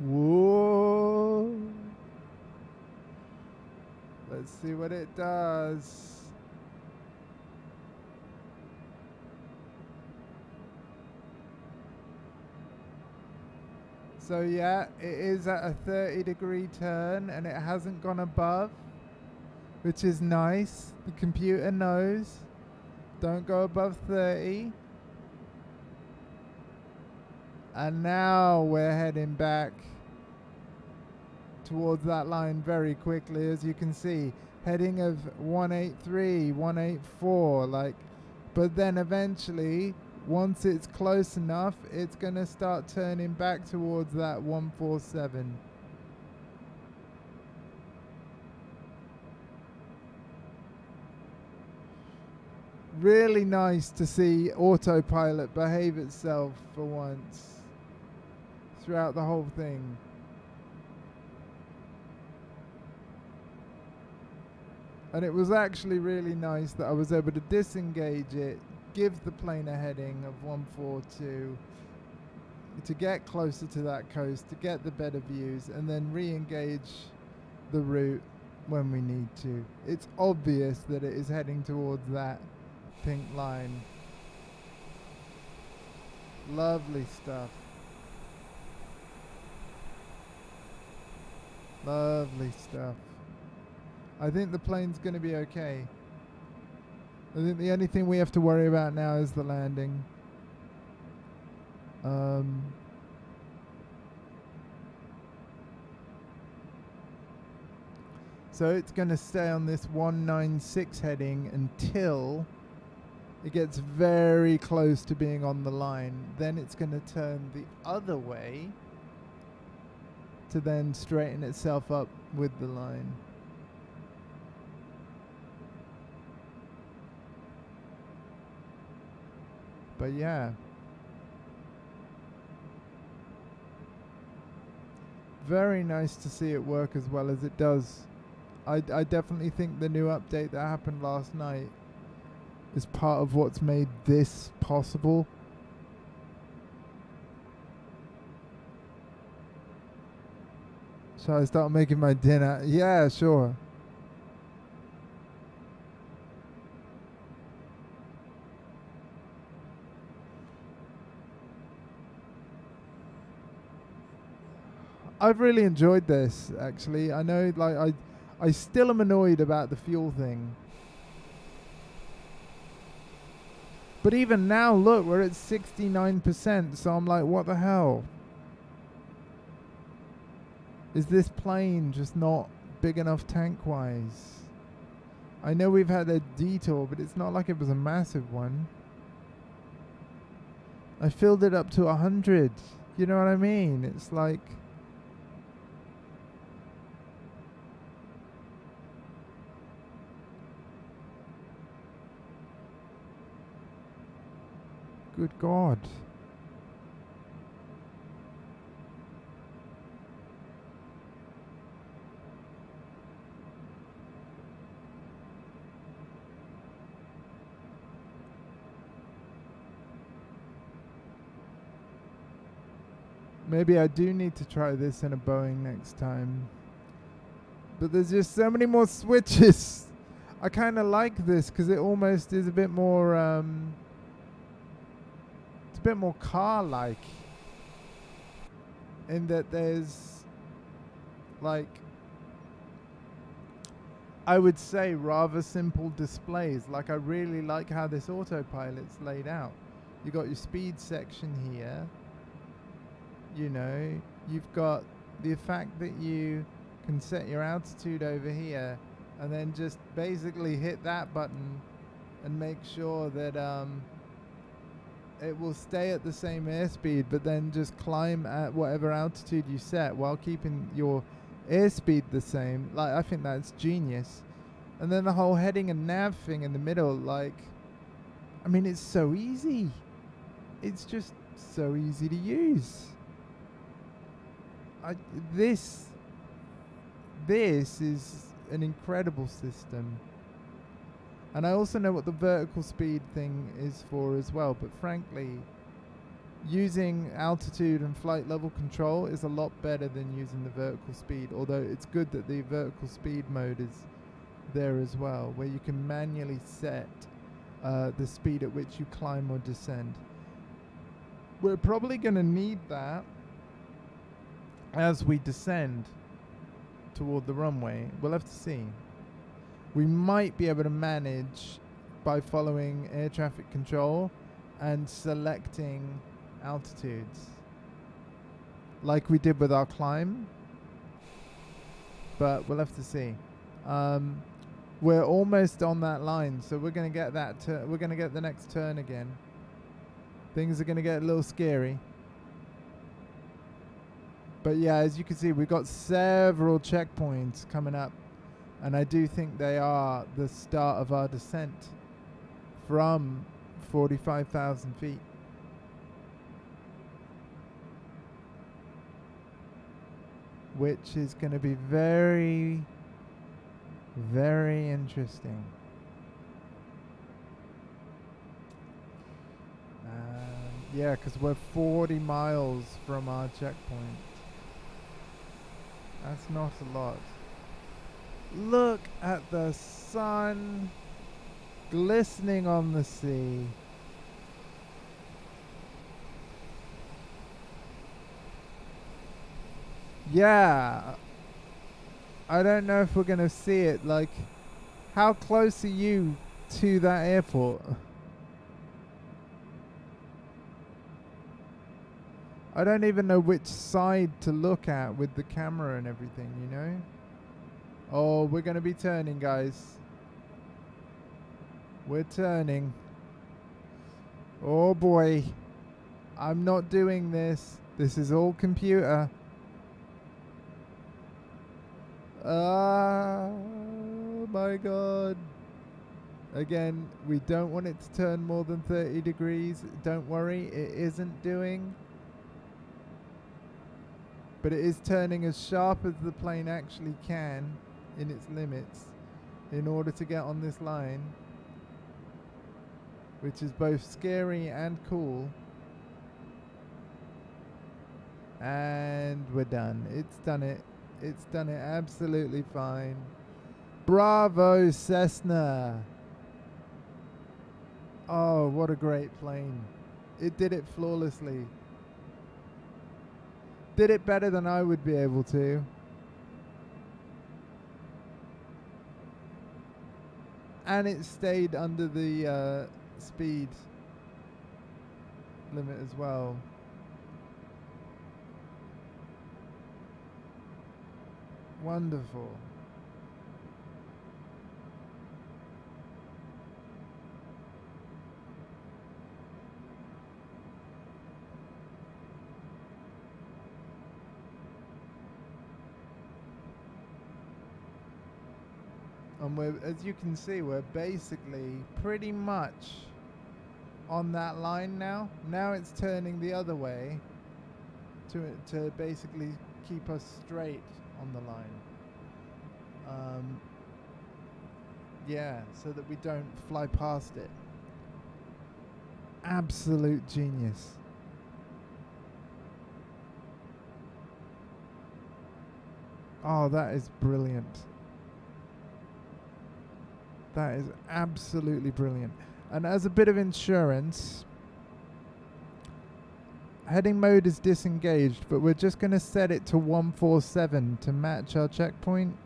Whoa. Let's see what it does. So yeah, it is at a 30-degree turn and it hasn't gone above, which is nice. The computer knows. Don't go above 30. And now we're heading back towards that line very quickly, as you can see. Heading of 183, 184, like, but then eventually, once it's close enough, it's going to start turning back towards that 147. Really nice to see autopilot behave itself for once throughout the whole thing. And it was actually really nice that I was able to disengage it, give the plane a heading of 142, to get closer to that coast, to get the better views, and then re-engage the route when we need to. It's obvious that it is heading towards that pink line. Lovely stuff. Lovely stuff. I think the plane's going to be okay. I think the only thing we have to worry about now is the landing. So it's going to stay on this 196 heading until it gets very close to being on the line. Then it's going to turn the other way to then straighten itself up with the line. But yeah, very nice to see it work as well as it does. I definitely think the new update that happened last night is part of what's made this possible. Shall I start making my dinner? Yeah, sure. I've really enjoyed this, actually. I know, like, I still am annoyed about the fuel thing. But even now, look, we're at 69%, so I'm like, what the hell? Is this plane just not big enough tank-wise? I know we've had a detour, but it's not like it was a massive one. I filled it up to 100. You know what I mean? It's like... Good God. Maybe I do need to try this in a Boeing next time. But there's just so many more switches. I kind of like this because it almost is a bit more... it's a bit more car-like. In that there's... like... I would say rather simple displays. Like, I really like how this autopilot's laid out. You got your speed section here. You know, you've got the fact that you can set your altitude over here and then just basically hit that button and make sure that it will stay at the same airspeed, but then just climb at whatever altitude you set while keeping your airspeed the same. Like, I think that's genius. And then the whole heading and nav thing in the middle, like, I mean, it's so easy. It's just so easy to use. This is an incredible system. And I also know what the vertical speed thing is for as well, but frankly, using altitude and flight level control is a lot better than using the vertical speed, although it's good that the vertical speed mode is there as well, where you can manually set the speed at which you climb or descend. We're probably going to need that as we descend toward the runway. We'll have to see. We might be able to manage by following air traffic control and selecting altitudes like we did with our climb, but we'll have to see. We're almost on that line, so we're going to get that we're going to get the next turn again. Things are going to get a little scary. But yeah, as you can see, we've got several checkpoints coming up, and I do think they are the start of our descent from 45,000 feet. Which is going to be very, very interesting. Yeah, because we're 40 miles from our checkpoint. That's not a lot. Look at the sun glistening on the sea. Yeah. I don't know if we're going to see it. Like, how close are you to that airport? I don't even know which side to look at with the camera and everything, you know? Oh, we're going to be turning, guys. We're turning. Oh boy. I'm not doing this. This is all computer. Oh my god. Again, we don't want it to turn more than 30 degrees. Don't worry, it isn't doing. But it is turning as sharp as the plane actually can in its limits in order to get on this line, which is both scary and cool. And we're done. It's done it. It's done it absolutely fine. Bravo, Cessna. Oh, what a great plane. It did it flawlessly. Did it better than I would be able to. And it stayed under the speed limit as well. Wonderful. And we're, as you can see, we're basically pretty much on that line now. Now it's turning the other way to basically keep us straight on the line. Yeah, so that we don't fly past it. Absolute genius. Oh, that is brilliant. That is absolutely brilliant. And as a bit of insurance, heading mode is disengaged, but we're just going to set it to 147 to match our checkpoint.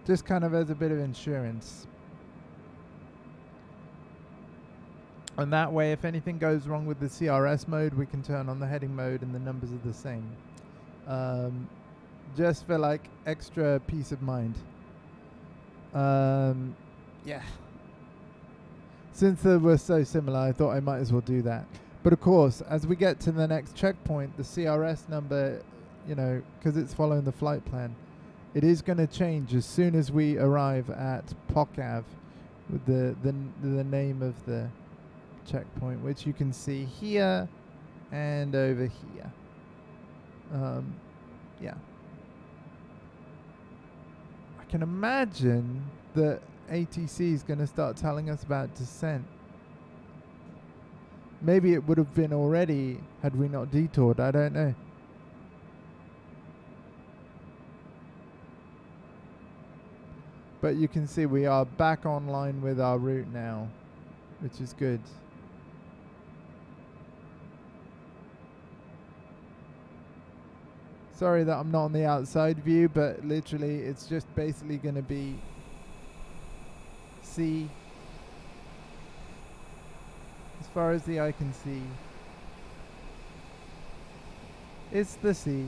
Just kind of as a bit of insurance. And that way, if anything goes wrong with the CRS mode, we can turn on the heading mode and the numbers are the same. Just for like extra peace of mind. Yeah. Since they were so similar, I thought I might as well do that. But of course, as we get to the next checkpoint, the CRS number, you know, because it's following the flight plan, it is going to change as soon as we arrive at POCAV with the name of the checkpoint, which you can see here and over here. Yeah. I can imagine that ATC is going to start telling us about descent. Maybe it would have been already had we not detoured. I don't know. But you can see we are back online with our route now, which is good. Sorry that I'm not on the outside view, but literally it's just basically going to be sea as far as the eye can see. It's the sea.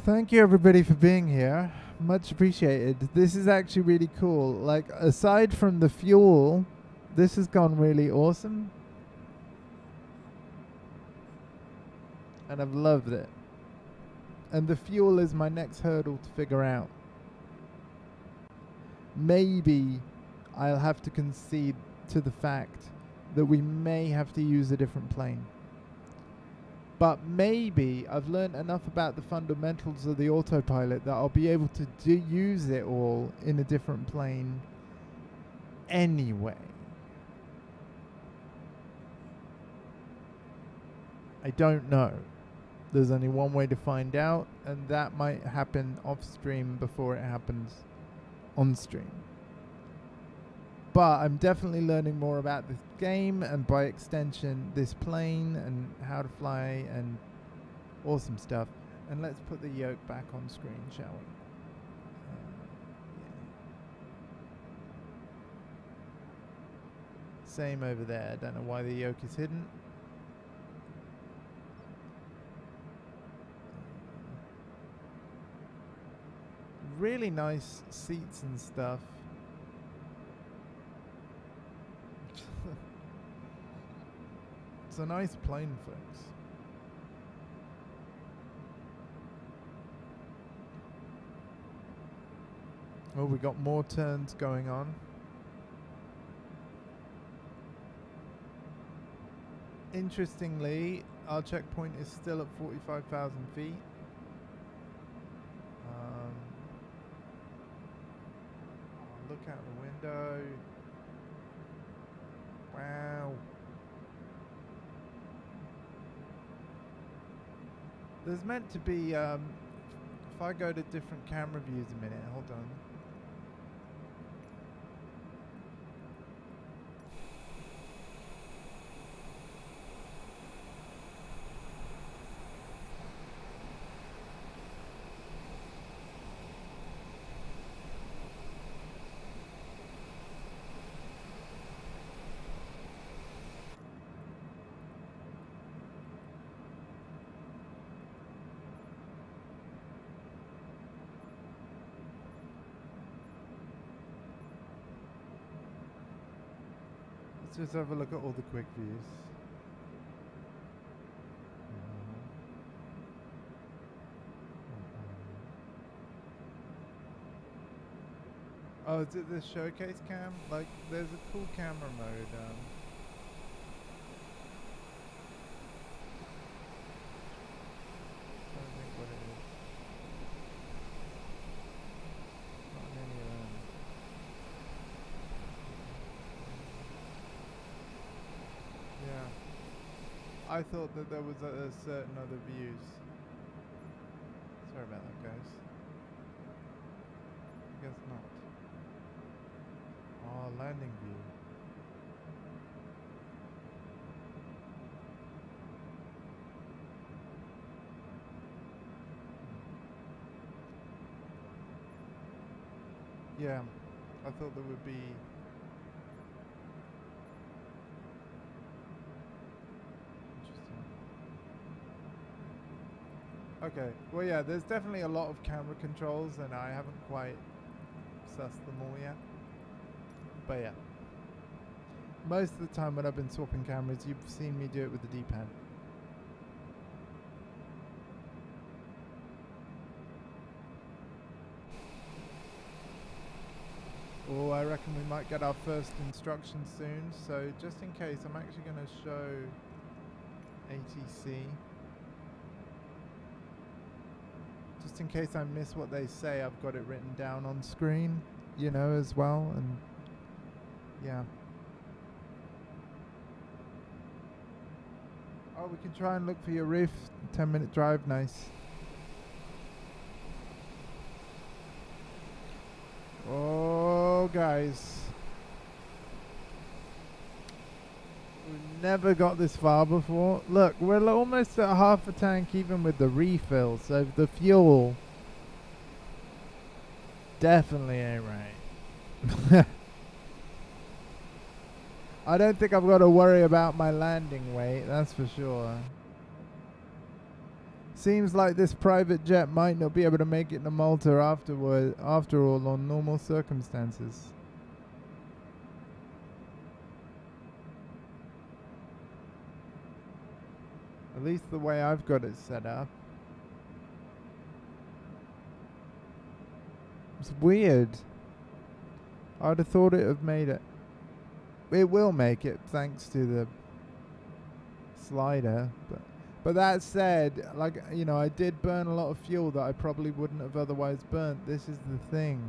Thank you everybody for being here. Much appreciated. This is actually really cool. Like, aside from the fuel, this has gone really awesome. And I've loved it. And the fuel is my next hurdle to figure out. Maybe I'll have to concede to the fact that we may have to use a different plane. But maybe I've learned enough about the fundamentals of the autopilot that I'll be able to use it all in a different plane anyway. I don't know. There's only one way to find out, and that might happen off stream before it happens on stream. But I'm definitely learning more about this game, and by extension this plane, and how to fly, and awesome stuff. And let's put the yoke back on screen, shall we? Same over there. I don't know why the yoke is hidden. Really nice seats and stuff. It's a nice plane, folks. Oh, we got more turns going on. Interestingly, our checkpoint is still at 45,000 feet. Look out the window. Wow. There's meant to be, if I go to different camera views a minute, hold on. Let's just have a look at all the quick views. Oh, is it the showcase cam? Like, there's a cool camera mode. Trying to think what it is. Not in any of them. Yeah. I thought that there was a certain other views. Sorry about that, guys. I guess not. Oh, landing view. Yeah, I thought there would be. Interesting. Okay, well, yeah, there's definitely a lot of camera controls, and I haven't quite sussed them all yet. But yeah, most of the time when I've been swapping cameras, you've seen me do it with the D-pad. Oh, I reckon we might get our first instruction soon. So just in case, I'm actually going to show ATC. Just in case I miss what they say, I've got it written down on screen, you know, as well. And yeah. Oh, we can try and look for your reef. 10-minute drive, nice. Oh, guys. We've never got this far before. Look, we're almost at half a tank even with the refill, so the fuel definitely ain't right. I don't think I've got to worry about my landing weight, that's for sure. Seems like this private jet might not be able to make it to Malta after all, on normal circumstances. At least the way I've got it set up. It's weird. I'd have thought it would have made it. It will make it thanks to the slider, but But that said, like, you know, I did burn a lot of fuel that I probably wouldn't have otherwise burnt. This is the thing.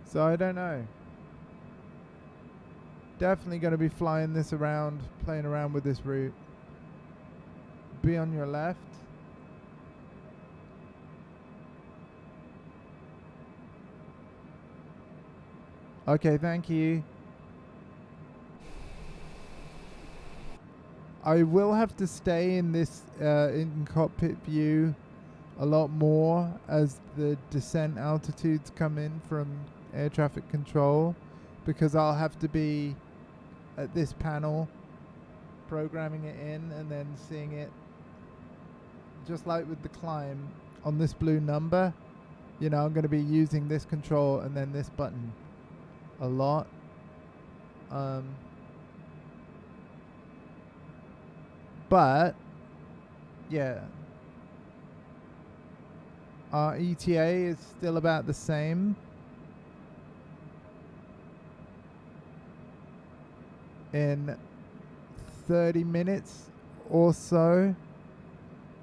So I don't know. Definitely going to be flying this around, playing around with this route. Be on your left. Okay, thank you. I will have to stay in this in cockpit view a lot more as the descent altitudes come in from air traffic control, because I'll have to be at this panel programming it in and then seeing it just like with the climb on this blue number. You know, I'm going to be using this control and then this button a lot. But yeah, our ETA is still about the same. In 30 minutes or so.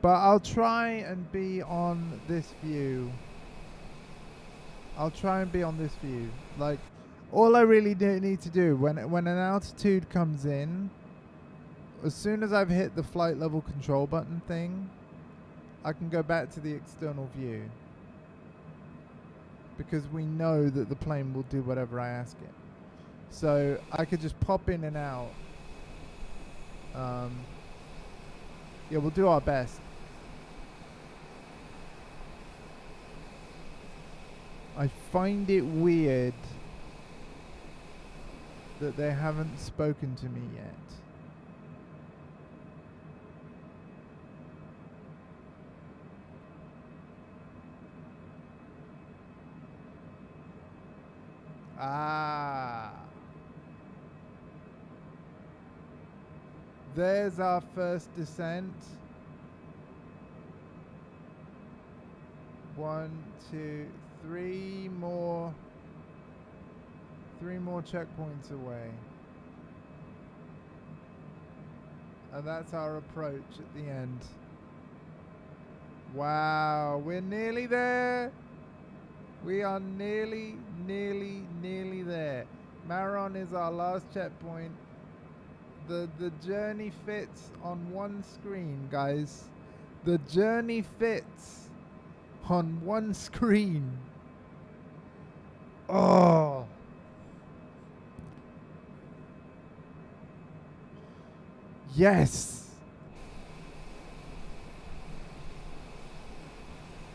But I'll try and be on this view. Like, all I really need to do when an altitude comes in, as soon as I've hit the flight level control button thing, I can go back to the external view, because we know that the plane will do whatever I ask it. So I could just pop in and out. Yeah, we'll do our best. I find it weird that they haven't spoken to me yet. Ah. There's our first descent. 1, 2, 3 more. 3 more checkpoints away. And that's our approach at the end. Wow, we're nearly there. We are nearly there. Maron is our last checkpoint. The journey fits on one screen, guys. The journey fits on one screen. Oh. Yes.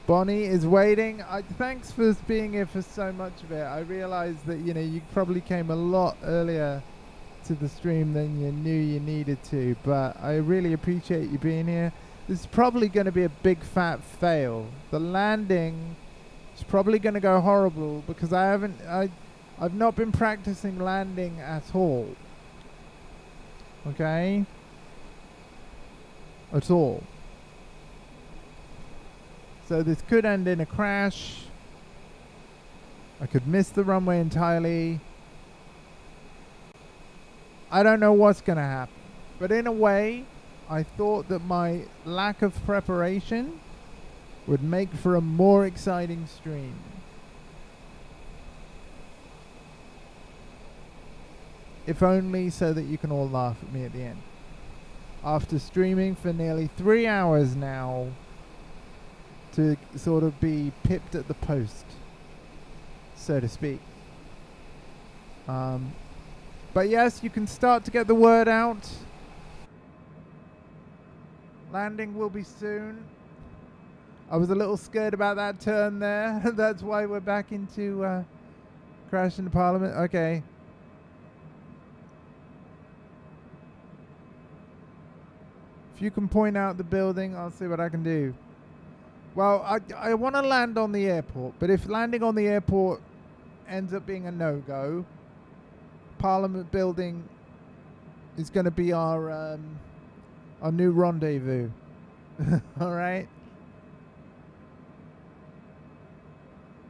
Bonnie is waiting. Thanks for being here for so much of it. I realized that, you know, you probably came a lot earlier to the stream than you knew you needed to, but I really appreciate you being here. This is probably going to be a big fat fail. The landing is probably going to go horrible because I've not been practicing landing at all. Okay? At all. So this could end in a crash. I could miss the runway entirely. I don't know what's going to happen. But in a way, I thought that my lack of preparation would make for a more exciting stream. If only so that you can all laugh at me at the end. After streaming for nearly 3 hours now, to sort of be pipped at the post, so to speak. But yes, you can start to get the word out. Landing will be soon. I was a little scared about that turn there. That's why we're back into crash into Parliament. Okay. If you can point out the building, I'll see what I can do. Well, I want to land on the airport, but if landing on the airport ends up being a no-go, Parliament building is going to be our new rendezvous. All right.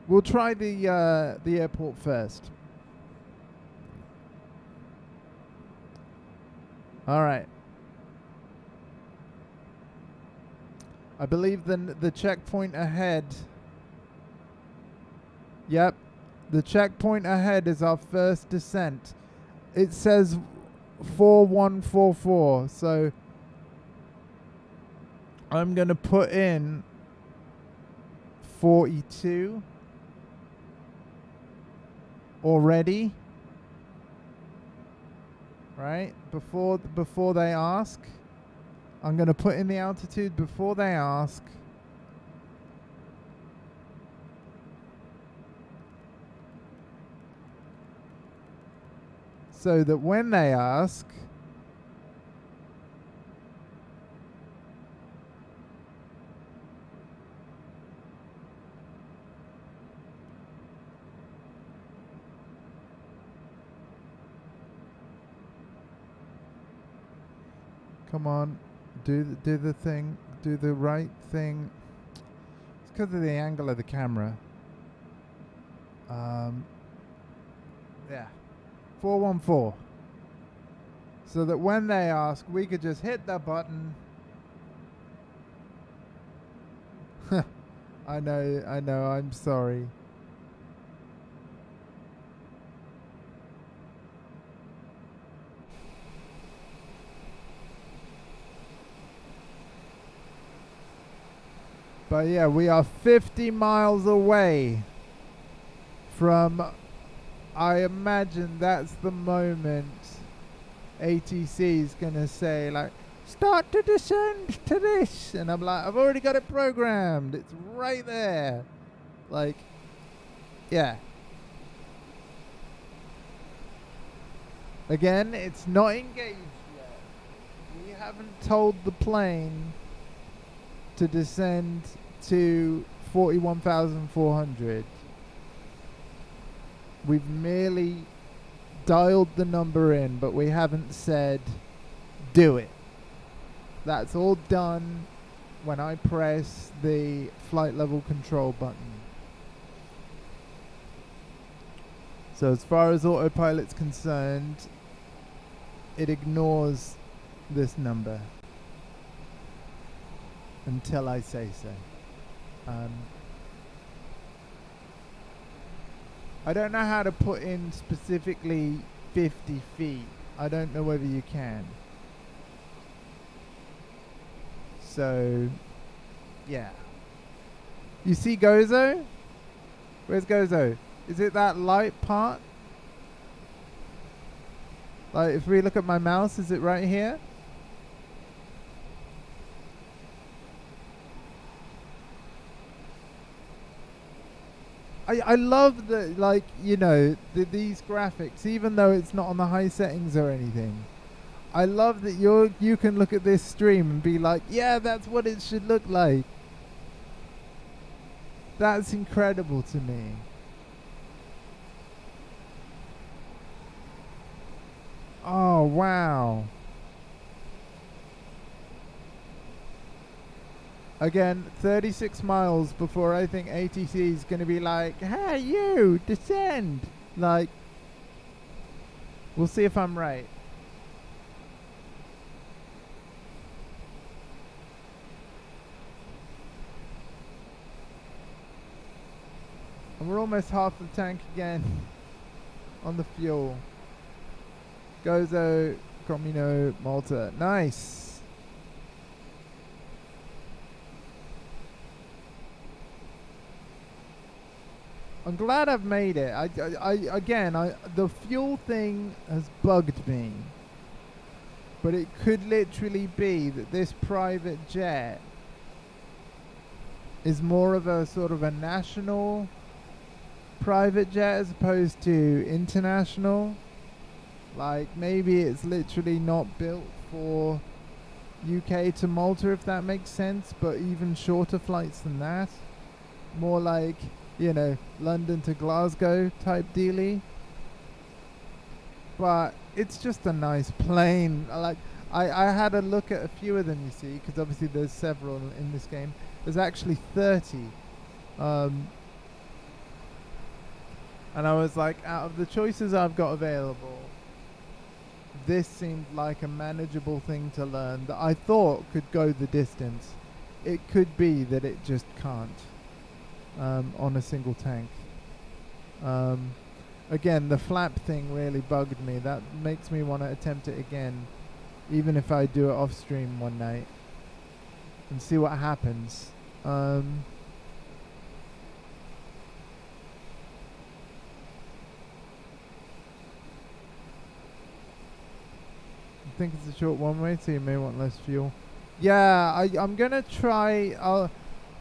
We'll try the airport first. All right. I believe the checkpoint ahead. Yep. The checkpoint ahead is our first descent. It says 4144. So I'm going to put in 42 already. Right? Before they ask. I'm going to put in the altitude before they ask. So that when they ask, come on, do the thing, do the right thing. It's because of the angle of the camera. Yeah, 414. So that when they ask, we could just hit the button. I know, I'm sorry. But yeah, we are 50 miles away from, I imagine that's the moment ATC is going to say, like, start to descend to this. And I'm like, I've already got it programmed. It's right there. Like, yeah. Again, it's not engaged yet. We haven't told the plane to descend to 41,400. We've merely dialed the number in, but we haven't said do it. That's all done when I press the flight level control button. So as far as autopilot's concerned, it ignores this number until I say so. I don't know how to put in specifically 50 feet. I don't know whether you can. So, yeah. You see Gozo? Where's Gozo? Is it that light part? Like, if we look at my mouse, is it right here? I love the, like, you know, these graphics, even though it's not on the high settings or anything. I love that you can look at this stream and be like, yeah, that's what it should look like. That's incredible to me. Oh, wow. Again, 36 miles before I think ATC is going to be like, hey, you, descend. Like, we'll see if I'm right. And we're almost half the tank again on the fuel. Gozo, Comino, Malta. Nice. I'm glad I've made it. The fuel thing has bugged me. But it could literally be that this private jet is more of a sort of a national private jet as opposed to international. Like, maybe it's literally not built for UK to Malta, if that makes sense, but even shorter flights than that. More like, you know, London to Glasgow type dealy. But it's just a nice plane. I had a look at a few of them, you see, because obviously there's several in this game. There's actually 30. And I was like, out of the choices I've got available, this seemed like a manageable thing to learn that I thought could go the distance. It could be that it just can't on a single tank. Again, the flap thing really bugged me. That makes me want to attempt it again, even if I do it off stream one night and see what happens. I think it's a short one way, so you may want less fuel. Yeah, I'm gonna try.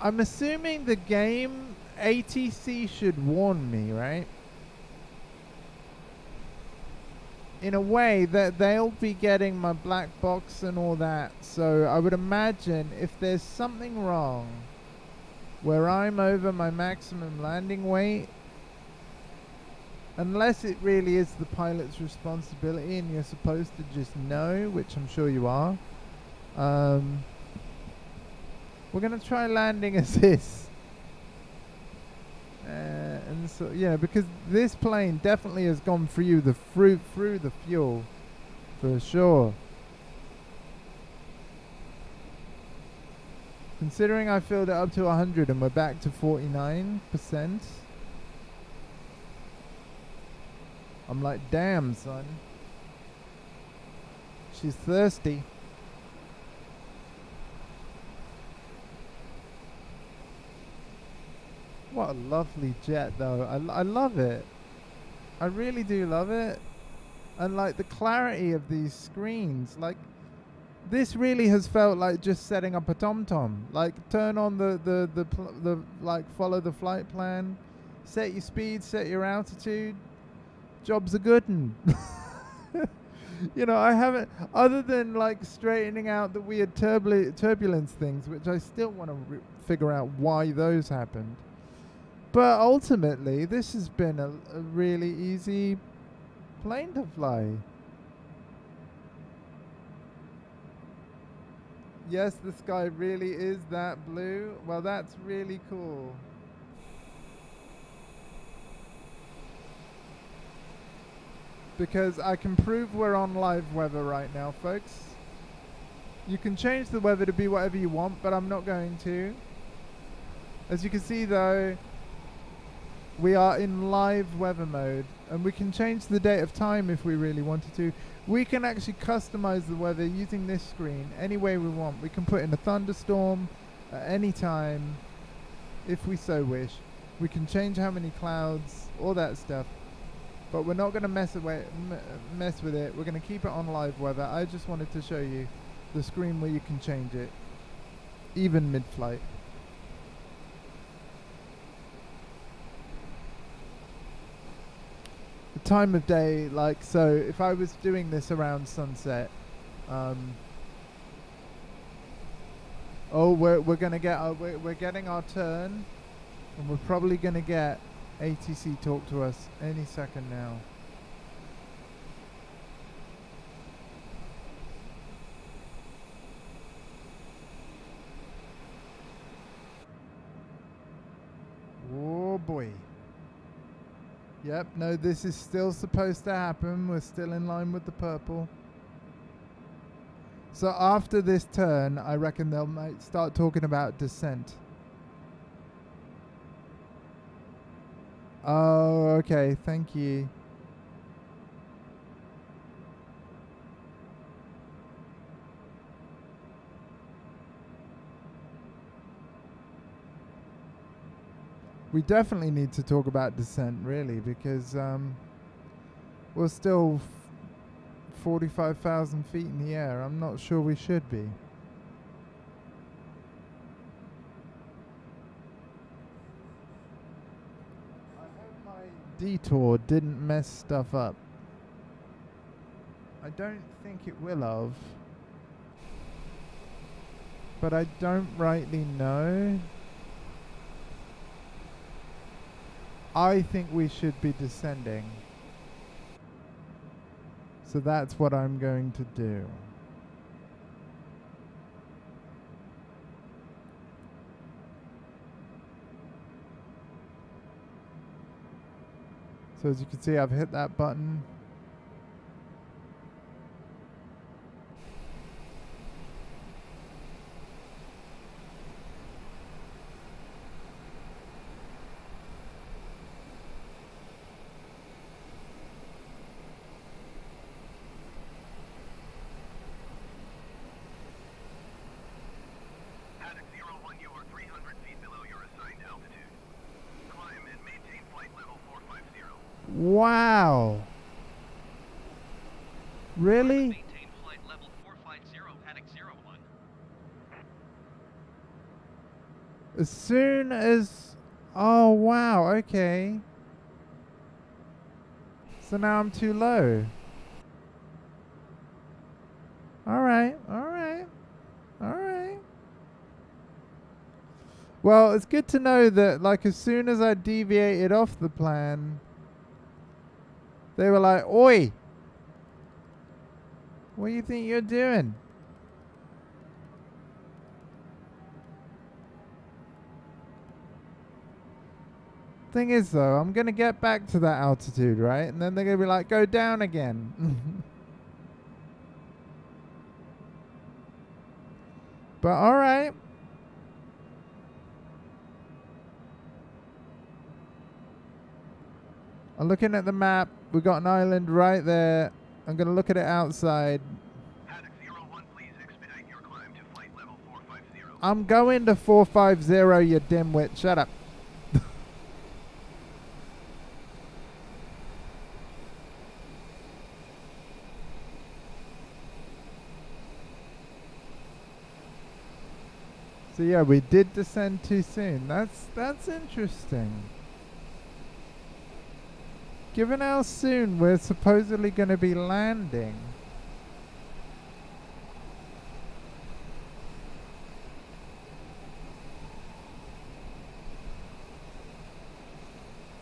I'm assuming the game ATC should warn me, right? In a way that they'll be getting my black box and all that. So I would imagine if there's something wrong where I'm over my maximum landing weight, unless it really is the pilot's responsibility and you're supposed to just know, which I'm sure you are, we're going to try landing assist. And so, yeah, because this plane definitely has gone through the fuel, for sure. Considering I filled it up to 100 and we're back to 49%, I'm like, damn, son. She's thirsty. What a lovely jet, though. I love it. I really do love it. And like the clarity of these screens, like this really has felt like just setting up a TomTom. Like turn on the like follow the flight plan, set your speed, set your altitude. Job's a good one. You know, I haven't, other than like straightening out the weird turbulence things, which I still want to figure out why those happened. But ultimately, this has been a really easy plane to fly. Yes, the sky really is that blue. Well, that's really cool. Because I can prove we're on live weather right now, folks. You can change the weather to be whatever you want, but I'm not going to. As you can see, though, we are in live weather mode, and we can change the date of time if we really wanted to. We can actually customize the weather using this screen any way we want. We can put in a thunderstorm at any time if we so wish. We can change how many clouds, all that stuff. But we're not going to mess with it. We're going to keep it on live weather. I just wanted to show you the screen where you can change it, even mid-flight. The time of day, like, so if I was doing this around sunset, we're gonna get we're getting our turn, and we're probably gonna get ATC talk to us any second now. Oh boy. Yep, no, this is still supposed to happen. We're still in line with the purple. So after this turn, I reckon they'll might start talking about descent. Oh, okay, thank you. We definitely need to talk about descent, really, because we're still 45,000 feet in the air. I'm not sure we should be. I hope my detour didn't mess stuff up. I don't think it will have, but I don't rightly know. I think we should be descending. So that's what I'm going to do. So as you can see, I've hit that button. Wow. Really? Maintain flight level 450 heading 01. As soon as... Oh, wow. Okay. So now I'm too low. Alright. Alright. Alright. Well, it's good to know that, like, as soon as I deviated off the plan, they were like, "Oi! What do you think you're doing?" Thing is, though, I'm going to get back to that altitude, right? And then they're going to be like, "Go down again." But alright. I'm looking at the map. We got an island right there. I'm going to look at it outside. Haddock 01, please expedite your climb to flight level 450. I'm going to 450, you dimwit. Shut up. So yeah, we did descend too soon. That's interesting. Given how soon we're supposedly going to be landing.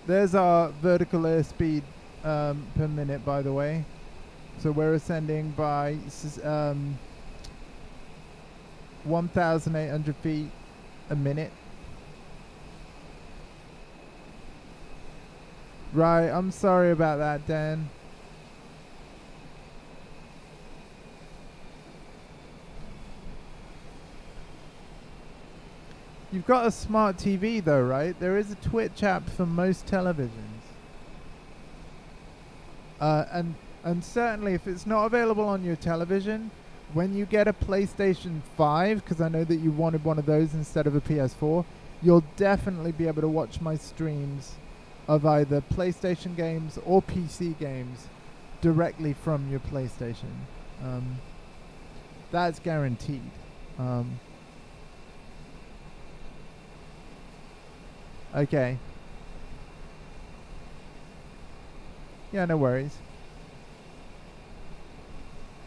There's our vertical airspeed per minute, by the way. So we're ascending by 1,800 feet a minute. Right, I'm sorry about that, Dan. You've got a smart TV though, right? There is a Twitch app for most televisions. And certainly if it's not available on your television, when you get a PlayStation 5, because I know that you wanted one of those instead of a PS4, you'll definitely be able to watch my streams of either PlayStation games or PC games directly from your PlayStation. That's guaranteed. Okay. Yeah, no worries.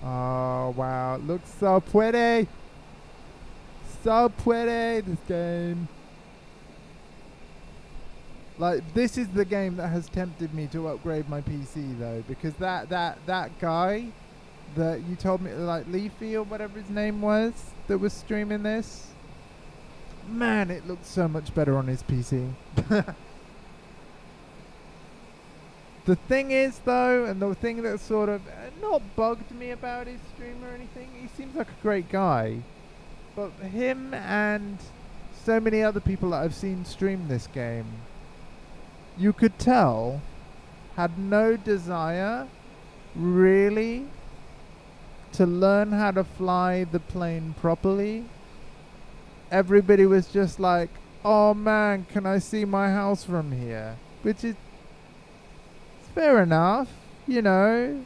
Oh, wow. It looks so pretty. So pretty, this game. Like, this is the game that has tempted me to upgrade my PC, though. Because that guy that you told me, like, Leafy or whatever his name was, that was streaming this. Man, it looks so much better on his PC. The thing is, though, and the thing that sort of not bugged me about his stream or anything, he seems like a great guy. But him and so many other people that I've seen stream this game, you could tell, had no desire, really, to learn how to fly the plane properly. Everybody was just like, "Oh man, can I see my house from here?" Which is fair enough, you know.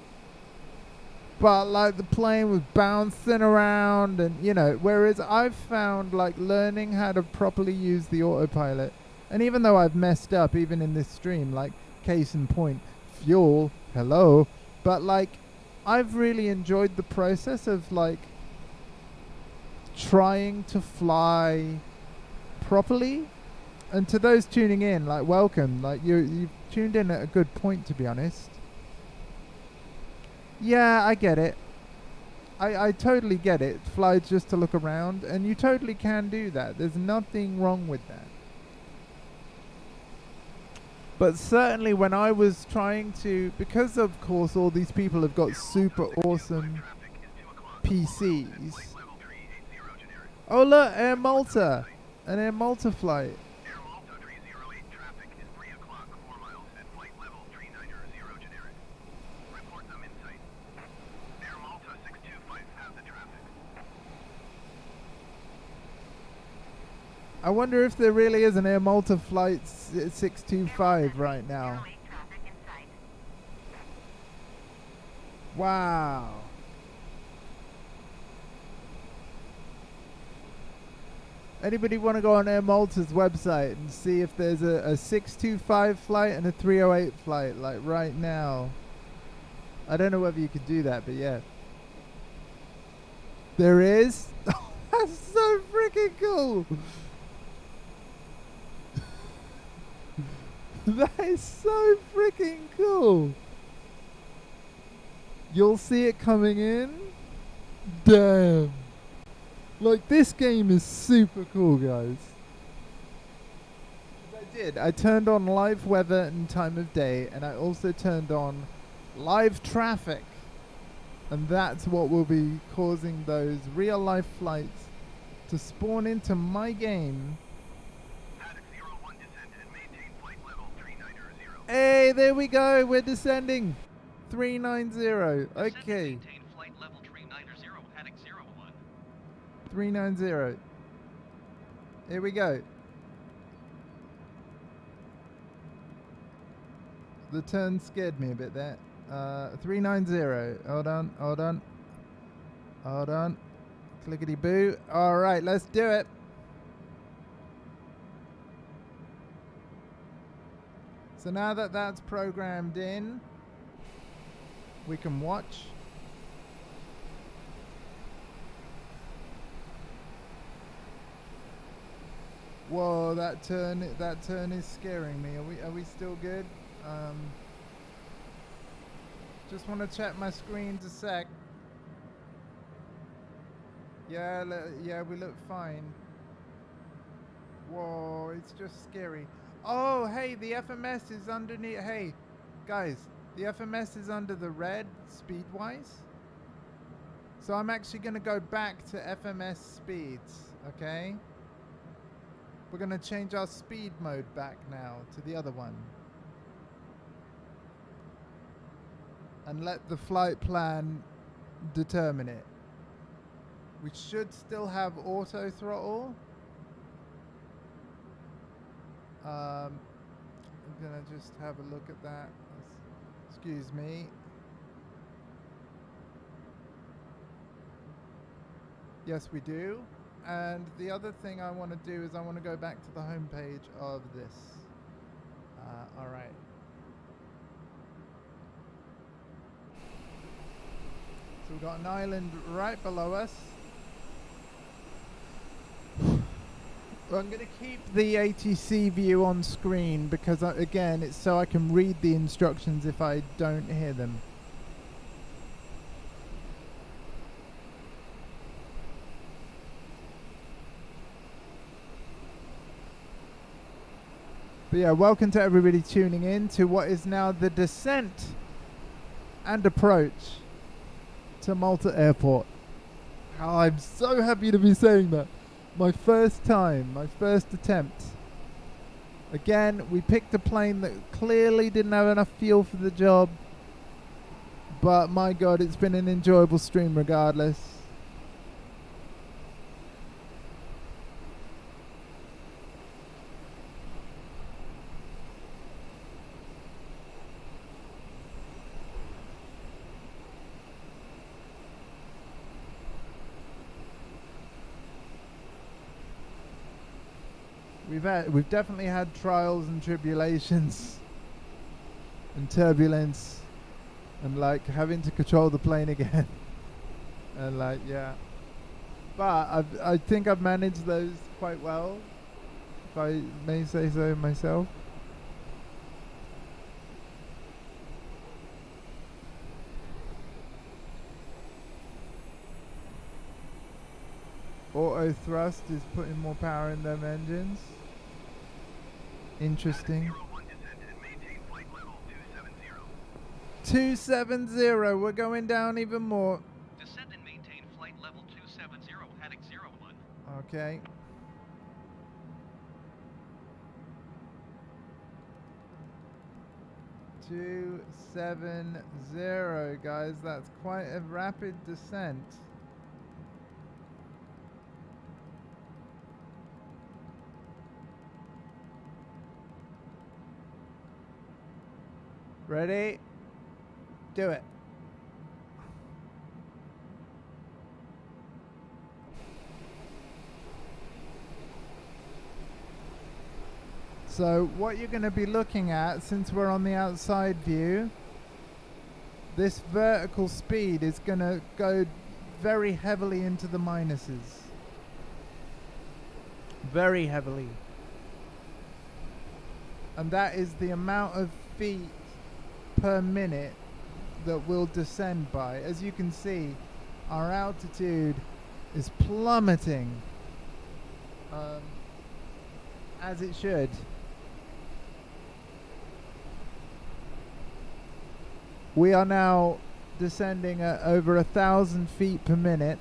But like the plane was bouncing around and, you know, whereas I've found like learning how to properly use the autopilot, and even though I've messed up even in this stream, like case in point, fuel, hello, but like I've really enjoyed the process of like trying to fly properly. And to those tuning in, like, welcome. Like, you've tuned in at a good point, to be honest. Yeah, I get it. I totally get it. Fly just to look around, and you totally can do that. There's nothing wrong with that. But certainly when I was trying to, because of course all these people have got super awesome PCs. Oh look, Air Malta. An Air Malta flight. Air Malta 308 traffic is 3 o'clock, 4 miles at flight level 390 generic. Report them in sight. Air Malta 625 have the traffic. I wonder if there really is an Air Malta flight 625 right now. 08 traffic in sight. Wow. Anybody want to go on Air Malta's website and see if there's a 625 flight and a 308 flight, like right now? I don't know whether you could do that, but yeah. There is? That's so freaking cool! That is so freaking cool! You'll see it coming in? Damn! Like, this game is super cool, guys. I turned on live weather and time of day, and I also turned on live traffic. And that's what will be causing those real life flights to spawn into my game. Haddock 01 descend and maintain flight level 390. Hey, there we go. We're descending. 390. Descend and Okay. maintain flight level 390, Haddock 01. 390. Here we go. The turn scared me a bit there. 390. Hold on, hold on. Hold on. Clickety boo. Alright, let's do it. So now that that's programmed in, we can watch. Whoa, that turn is scaring me. Are we still good? Just want to check my screens a sec. Yeah, yeah, we look fine. Whoa, it's just scary. Oh, hey, the FMS is underneath. Hey, guys, the FMS is under the red speed-wise. So I'm actually going to go back to FMS speeds, okay? We're going to change our speed mode back now to the other one. And let the flight plan determine it. We should still have auto throttle. I'm gonna just have a look at that. Excuse me. Yes, we do. And the other thing I want to do is I want to go back to the home page of this. All right. So we've got an island right below us. I'm going to keep the ATC view on screen because, again, it's so I can read the instructions if I don't hear them. But yeah, welcome to everybody tuning in to what is now the descent and approach to Malta Airport. Oh, I'm so happy to be saying that. My first time, my first attempt. Again, we picked a plane that clearly didn't have enough fuel for the job. But my God, it's been an enjoyable stream regardless. We've definitely had trials and tribulations and turbulence and like having to control the plane again and like yeah, but I think I've managed those quite well, if I may say so myself. Auto thrust is putting more power in them engines. Interesting. 270. We're going down even more. Descend and maintain flight level 270, Haddock 01. Okay. Two 270, guys. That's quite a rapid descent. Ready? Do it. So what you're going to be looking at, since we're on the outside view, this vertical speed is going to go very heavily into the minuses. Very heavily. And that is the amount of feet per minute that we'll descend by. As you can see, our altitude is plummeting, as it should. We are now descending at over 1,000 feet per minute,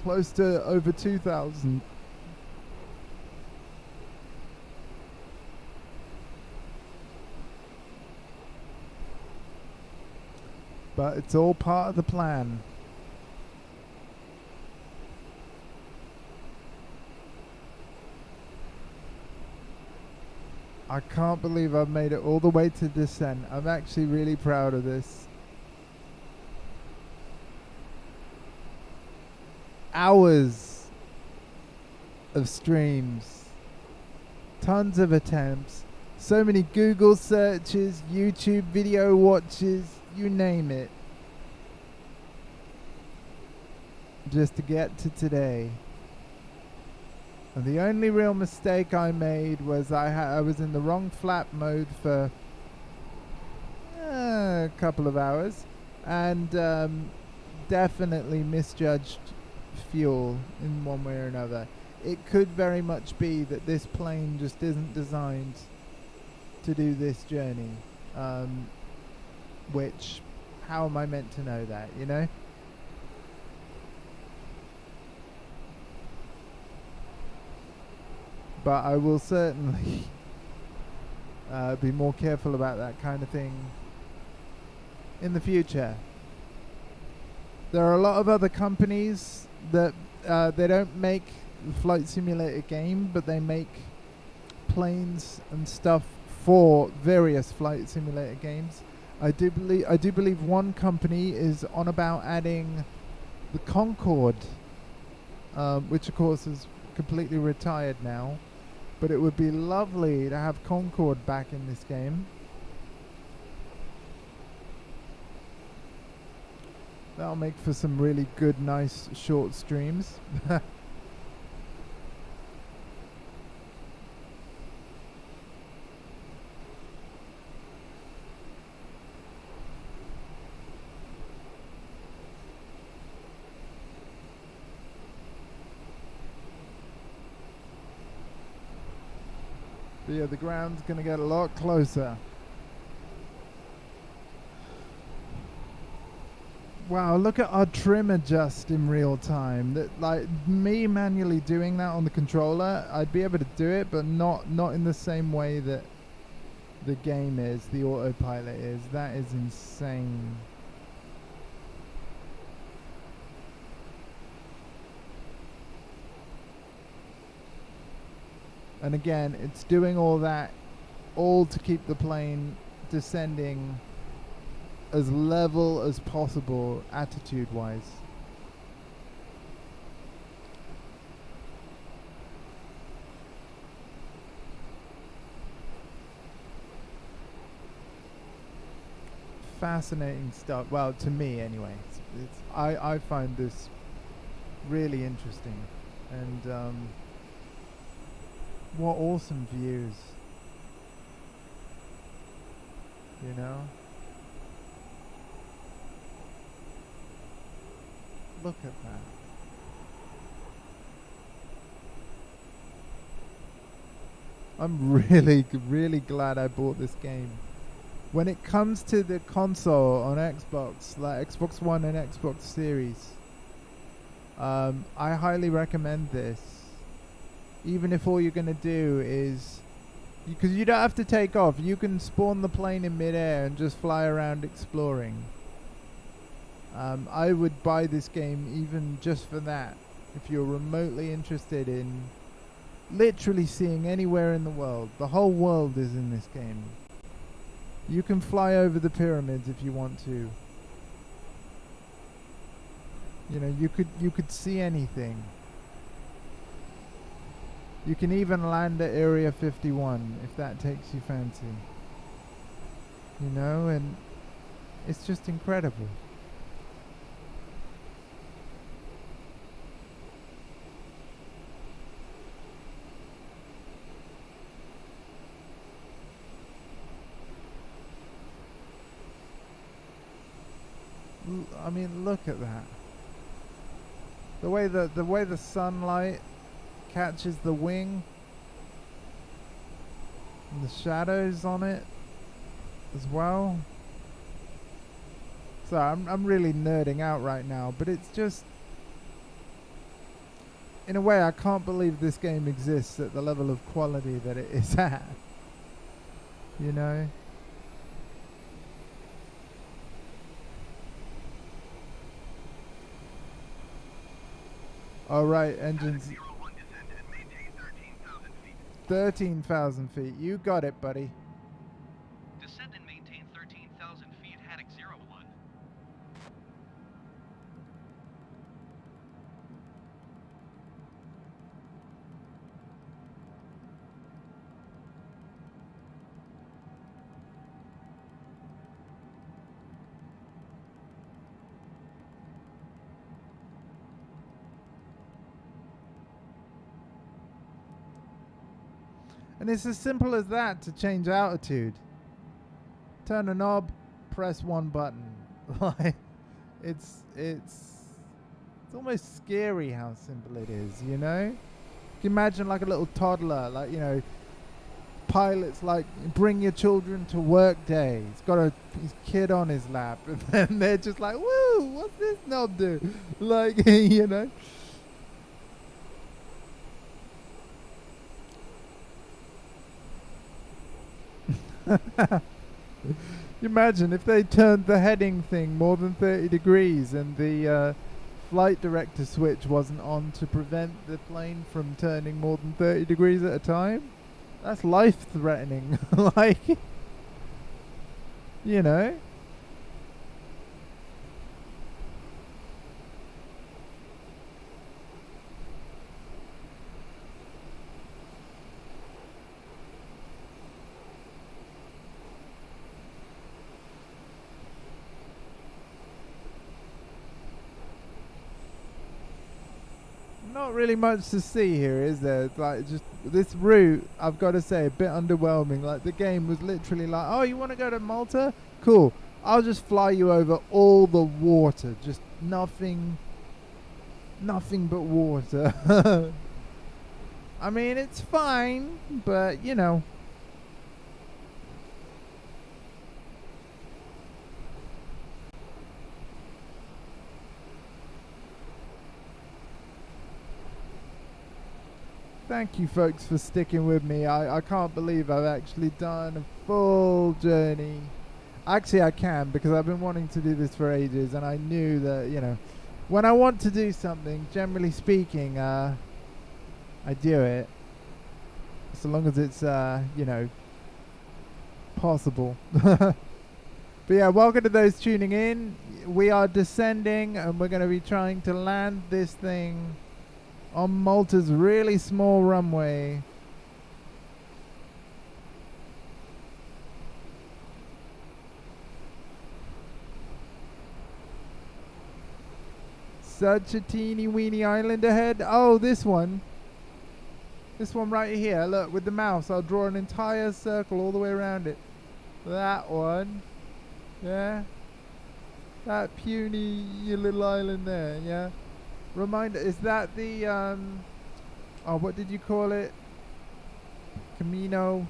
close to over 2,000. But it's all part of the plan. I can't believe I've made it all the way to descent. I'm actually really proud of this. Hours of streams, tons of attempts, so many Google searches, YouTube video watches, you name it, just to get to today. And the only real mistake I made was I was in the wrong flap mode for a couple of hours, and definitely misjudged fuel in one way or another. It could very much be that this plane just isn't designed to do this journey, which, how am I meant to know that, you know? But I will certainly be more careful about that kind of thing in the future. There are a lot of other companies that they don't make the flight simulator game, but they make planes and stuff for various flight simulator games. I do believe one company is on about adding the Concorde, which of course is completely retired now. But it would be lovely to have Concorde back in this game. That'll make for some really good, nice, short streams. But yeah, the ground's going to get a lot closer. Wow, look at our trim adjust in real time. That, like, me manually doing that on the controller, I'd be able to do it, but not in the same way that the game is, the autopilot is. That is insane. And again, it's doing all that, all to keep the plane descending as level as possible, attitude-wise. Fascinating stuff. Well, to me anyway. I find this really interesting. And what awesome views, you know? Look at that. I'm really glad I bought this game. When it comes to the console on Xbox, like Xbox One and Xbox Series, I highly recommend this. Even if all you're going to do is, because you don't have to take off, you can spawn the plane in midair and just fly around exploring. I would buy this game even just for that, if you're remotely interested in literally seeing anywhere in the world. The whole world is in this game. You can fly over the pyramids if you want to. You know, you could see anything. You can even land at Area 51 if that takes you fancy. You know, and it's just incredible. I mean, look at that. The way the sunlight catches the wing and the shadows on it as well. So I'm really nerding out right now, but it's just, in a way, I can't believe this game exists at the level of quality that it is at. You know? All right, engines. 01 descend and maintain 13,000 feet. 13,000 feet. You got it, buddy. Descend and maintain 13,000 feet, Haddock 01. And it's as simple as that to change altitude. Turn a knob, press one button. Like, it's almost scary how simple it is, you know? You can imagine like a little toddler, like, you know, pilots like bring your children to work day. He's got his kid on his lap, and then they're just like, woo, what's this knob do? Like, you know? Imagine if they turned the heading thing more than 30 degrees and the flight director switch wasn't on to prevent the plane from turning more than 30 degrees at a time. That's life threatening. Like, you know. Not really much to see here, is there? Like, just this route, I've got to say, a bit underwhelming. Like, the game was literally like, oh, you want to go to Malta? Cool. I'll just fly you over all the water. Just nothing but water. I mean, it's fine, but, you know. Thank you folks for sticking with me. I can't believe I've actually done a full journey. Actually I can, because I've been wanting to do this for ages, and I knew that, you know, when I want to do something, generally speaking, I do it. So long as it's, you know, possible. But yeah, welcome to those tuning in. We are descending, and we're going to be trying to land this thing on Malta's really small runway. Such a teeny weeny island ahead. Oh, this one. This one right here. Look, with the mouse, I'll draw an entire circle all the way around it. That one. Yeah. That puny little island there, yeah. Reminder, is that the, oh, what did you call it? Camino.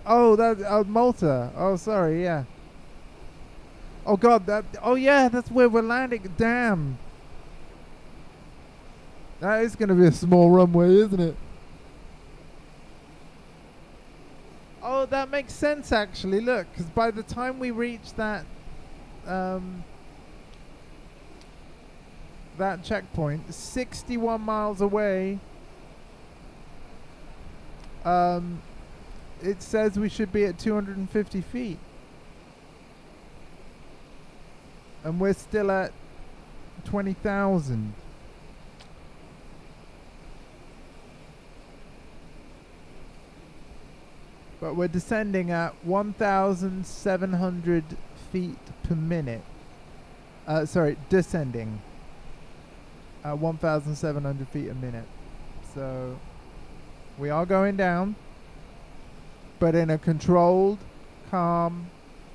Oh, that, Malta. Oh, sorry, yeah. Oh, God, that, oh, yeah, that's where we're landing. Damn. That is going to be a small runway, isn't it? Oh, that makes sense, actually. Look, because by the time we reach that that checkpoint, 61 miles away, it says we should be at 250 feet. And we're still at 20,000. But we're descending at 1,700 feet per minute. Sorry, descending at 1,700 feet a minute. So we are going down, but in a controlled, calm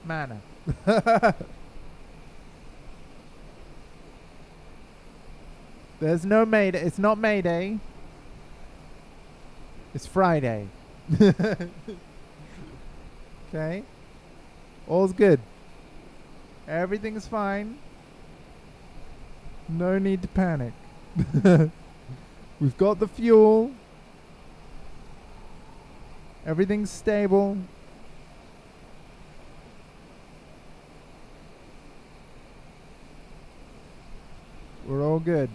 manner. There's no Mayday. It's not Mayday. It's Friday. Okay? All's good. Everything's fine. No need to panic. We've got the fuel. Everything's stable. We're all good.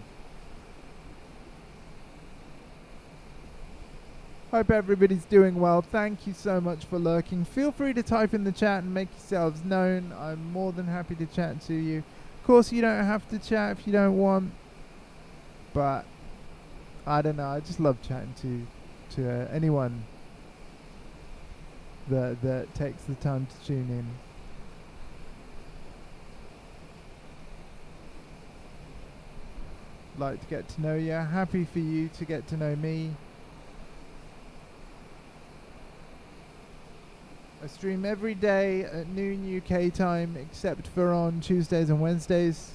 Hope everybody's doing well. Thank you so much for lurking. Feel free to type in the chat and make yourselves known. I'm more than happy to chat to you. Of course, you don't have to chat if you don't want. But I don't know. I just love chatting to anyone that takes the time to tune in. Like to get to know you. Happy for you to get to know me. I stream every day at noon UK time, except for on Tuesdays and Wednesdays.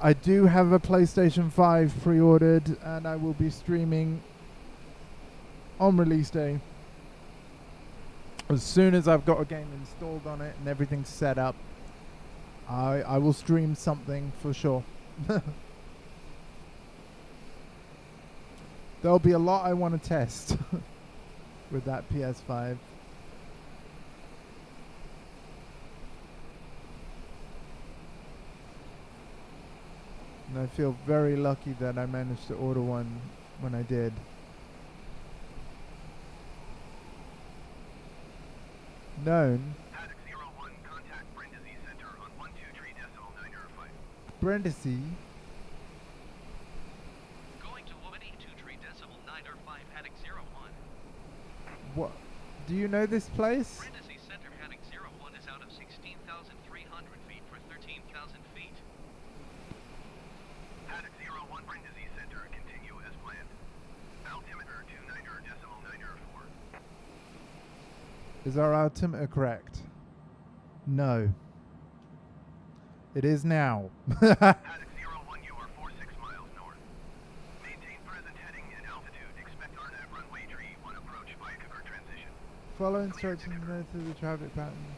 I do have a PlayStation 5 pre-ordered, and I will be streaming on release day. As soon as I've got a game installed on it and everything's set up, I will stream something for sure. There'll be a lot I want to test with that PS5. And I feel very lucky that I managed to order one when I did. Known. Paddock 01, contact Brindisi Center on 123.905. Brindisi. Going to 182.905 Haddock 01. What? Do you know this place? Brindisi Center Haddock 01 is out of 16,300 feet for 13,000 feet. Paddock 01, Brindisi Center, continue as planned. Altimeter 29.904. Is our altimeter correct? No. It is now. Paddock 01, you are 46 miles north. Maintain present heading and altitude. Expect RNAV runway tree 1 approach by Cocker transition. Follow instructions to the traffic pattern.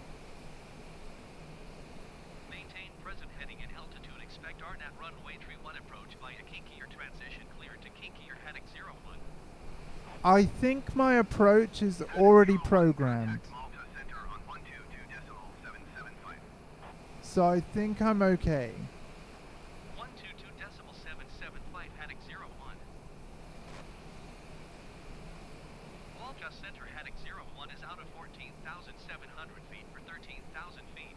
Maintain present heading and altitude. Expect RNAV runway tree 1 approach via kinkier transition. Clear to kinkier Haddock 01. I think my approach is already programmed. Malta Center on 122.775. So I think I'm okay. 122.775 Haddock 01. Malta Center Haddock 01 is out of 14,700 feet for 13,000 feet.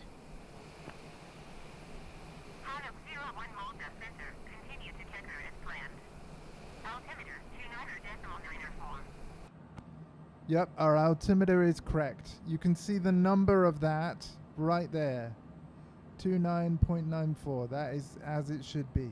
Paddock 01 Malta Center, continue to checker as planned. Altimeter 29.904. Yep, our altimeter is correct. You can see the number of that right there. 29.94. That is as it should be.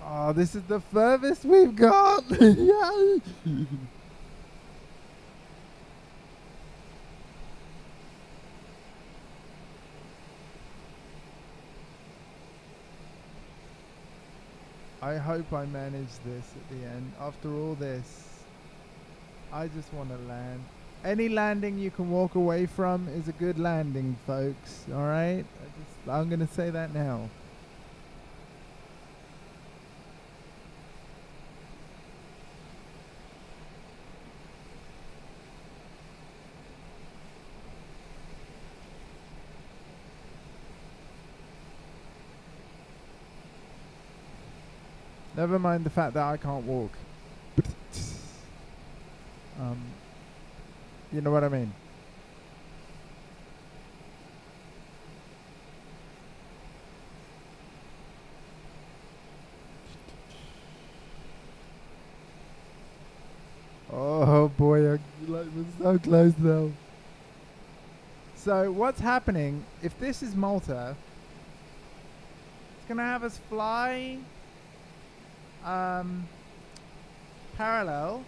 Oh, this is the furthest we've got. Yeah. I hope I manage this at the end. After all this, I just want to land. Any landing you can walk away from is a good landing, folks. All right? I'm going to say that now. Never mind the fact that I can't walk. You know what I mean? Oh boy, we're so close now. So what's happening, if this is Malta, it's going to have us fly parallel,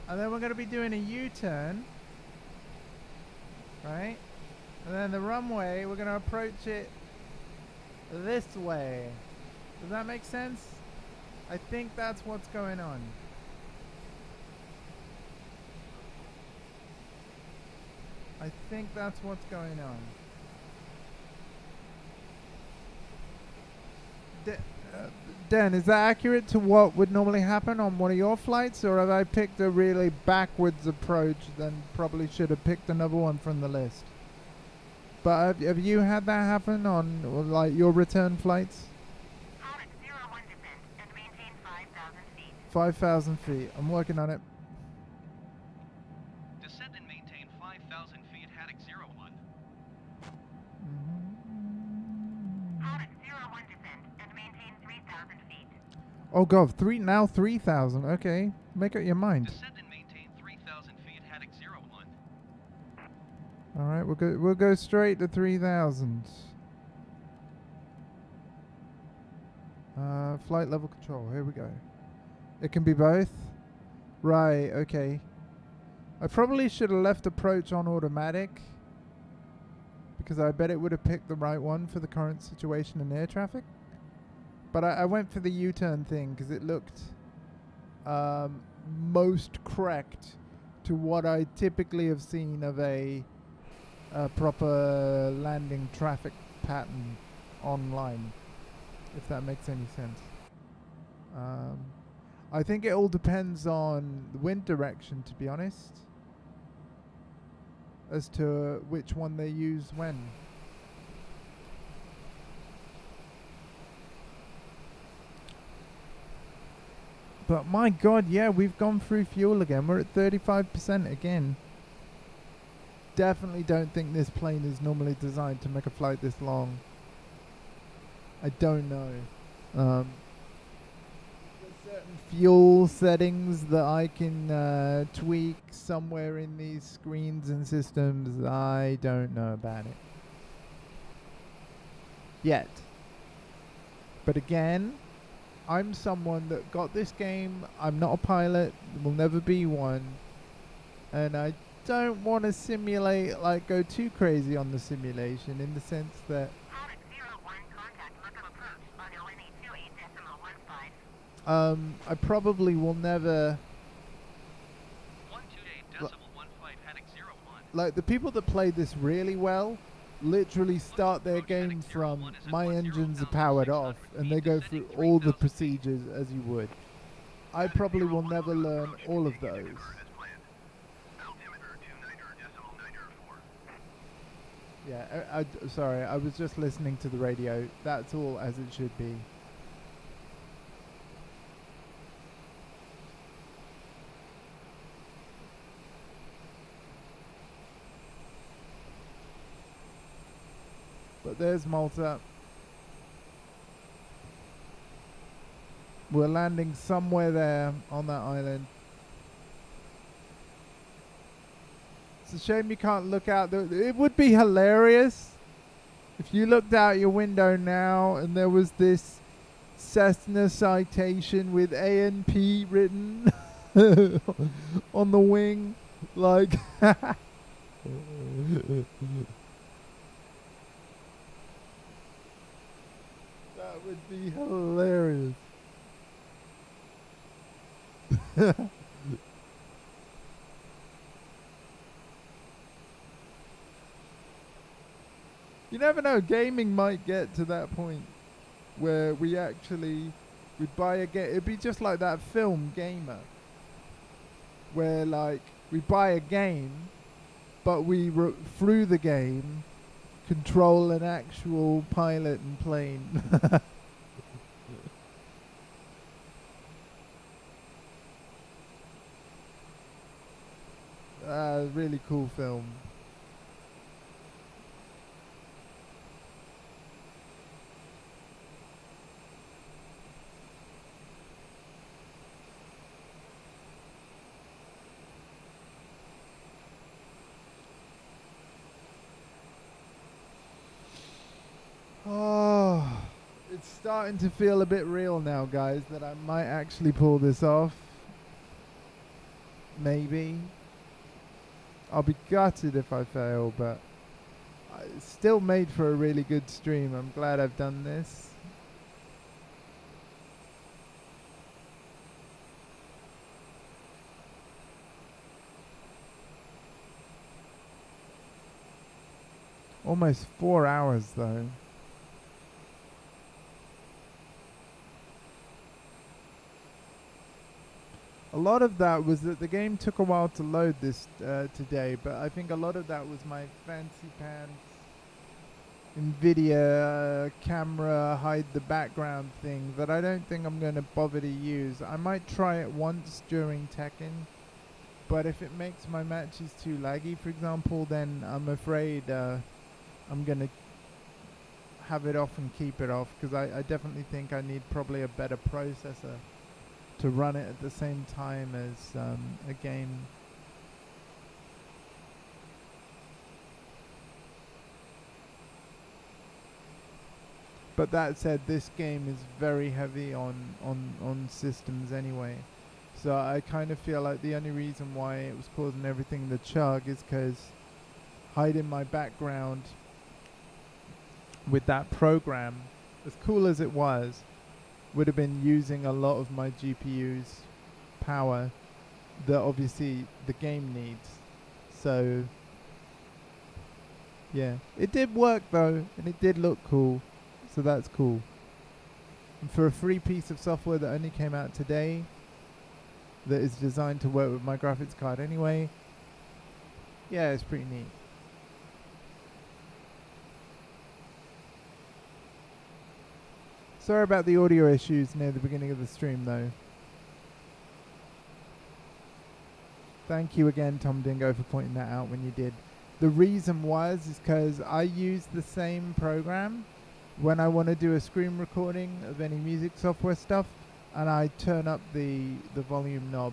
and then we're going to be doing a U-turn, right? And then the runway, we're going to approach it this way. Does that make sense? I think that's what's going on. I think that's what's going on. Dan, is that accurate to what would normally happen on one of your flights, or have I picked a really backwards approach, then probably should have picked another one from the list? But have you had that happen on like your return flights? Alex 01 descent and maintain 5,000 feet. 5,000 feet. I'm working on it. Descend and maintain 5,000 feet, Haddock 01. Alex 01 descent and maintain 3,000 feet. Oh god, 3,000. Okay, make up your mind. Descend and maintain 3,000 feet, Haddock 01. All right, we'll go straight to 3,000. Flight level control. Here we go. It can be both. Right. Okay. I probably should have left approach on automatic, because I bet it would have picked the right one for the current situation in air traffic. But I went for the U-turn thing because it looked most correct to what I typically have seen of a proper landing traffic pattern online, if that makes any sense. I think it all depends on the wind direction, to be honest, as to which one they use when. But my god, yeah, we've gone through fuel again. We're at 35% again. Definitely don't think this plane is normally designed to make a flight this long. I don't know. There's certain fuel settings that I can tweak somewhere in these screens and systems. I don't know about it yet. But again, I'm someone that got this game. I'm not a pilot, will never be one, and I don't want to simulate, like go too crazy on the simulation, in the sense that Alex 01 contact local approach on LNA 28.15. I probably will never, 128.15, Haddock 01. like the people that play this really well literally start their game from my engines are powered off and they go through all the procedures as you would. I probably will never learn all of those. Altimeter 29.94. Yeah, sorry, I was just listening to the radio. That's all as it should be. But there's Malta. We're landing somewhere there on that island. It's a shame you can't look out. It would be hilarious if you looked out your window now and there was this Cessna citation with ANP written on the wing. Like... That would be hilarious. You never know, gaming might get to that point where we actually would buy a game. It'd be just like that film Gamer, where like we buy a game, but we through the game control an actual pilot and plane. Really cool film. Oh, it's starting to feel a bit real now, guys, that I might actually pull this off. Maybe. I'll be gutted if I fail, but it's still made for a really good stream. I'm glad I've done this. Almost 4 hours, though. A lot of that was that the game took a while to load this today, but I think a lot of that was my fancy pants NVIDIA camera hide the background thing that I don't think I'm going to bother to use. I might try it once during Tekken, but if it makes my matches too laggy, for example, then I'm afraid I'm going to have it off and keep it off, because I definitely think I need probably a better processor to run it at the same time as a game. But that said, this game is very heavy on systems anyway. So I kind of feel like the only reason why it was causing everything to chug is because hiding my background with that program, as cool as it was, would have been using a lot of my GPU's power that obviously the game needs. So yeah, it did work though, and it did look cool, so that's cool. And for a free piece of software that only came out today, that is designed to work with my graphics card anyway, yeah, it's pretty neat. Sorry about the audio issues near the beginning of the stream though. Thank you again, Tom Dingo, for pointing that out when you did. The reason was is because I use the same program when I want to do a screen recording of any music software stuff, and I turn up the volume knob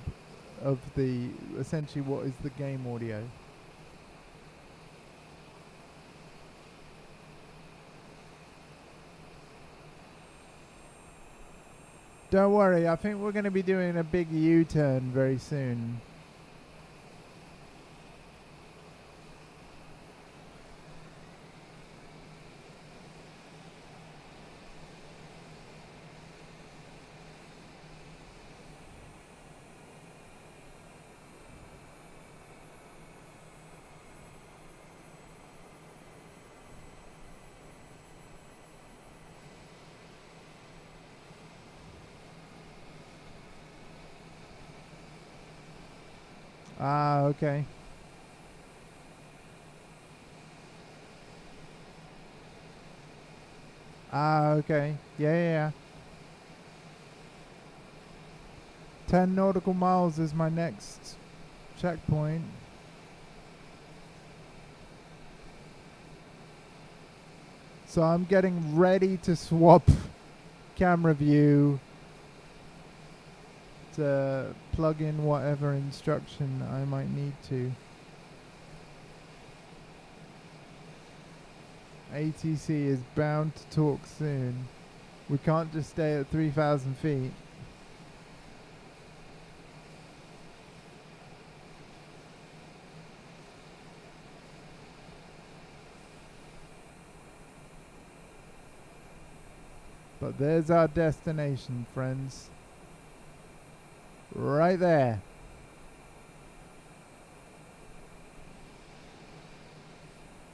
of the essentially what is the game audio. Don't worry, I think we're going to be doing a big U-turn very soon. Ah, okay. Ah, okay. Yeah, yeah, yeah. 10 nautical miles is my next checkpoint. So I'm getting ready to swap camera view to plug in whatever instruction I might need to. ATC is bound to talk soon. We can't just stay at 3,000 feet. But there's our destination, friends. Right there.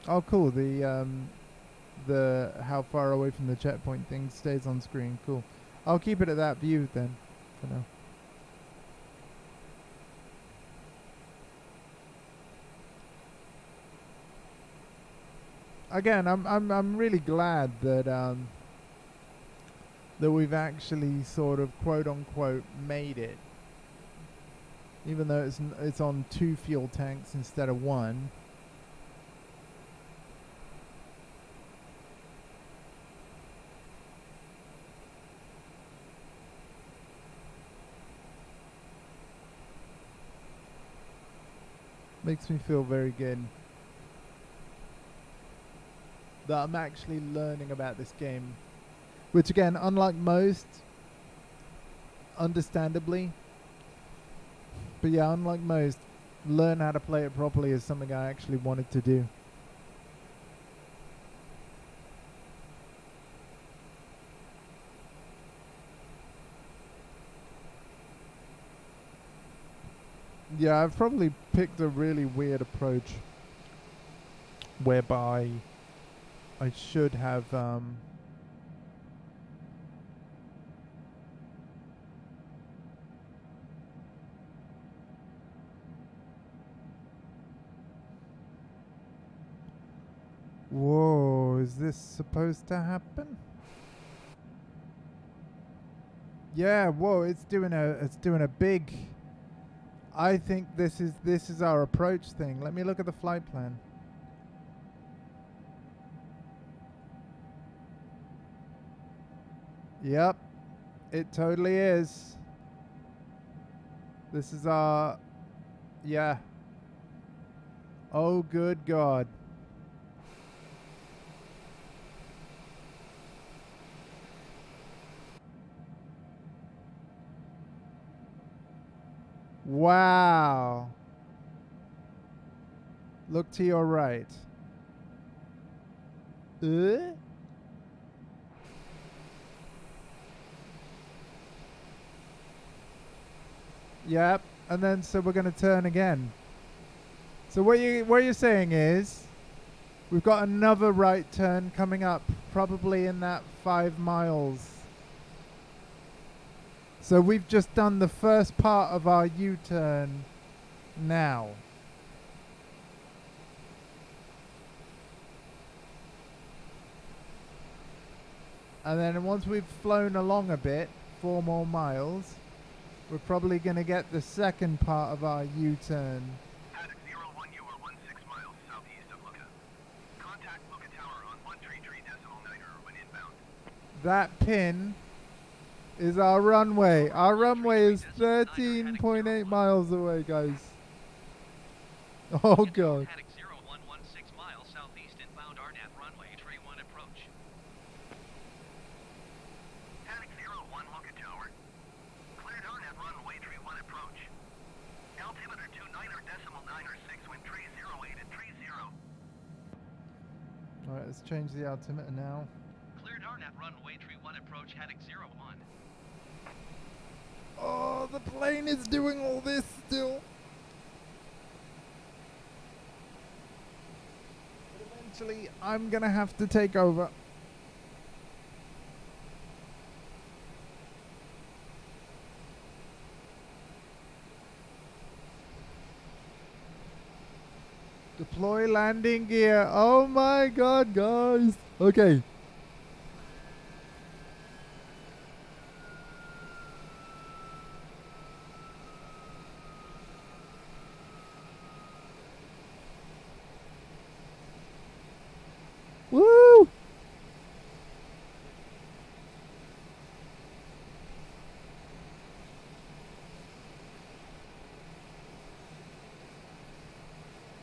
Oh, cool. The how far away from the checkpoint thing stays on screen. Cool. I'll keep it at that view then, for now. Again, I'm really glad that that we've actually sort of quote unquote made it. even though it's on 2 fuel tanks instead of 1. Makes me feel very good that I'm actually learning about this game, which again, unlike most, understandably, but yeah, unlike most, learn how to play it properly is something I actually wanted to do. Yeah, I've probably picked a really weird approach whereby I should have whoa, is this supposed to happen? Yeah, whoa, it's doing a big, I think this is our approach thing. Let me look at the flight plan. Yep, it totally is. This is our, yeah. Oh, good God. Wow. Look to your right. Yep, and then so we're going to turn again. So what you're saying is we've got another right turn coming up, probably in that 5 miles. So we've just done the first part of our U-turn now. And then once we've flown along a bit, 4 more miles, we're probably going to get the second part of our U-turn. Paddock 01, you are 16 miles southeast of Lucca. Contact Lucca Tower on 133.9 when inbound. That pin is our runway. Our runway is 13.8 miles away, guys. Oh, God. Paddock 0116 miles southeast inbound RNAV runway 31 approach. Paddock 01, Lucca Tower. Cleared RNAV runway 31 approach. Altimeter 29.96 wind 308 at 30. Alright, let's change the altimeter now. Cleared RNAV runway 31 approach Paddock 01. Oh, the plane is doing all this still. But eventually, I'm gonna have to take over. Deploy landing gear. Oh my God, guys. Okay. Woo!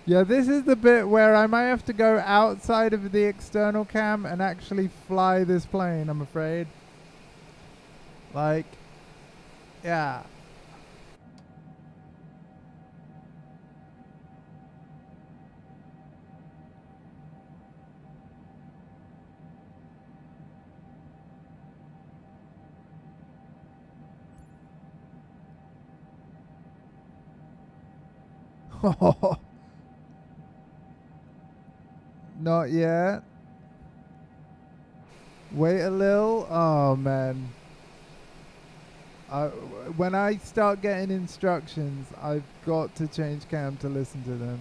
Yeah, this is the bit where I might have to go outside of the external cam and actually fly this plane, I'm afraid. Like, yeah. Not yet. Wait a little. Oh, man. When I start getting instructions, I've got to change cam to listen to them.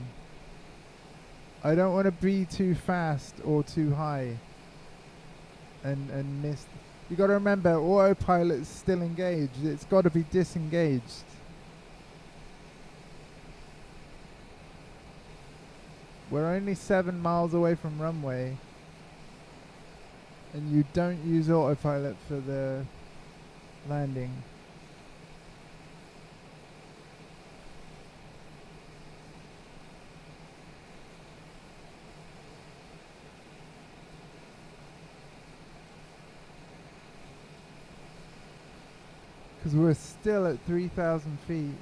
I don't want to be too fast or too high and miss. You got to remember, autopilot's still engaged. It's got to be disengaged. We're only 7 miles away from runway. And you don't use autopilot for the landing. Because we're still at 3,000 feet.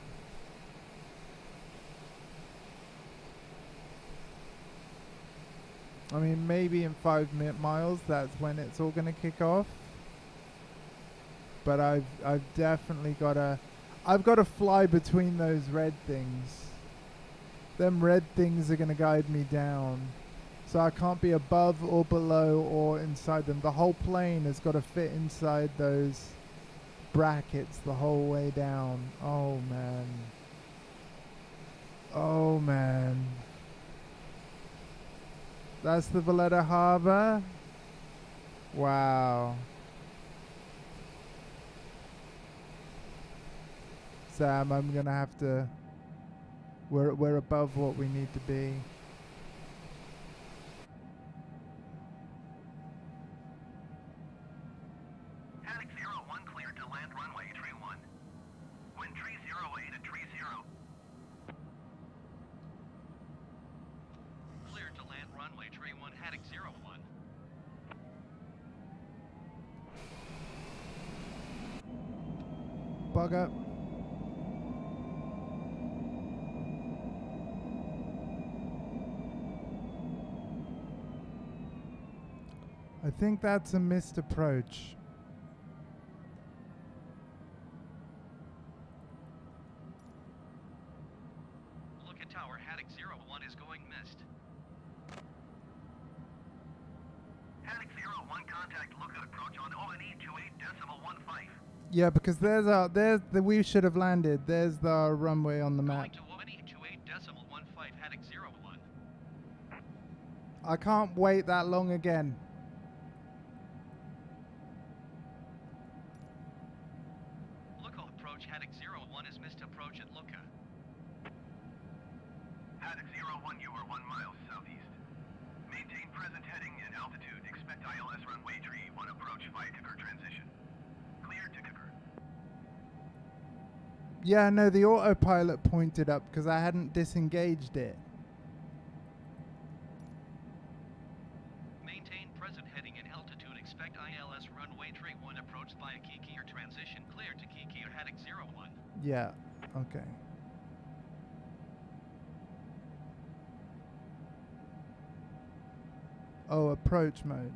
I mean, maybe in 5 miles, that's when it's all going to kick off. But I've definitely got to... I've got to fly between those red things. Them red things are going to guide me down. So I can't be above or below or inside them. The whole plane has got to fit inside those brackets the whole way down. Oh, man. Oh, man. That's the Valletta Harbour. Wow. Sam, I'm gonna have to... We're above what we need to be. Haddock 01 cleared to land runway tree 1. Wind tree 08 at tree 0. Cleared to land runway tree 1, Haddock 01. Bug up. I think that's a missed approach. Look at tower, Haddock 01 is going missed. Haddock 01 contact lookout approach on ONE 28.15. Yeah, because we should have landed. There's the runway on the map. Going to ONE 28.15, Haddock 01. I can't wait that long again. Lookout approach, Haddock 01 is missed approach at Looka. Haddock 01, you are 1 mile southeast. Maintain present heading and altitude. Expect ILS runway tree 1 approach via Kicker transition. Clear to Kicker. Yeah, no, the autopilot pointed up because I hadn't disengaged it. Maintain present heading and altitude. Expect ILS runway tree 1 approach via Kiki or transition. Clear to Kiki or Haddock 01. Yeah, okay. Oh, approach mode.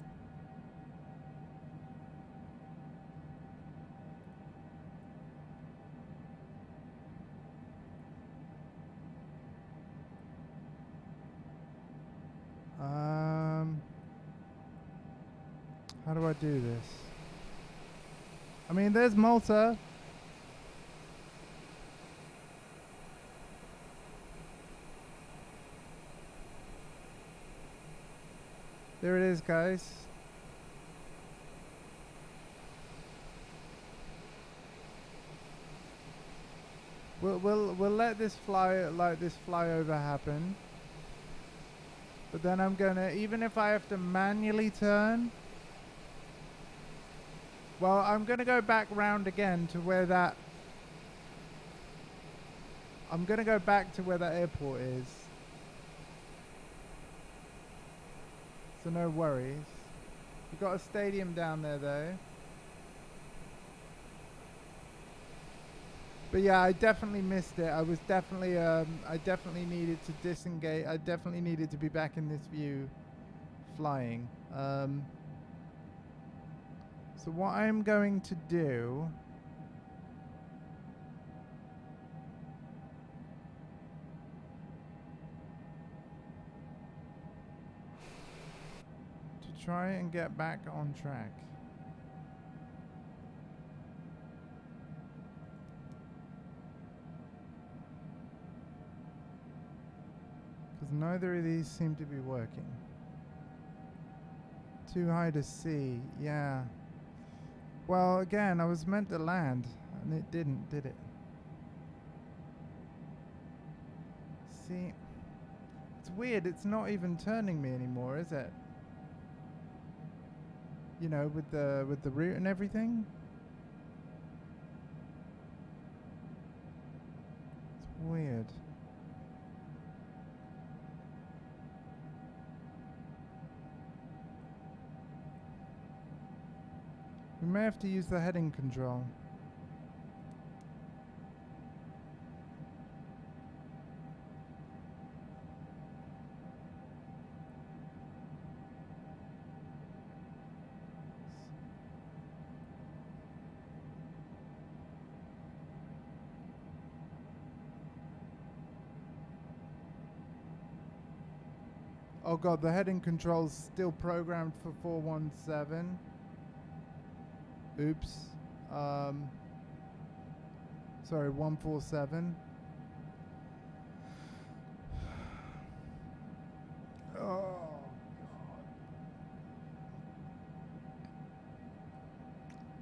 How do I do this? I mean, there's Malta. There it is, guys. We'll let this flyover happen. But then I'm gonna, even if I have to manually turn, well, I'm gonna go back round again to where that, I'm gonna go back to where that airport is. So no worries. We've got a stadium down there though. But yeah, I definitely missed it. I was definitely, I definitely needed to disengage. I definitely needed to be back in this view flying. So what I'm going to do to try and get back on track. Because neither of these seem to be working. Too high to see, yeah. Well, again, I was meant to land, and it didn't, did it? See, it's weird. It's not even turning me anymore, is it? You know, with the route and everything. It's weird. We may have to use the heading control. Oh god, the heading control's still programmed for 417. Oops. Sorry, 147. Oh god.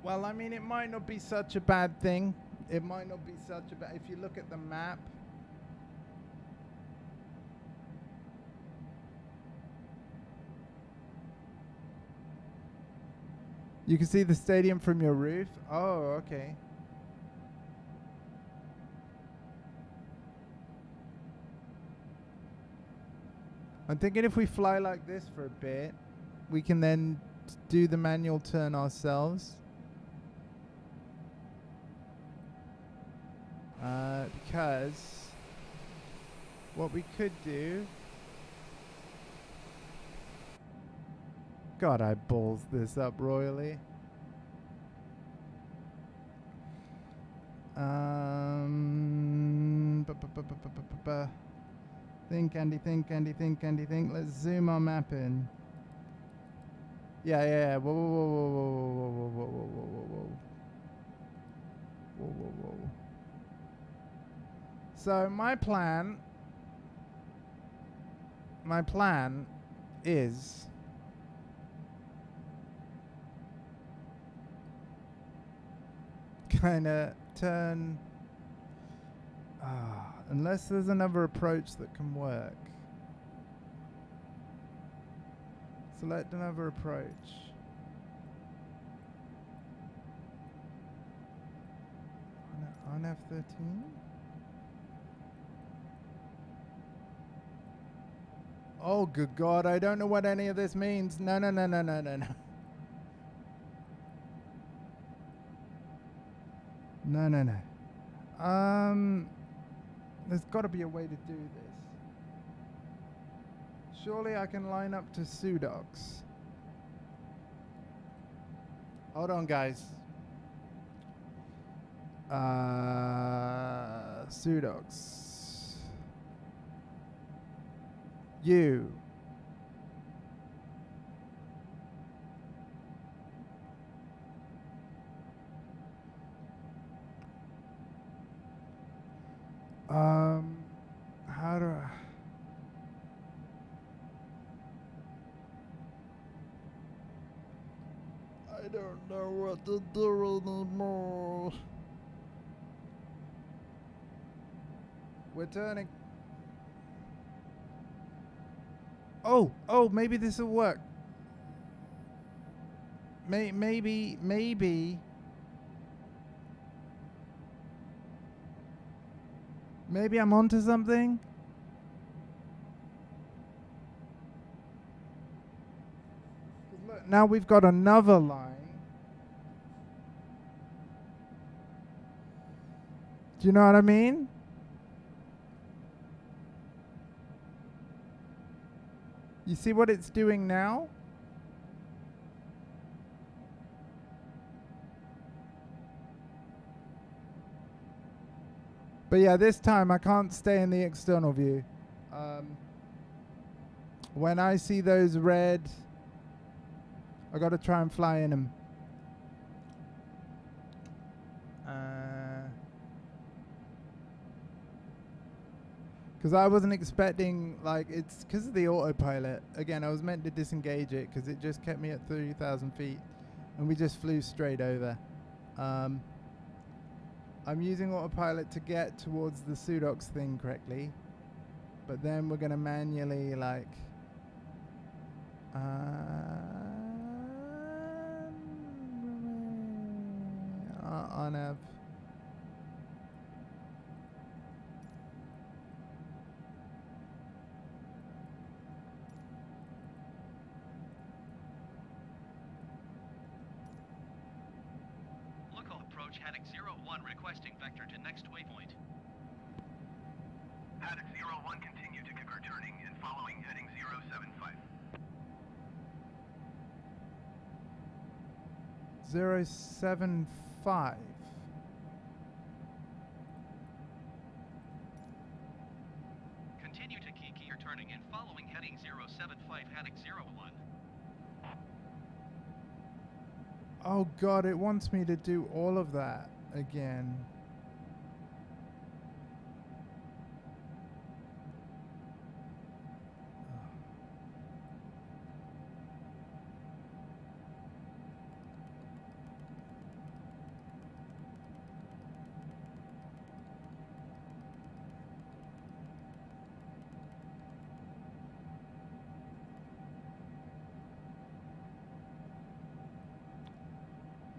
Well, I mean, it might not be such a bad thing. It might not be such a bad... If you look at the map... You can see the stadium from your roof? Oh, okay. I'm thinking if we fly like this for a bit, we can then do the manual turn ourselves. Because what we could do... God, I balls this up royally. Think, Andy, think, Andy, think, Andy, think. Let's zoom our map in. Yeah. Whoa, whoa, whoa, whoa, whoa, whoa, whoa, whoa, whoa, whoa, whoa, whoa, whoa, whoa. So my plan is kind of turn, unless there's another approach that can work. Select another approach. On F13? Oh, good God, I don't know what any of this means. No. No. There's got to be a way to do this. Surely I can line up to Sudox. Hold on, guys. Sudox. You. How do I don't know what to do anymore. We're turning. Oh, maybe this will work. Maybe. Maybe I'm onto something. Look, now we've got another line. Do you know what I mean? You see what it's doing now? But yeah, this time I can't stay in the external view. When I see those red, I gotta try and fly in them. Because I wasn't expecting, like, it's because of the autopilot. Again, I was meant to disengage it because it just kept me at 30,000 feet. And we just flew straight over. I'm using autopilot to get towards the Sudox thing correctly. But then we're gonna manually like unab. Local approach heading 01 requesting vector to next waypoint. Paddock 01 continue to kicker turning and following heading 075. 075. Continue to Kiki your turning and following heading 075 heading 01. Oh god, it wants me to do all of that again.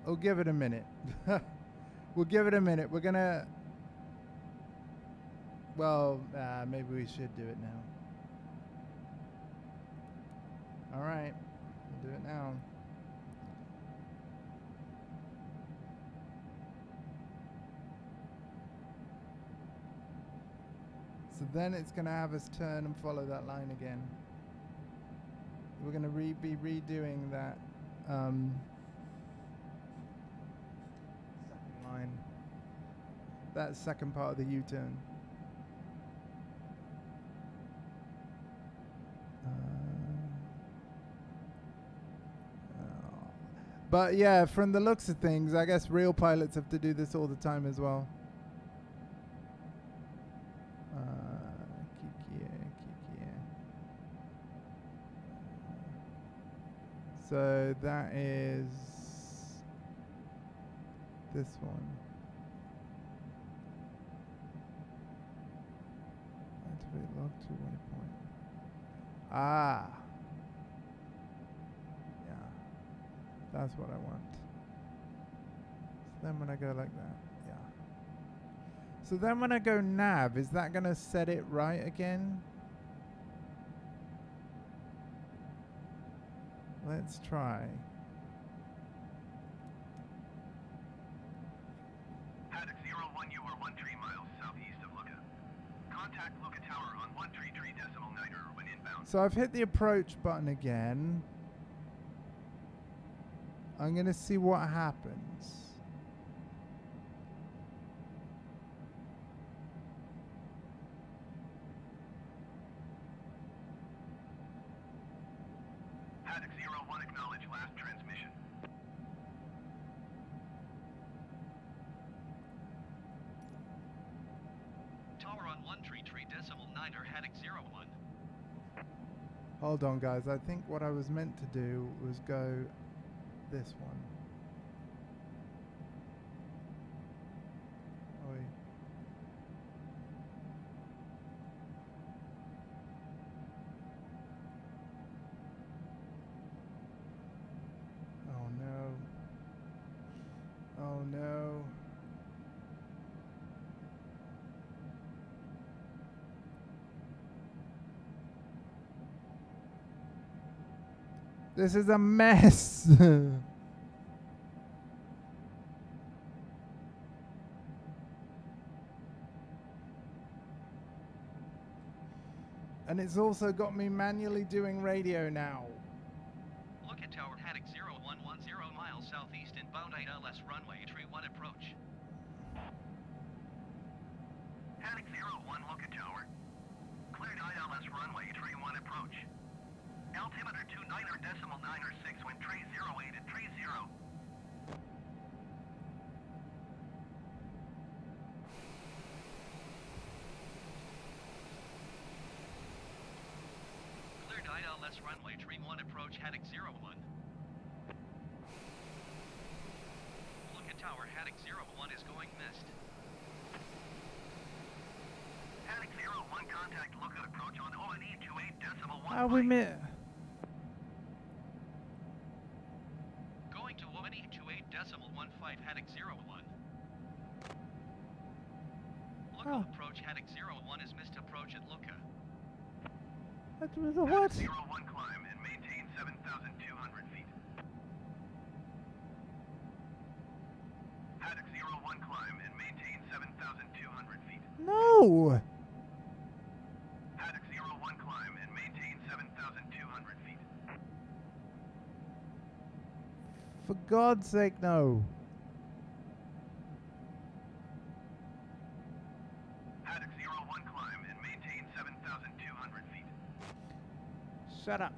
We'll give it a minute. We'll give it a minute. We're gonna... Well, maybe we should do it now. Alright, we'll do it now. So then it's gonna have us turn and follow that line again. We're gonna be redoing that second line. That second part of the U-turn. But yeah, from the looks of things, I guess real pilots have to do this all the time as well. So that is this one. Activate log to waypoint. Ah. Yeah. That's what I want. So then when I go like that, yeah. So then when I go nav, is that going to set it right again? Let's try. Paddock 01, you are 13 miles southeast of Lucca. Contact Lucca Tower on 133.9 when inbound. So I've hit the approach button again. I'm going to see what happens. Paddock 01, acknowledge last transmission. Tower on 133.9 heading 01. Hold on, guys. I think what I was meant to do was go this one. Oh, wait. Oh no. Oh no. This is a mess. And it's also got me manually doing radio now. Look at tower heading 0110 miles southeast inbound ILS runway 31 approach. Paddock 01, Lucca Tower. Cleared ILS runway 31 approach. Altimeter 29.96 when tree 08 at tree 0. Cleared ILS runway 31 approach heading 01. Look at tower heading 01 is going missed. Haddock 01 contact lookout approach on ONE 28.15. How we met? Going to ONE 28.15 Haddock 01. Lookout Oh. approach Haddock 01 is missed approach at Luca. That was a what? Haddock 01 climb and maintain 7,200 feet. Haddock 01 climb and maintain 7,200 feet. No! Haddock 01 climb and maintain 7,200 feet. For God's sake, no. Haddock 01 climb and maintain 7,200 feet. Shut up.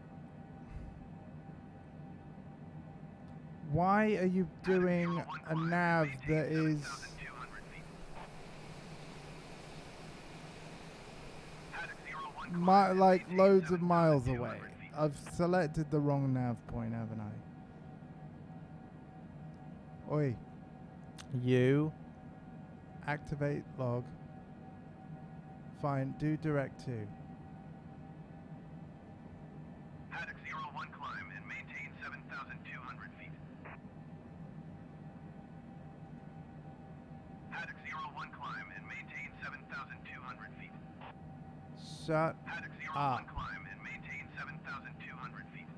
Why are you doing a nav that is 7,200 feet. Haddock 01 climb like and maintain loads of miles 7,200 away? feet. I've selected the wrong nav point, haven't I? Oi. You. Activate log. Fine, do direct to. Haddock 01 climb and maintain 7,200 feet. Haddock 01 climb and maintain 7,200 feet. Shut Haddock 01 up. climb and maintain 7,200 feet.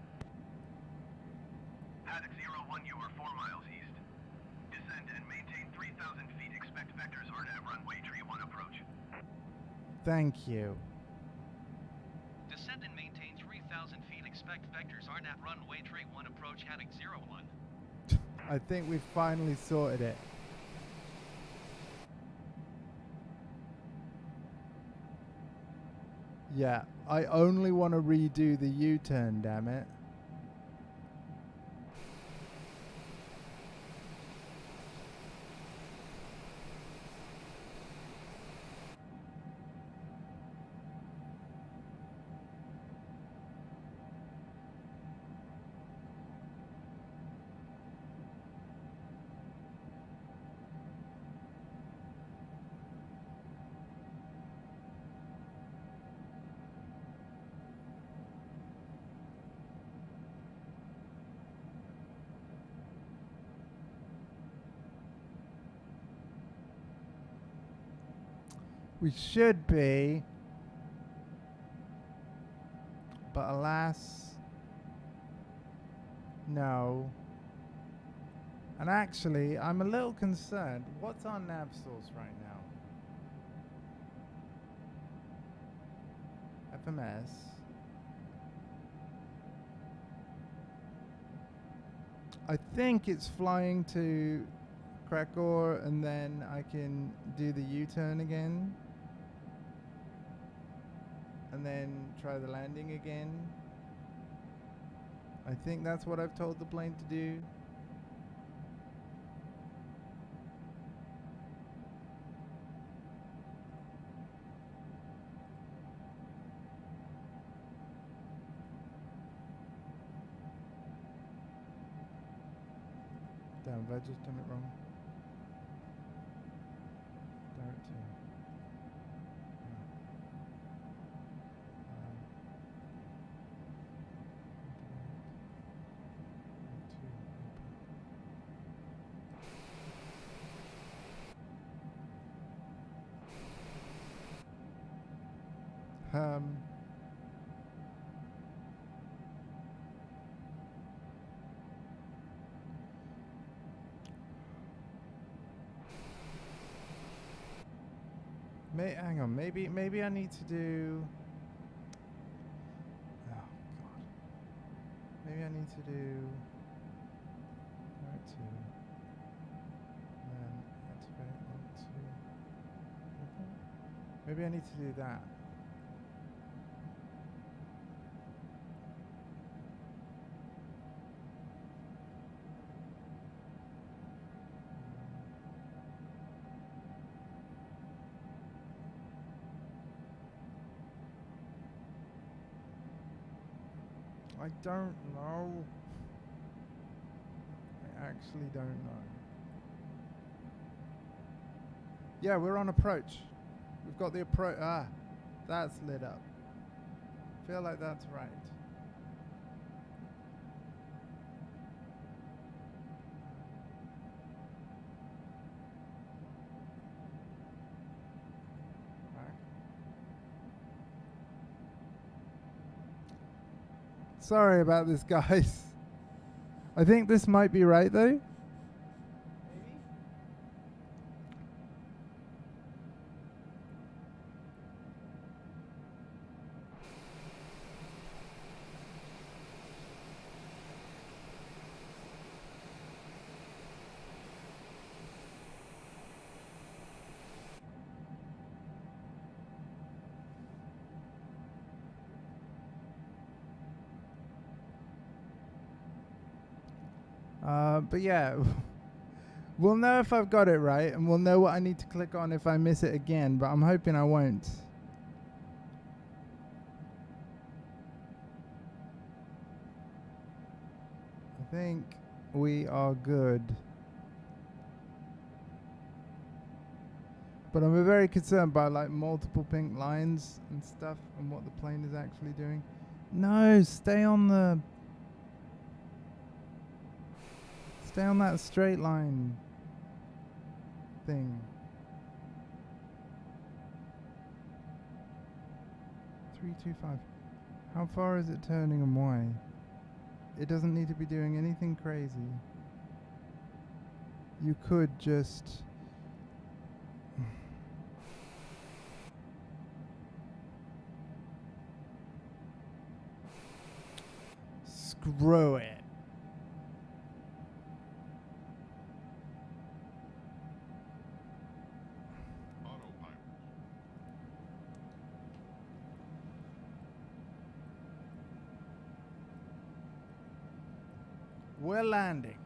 Haddock 01, you are 4 miles east. Descend and maintain 3,000 feet. Expect vectors RNAV runway 31 approach. Thank you. Descend and maintain 3,000 feet. Expect vectors RNAV runway 31 approach Haddock 01. I think we've finally sorted it. Yeah, I only want to redo the U-turn, damn it. We should be, but alas, no. And actually, I'm a little concerned. What's our nav source right now? FMS. I think it's flying to Krakow and then I can do the U-turn again. And then try the landing again. I think that's what I've told the plane to do. Damn, have I just done it wrong? Direct to. Hang on, maybe I need to do. Oh God. Maybe I need to do. Right to. And activate on to. Maybe I need to do that. I don't know. I actually don't know. Yeah, we're on approach. We've got the approach. Ah, that's lit up. Feel like that's right. Sorry about this, guys. I think this might be right, though. But yeah, we'll know if I've got it right, and we'll know what I need to click on if I miss it again, but I'm hoping I won't. I think we are good. But I'm very concerned by like multiple pink lines and stuff and what the plane is actually doing. No, stay on that straight line thing. 325. How far is it turning and why? It doesn't need to be doing anything crazy. You could just... Screw it. Autopilot. We're landing.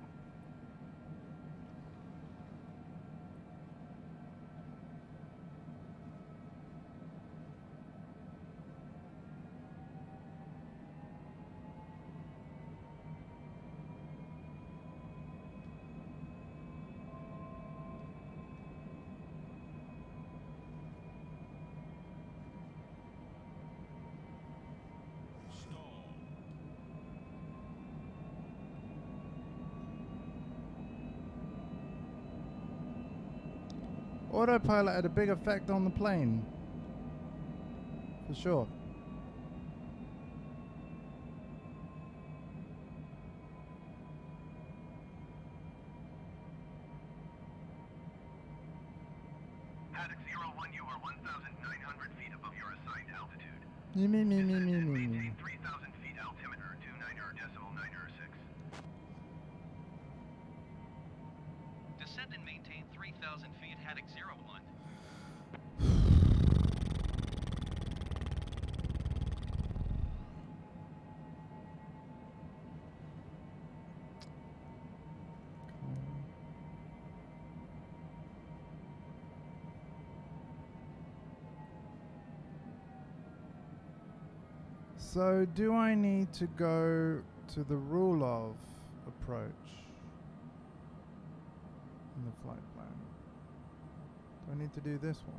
Stall. Autopilot had a big effect on the plane. For sure. Paddock 01, you are 1,900 feet above your assigned altitude. Me. Maintain 3,000 feet altimeter, 29.906. Descend and maintain 3,000 feet, Haddock 01. So, do I need to go to the rule of approach in the flight plan? Do I need to do this one?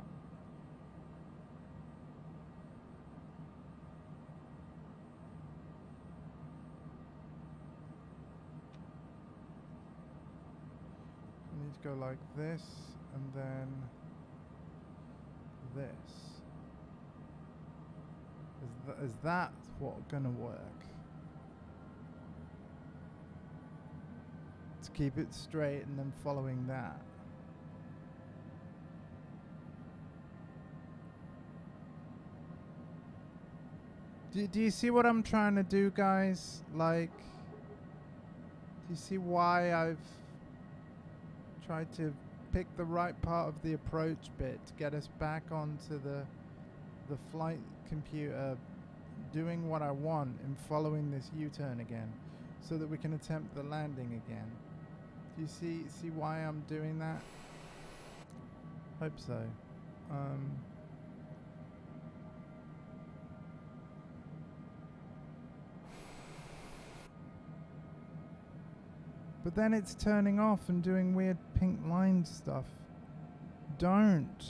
I need to go like this and then this. Is that what gonna work? To keep it straight and then following that. Do you see what I'm trying to do, guys? Like, do you see why I've tried to pick the right part of the approach bit to get us back onto the flight computer doing what I want and following this U-turn again so that we can attempt the landing again? Do you see why I'm doing that? Hope so. But then it's turning off and doing weird pink line stuff. Don't.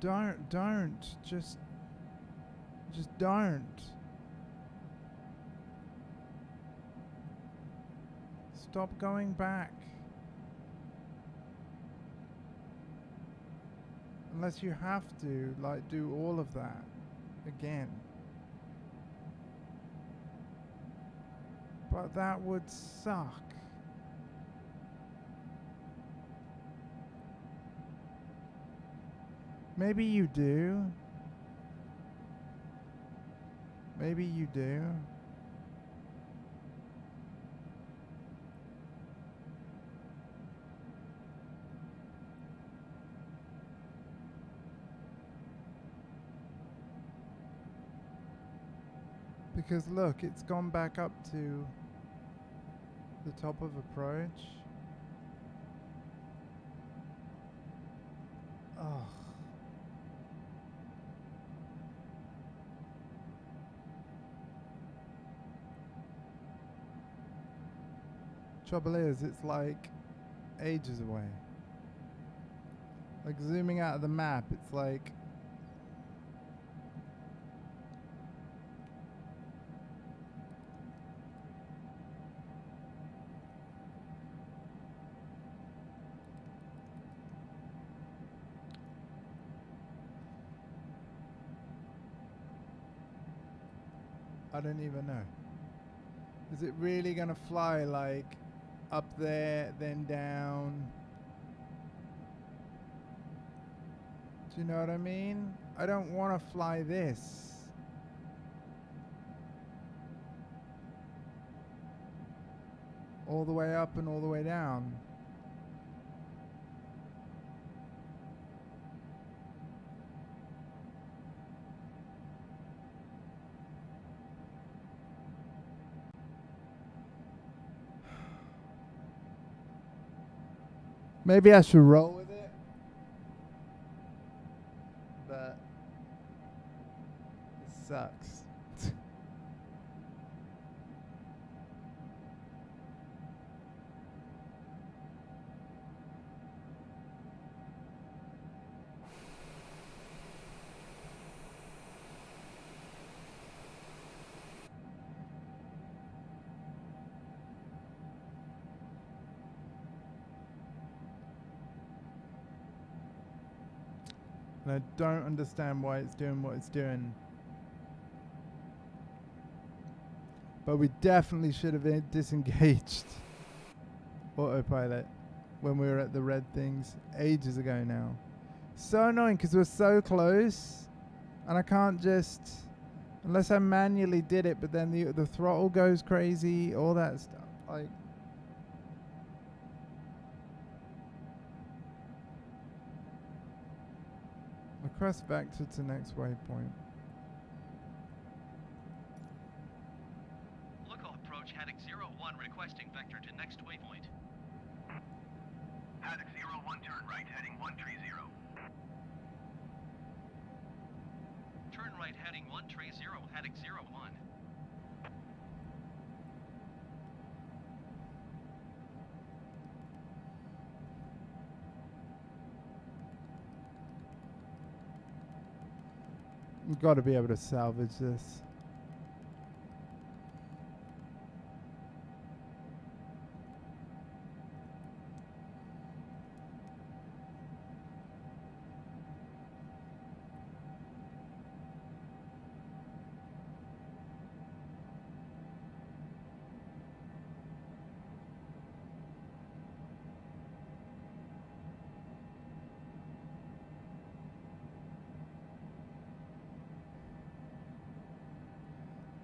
No, don't. Just don't. Stop going back. Unless you have to, like, do all of that again. But that would suck. Maybe you do. Maybe you do. Because look, it's gone back up to the top of approach. Oh. Trouble is, it's like ages away. Like zooming out of the map, it's like I don't even know. Is it really gonna fly like up there, then down? Do you know what I mean? I don't want to fly this. All the way up and all the way down. Maybe I should roll with it. But it sucks. And I don't understand why it's doing what it's doing. But we definitely should have disengaged autopilot when we were at the red things ages ago now. So annoying because we're so close and I can't just, unless I manually did it, but then the throttle goes crazy, all that stuff. Like, request vector to next waypoint. Local approach heading 01 requesting vector to next waypoint. Haddock 01, turn right, heading 130. Turn right heading 130, heading 01. We've got to be able to salvage this.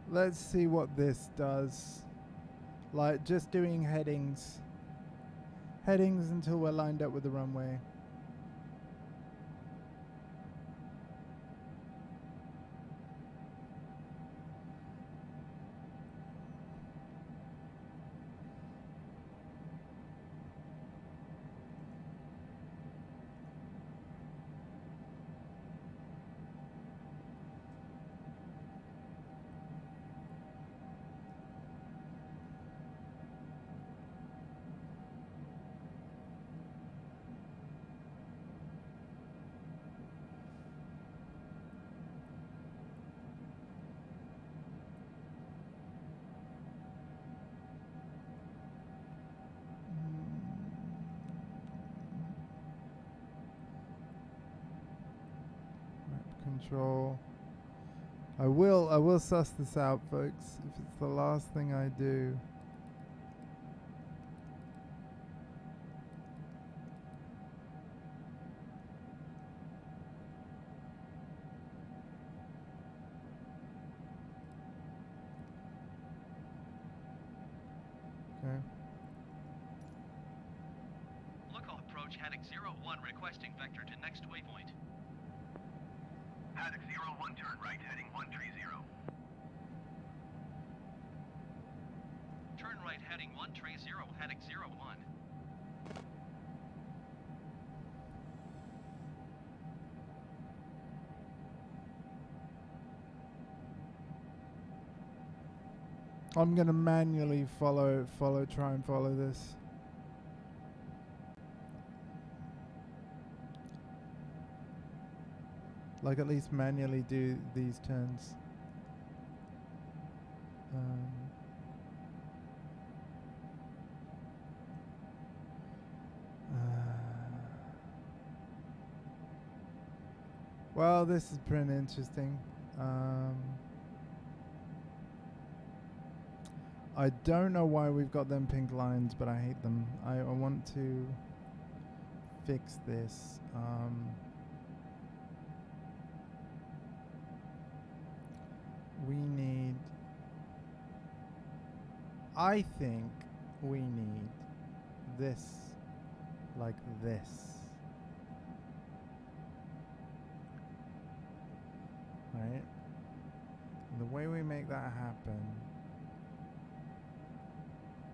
Let's see what this does. Like just doing headings. Headings until we're lined up with the runway. control. I will suss this out, folks, if it's the last thing I do. Okay. Local approach heading 01 requesting vector to next waypoint. Paddock 01, turn right, heading 130. Turn right heading 130, heading 01. I'm gonna manually try and follow this. Like at least manually do these turns. Well, this is pretty interesting. I don't know why we've got them pink lines, but I hate them. I want to fix this. We need... I think we need this like this. Right? And the way we make that happen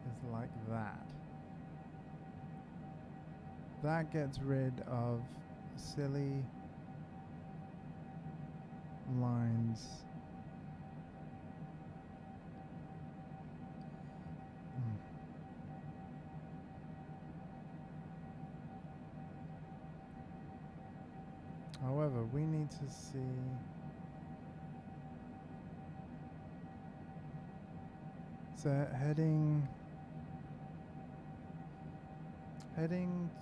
is like that. That gets rid of silly lines. However, we need to see so heading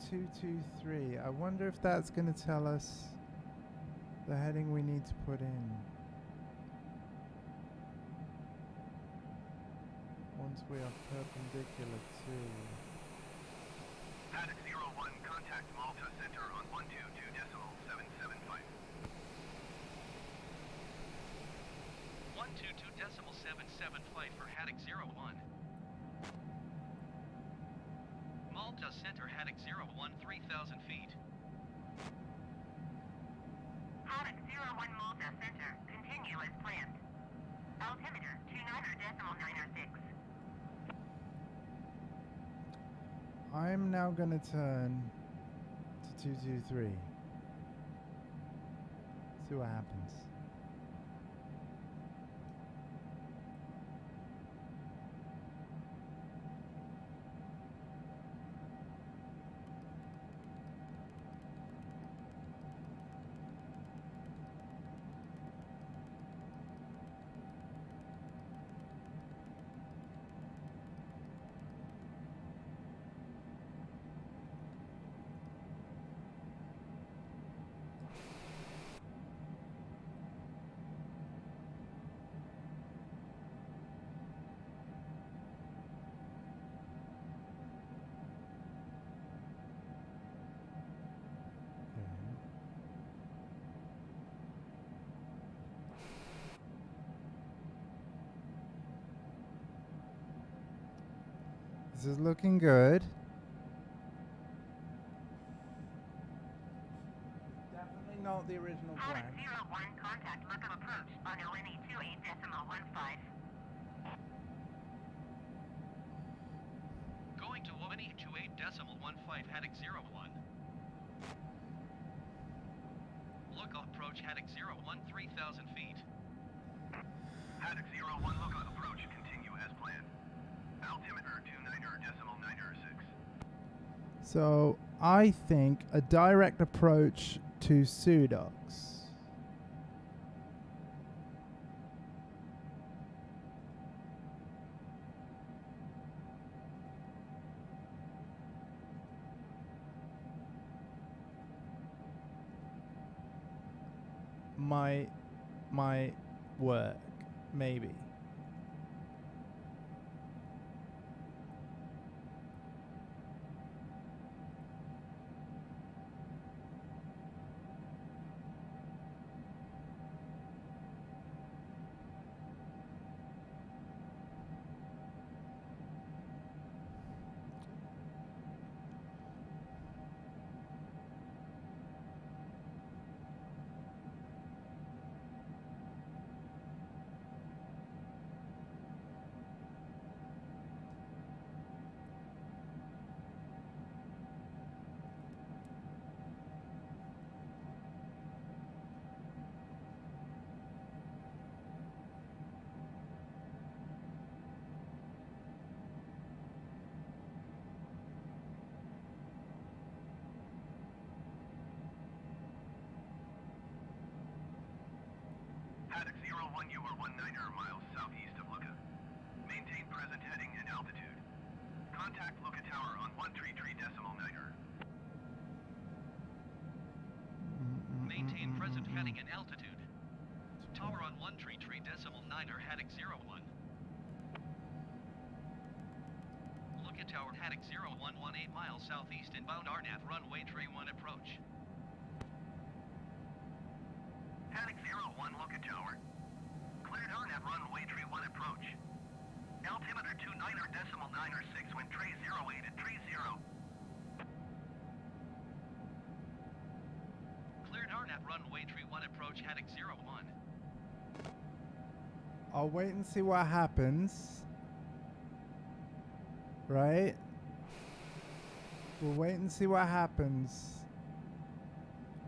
223. I wonder if that's going to tell us the heading we need to put in once we are perpendicular to. Paddock 01, contact Malta Center on 122.775. 122.775 for heading 01. Malta Center heading 01, 3,000 feet. Paddock 01 Malta Center, continue as planned. Altimeter 29.906. I'm now going to turn to 223. See what happens. This is looking good. Definitely not the original Paddock plan. 01, contact local approach on ONE 28.15. Going to 128.15 heading 01. Local approach heading 01, 3,000 feet. Paddock 01, lookout approach, continue as planned. Altimeter 29.906. So I think a direct approach to Sudox. might work, maybe. Paddock 01, you are 19er miles southeast of Lucca. Maintain present heading and altitude. Contact Lucca Tower on 133.9er. Maintain present heading and altitude. Tower on 133.9er, Haddock 01. Look at Tower, Haddock 0118 miles southeast, inbound RNAV, runway 31 approach. Paddock 01, Lucca Tower. Cleared RNAV runway 31 approach. Altimeter 29er.9er6, wind tray 08 at 30. Cleared RNAV runway 31 approach, Haddock 01. I'll wait and see what happens. Right? We'll wait and see what happens.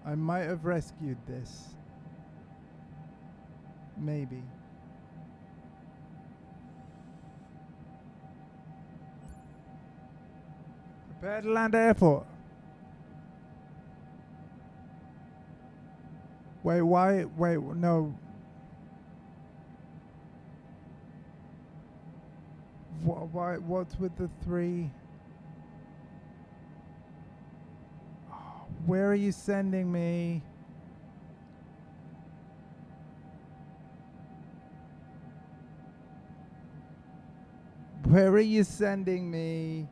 I might have rescued this. Maybe. Prepare to land at airport. Wait, why? Wait, no. Why? What's with the 3? Where are you sending me? Where are you sending me?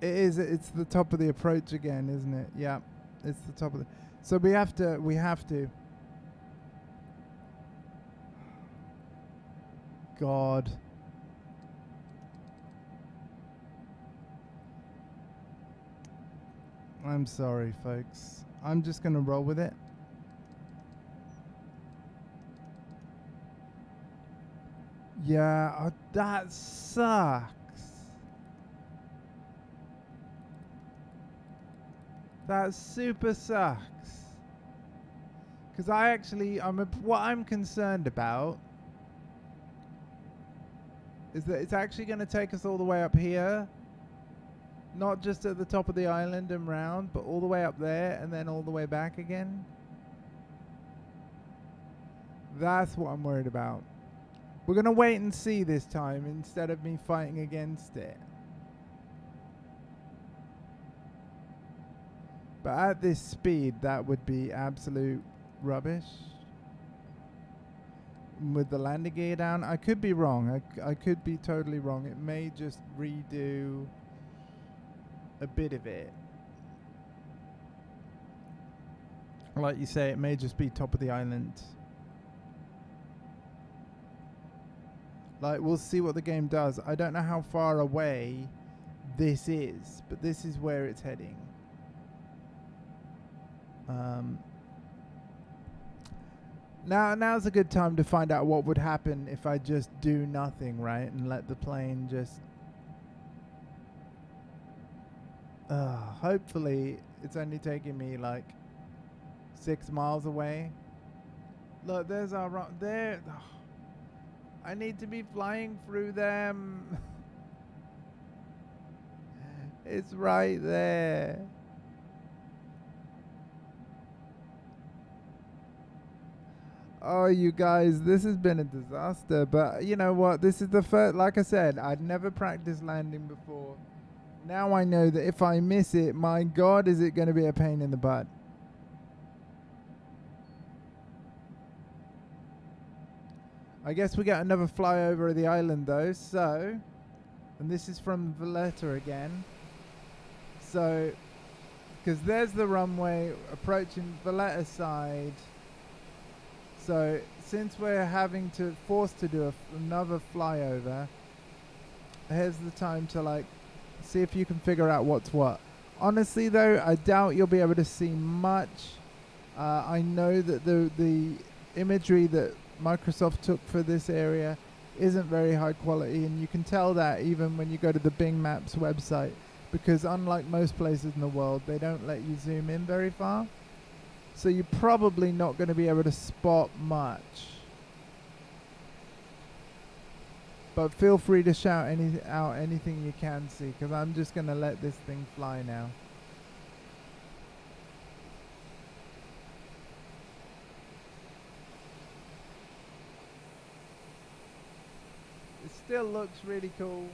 It's the top of the approach again, isn't it? Yeah, it's the top of the. So we have to. God. I'm sorry, folks. I'm just gonna roll with it. Yeah, that sucks. That super sucks. Because what I'm concerned about is that it's actually going to take us all the way up here. Not just at the top of the island and round, but all the way up there and then all the way back again. That's what I'm worried about. We're going to wait and see this time instead of me fighting against it. But at this speed, that would be absolute rubbish. With the landing gear down, I could be wrong. I could be totally wrong. It may just redo a bit of it. Like you say, it may just be top of the island. Like, we'll see what the game does. I don't know how far away this is, but this is where it's heading. Now's a good time to find out what would happen if I just do nothing, right? And let the plane just... hopefully, it's only taking me like 6 miles away. Look, there's our... There... I need to be flying through them. It's right there. Oh, you guys, this has been a disaster. But you know what? This is the first, like I said, I'd never practiced landing before. Now I know that if I miss it, my God, is it going to be a pain in the butt. I guess we got another flyover of the island though, so, and this is from Valletta again. So, because there's the runway approaching Valletta side. So, since we're forced to do another flyover, here's the time to like see if you can figure out what's what. Honestly though, I doubt you'll be able to see much. I know that the imagery that Microsoft took for this area isn't very high quality, and you can tell that even when you go to the Bing Maps website, because unlike most places in the world, they don't let you zoom in very far. So you're probably not going to be able to spot much. But feel free to shout out anything you can see, because I'm just going to let this thing fly now. It still looks really cool.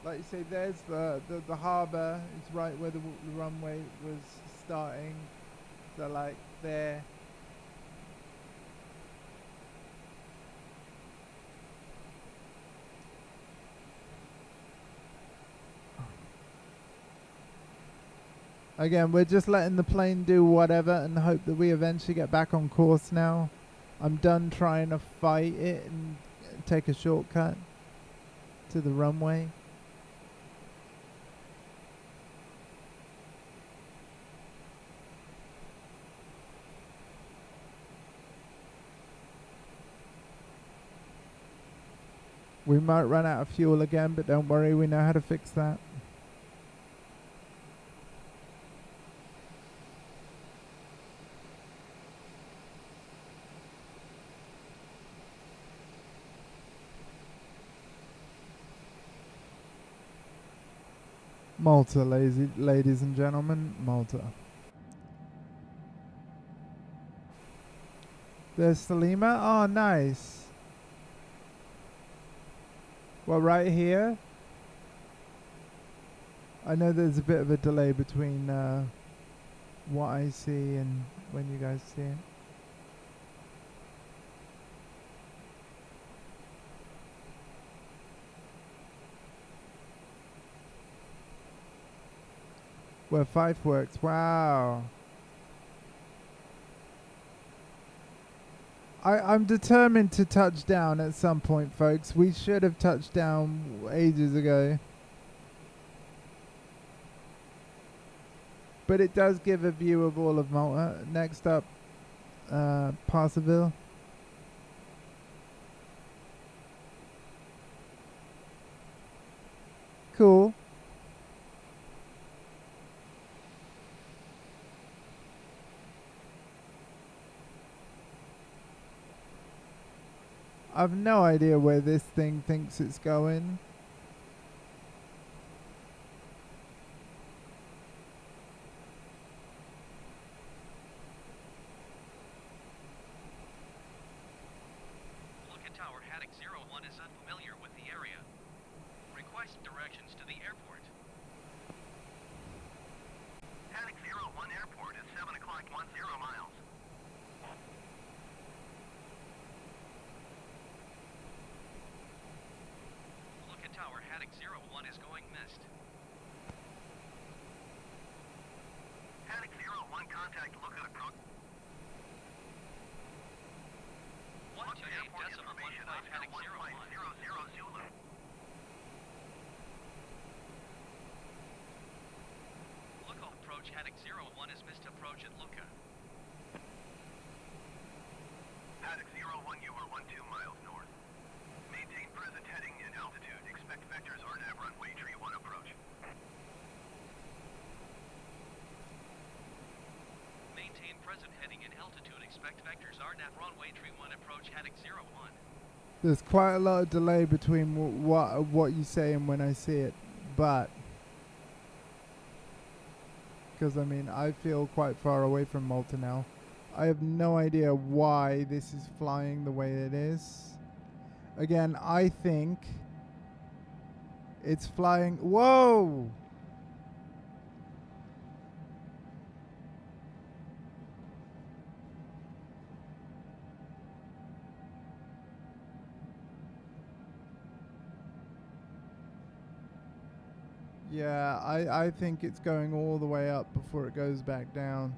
Like you say, there's the harbour. It's right where the runway was starting. So like there. Again, we're just letting the plane do whatever and hope that we eventually get back on course now. I'm done trying to fight it and take a shortcut to the runway. We might run out of fuel again, but don't worry, we know how to fix that. Malta, ladies and gentlemen, Malta. There's Salima. Oh, nice. Well, right here. I know there's a bit of a delay between what I see and when you guys see it. Where Fife works. Wow. I'm determined to touch down at some point, folks. We should have touched down ages ago. But it does give a view of all of Malta. Next up, Parserville. Cool. I've no idea where this thing thinks it's going. Lookout Tower Haddock 01 is unfamiliar with the area. Request directions to the airport. Haddock 01 Airport is 7 o'clock 10 miles. Lookout Tower Haddock 01 is going missed. Haddock 01 contact lookout approach. 128.15 Haddock 01. 1500 Zulu. Lookout approach Haddock 01 is missed approach at Lookout. Haddock 01, you are 12 miles north. Maintain present heading and altitude. Expect vectors RNAV runway tree 1 approach. Maintain present heading and altitude. Expect vectors RNAV runway tree 1 approach Haddock 01. There's quite a lot of delay between what you say and when I see it, but because I mean I feel quite far away from Malta now. I have no idea why this is flying the way it is. Again, I think It's flying. Whoa! Yeah, I think it's going all the way up before it goes back down.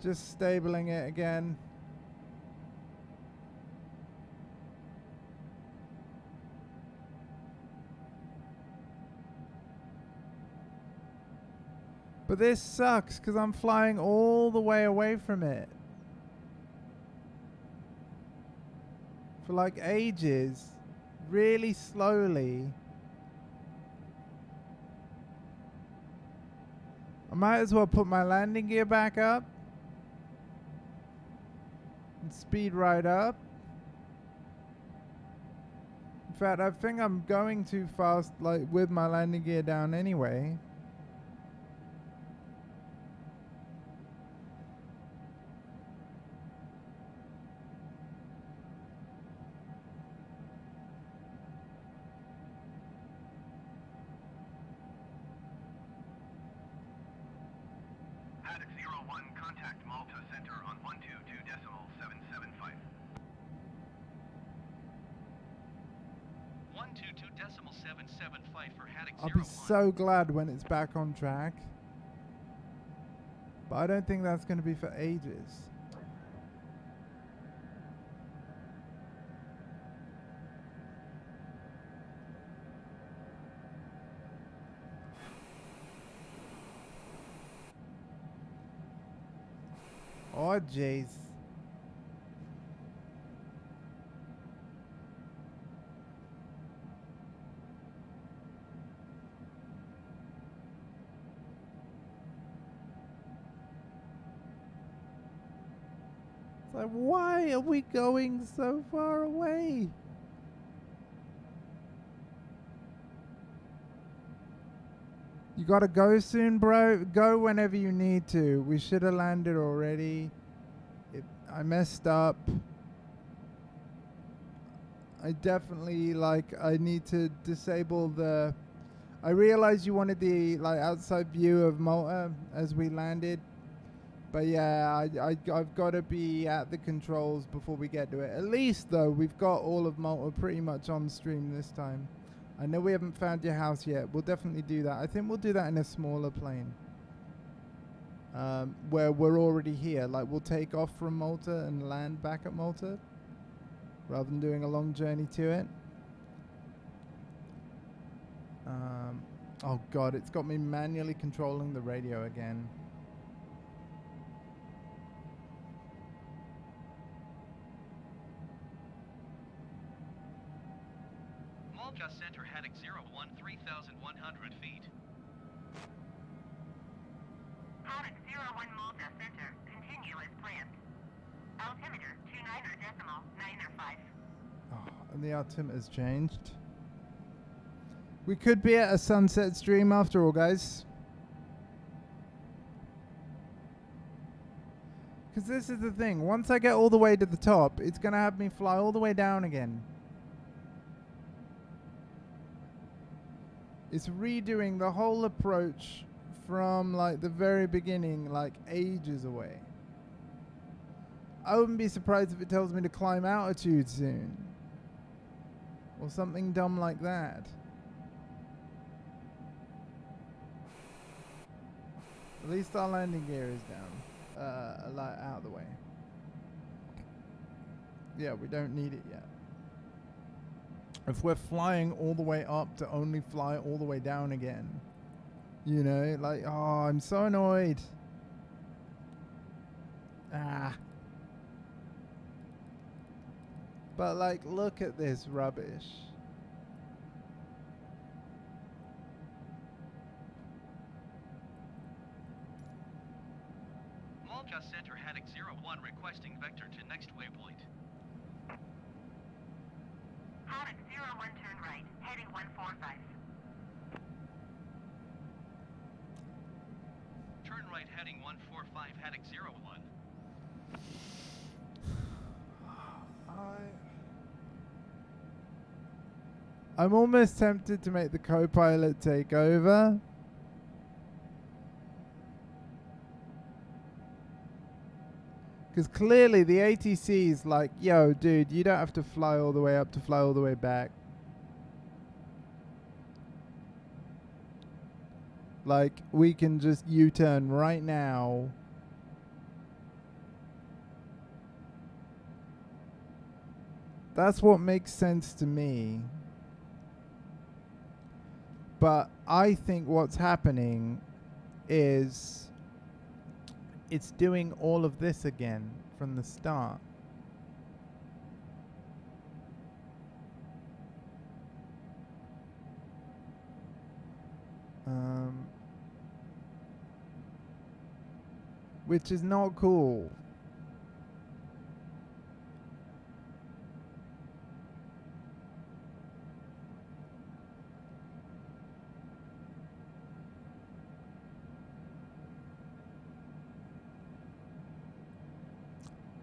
Just stabling it again. But this sucks because I'm flying all the way away from it. For like ages. Really slowly. I might as well put my landing gear back up. And speed right up. In fact, I think I'm going too fast, like with my landing gear down anyway. Paddock 01, contact Malta Center on 122.775. 122.775 for Haddock I'll 01. be so glad when it's back on track. But I don't think that's going to be for ages. Oh, jeez. It's like, why are we going so far away? You gotta go soon, bro. Go whenever you need to. We should have landed already. I messed up. I definitely, like, I need to disable the... I realized you wanted the, like, outside view of Malta as we landed. But yeah, I've got to be at the controls before we get to it. At least, though, we've got all of Malta pretty much on stream this time. I know we haven't found your house yet. We'll definitely do that. I think we'll do that in a smaller plane. Where we're already here. Like, we'll take off from Malta and land back at Malta. Rather than doing a long journey to it. Oh god, it's got me manually controlling the radio again. Malta Center, Haddock 01, 3,100 feet. Paddock 01 Malta Center, continue as planned. Altimeter 29.905. Oh, and the altimeter's changed. We could be at a sunset stream after all, guys. Because this is the thing. Once I get all the way to the top, it's going to have me fly all the way down again. It's redoing the whole approach from, like, the very beginning, like, ages away. I wouldn't be surprised if it tells me to climb altitude soon. Or something dumb like that. At least our landing gear is down. Out of the way. Yeah, we don't need it yet. If we're flying all the way up to only fly all the way down again. You know, like, oh, I'm so annoyed. Ah. But, like, look at this rubbish. Malta Center, Haddock 01, requesting vector to next waypoint. Paddock 01 turn right, heading 145. Turn right, heading 145, Haddock 01. I'm almost tempted to make the co-pilot take over. Because clearly the ATC is like, yo, dude, you don't have to fly all the way up to fly all the way back. Like, we can just U-turn right now. That's what makes sense to me. But I think what's happening is it's doing all of this again from the start. Which is not cool.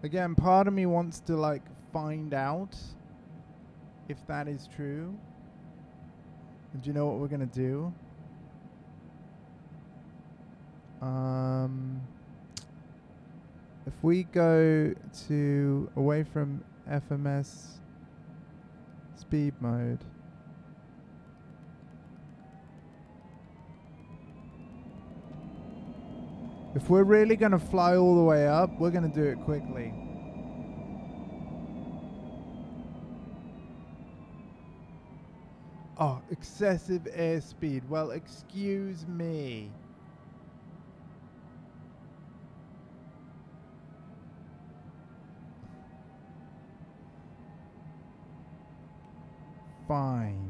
Again, part of me wants to like find out if that is true. And do you know what we're gonna do? If we go to away from FMS speed mode, if we're really going to fly all the way up, we're going to do it quickly. Oh, excessive airspeed. Well, excuse me. Fine.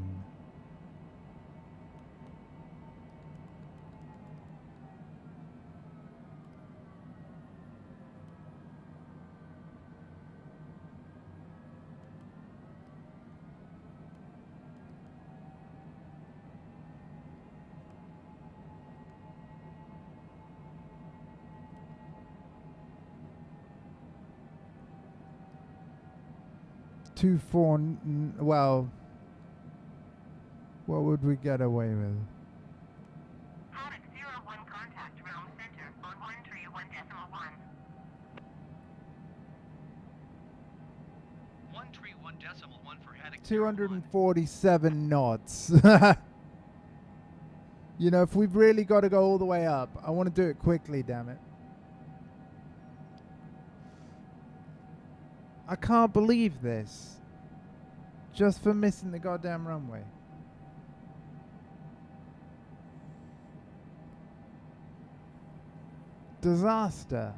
Well, what would we get away with? Haddock 01 contact realm center on 131.1. 131.1 for Haddock 247 knots. You know, if we've really got to go all the way up, I want to do it quickly, damn it. I can't believe this. Just for missing the goddamn runway. Disaster.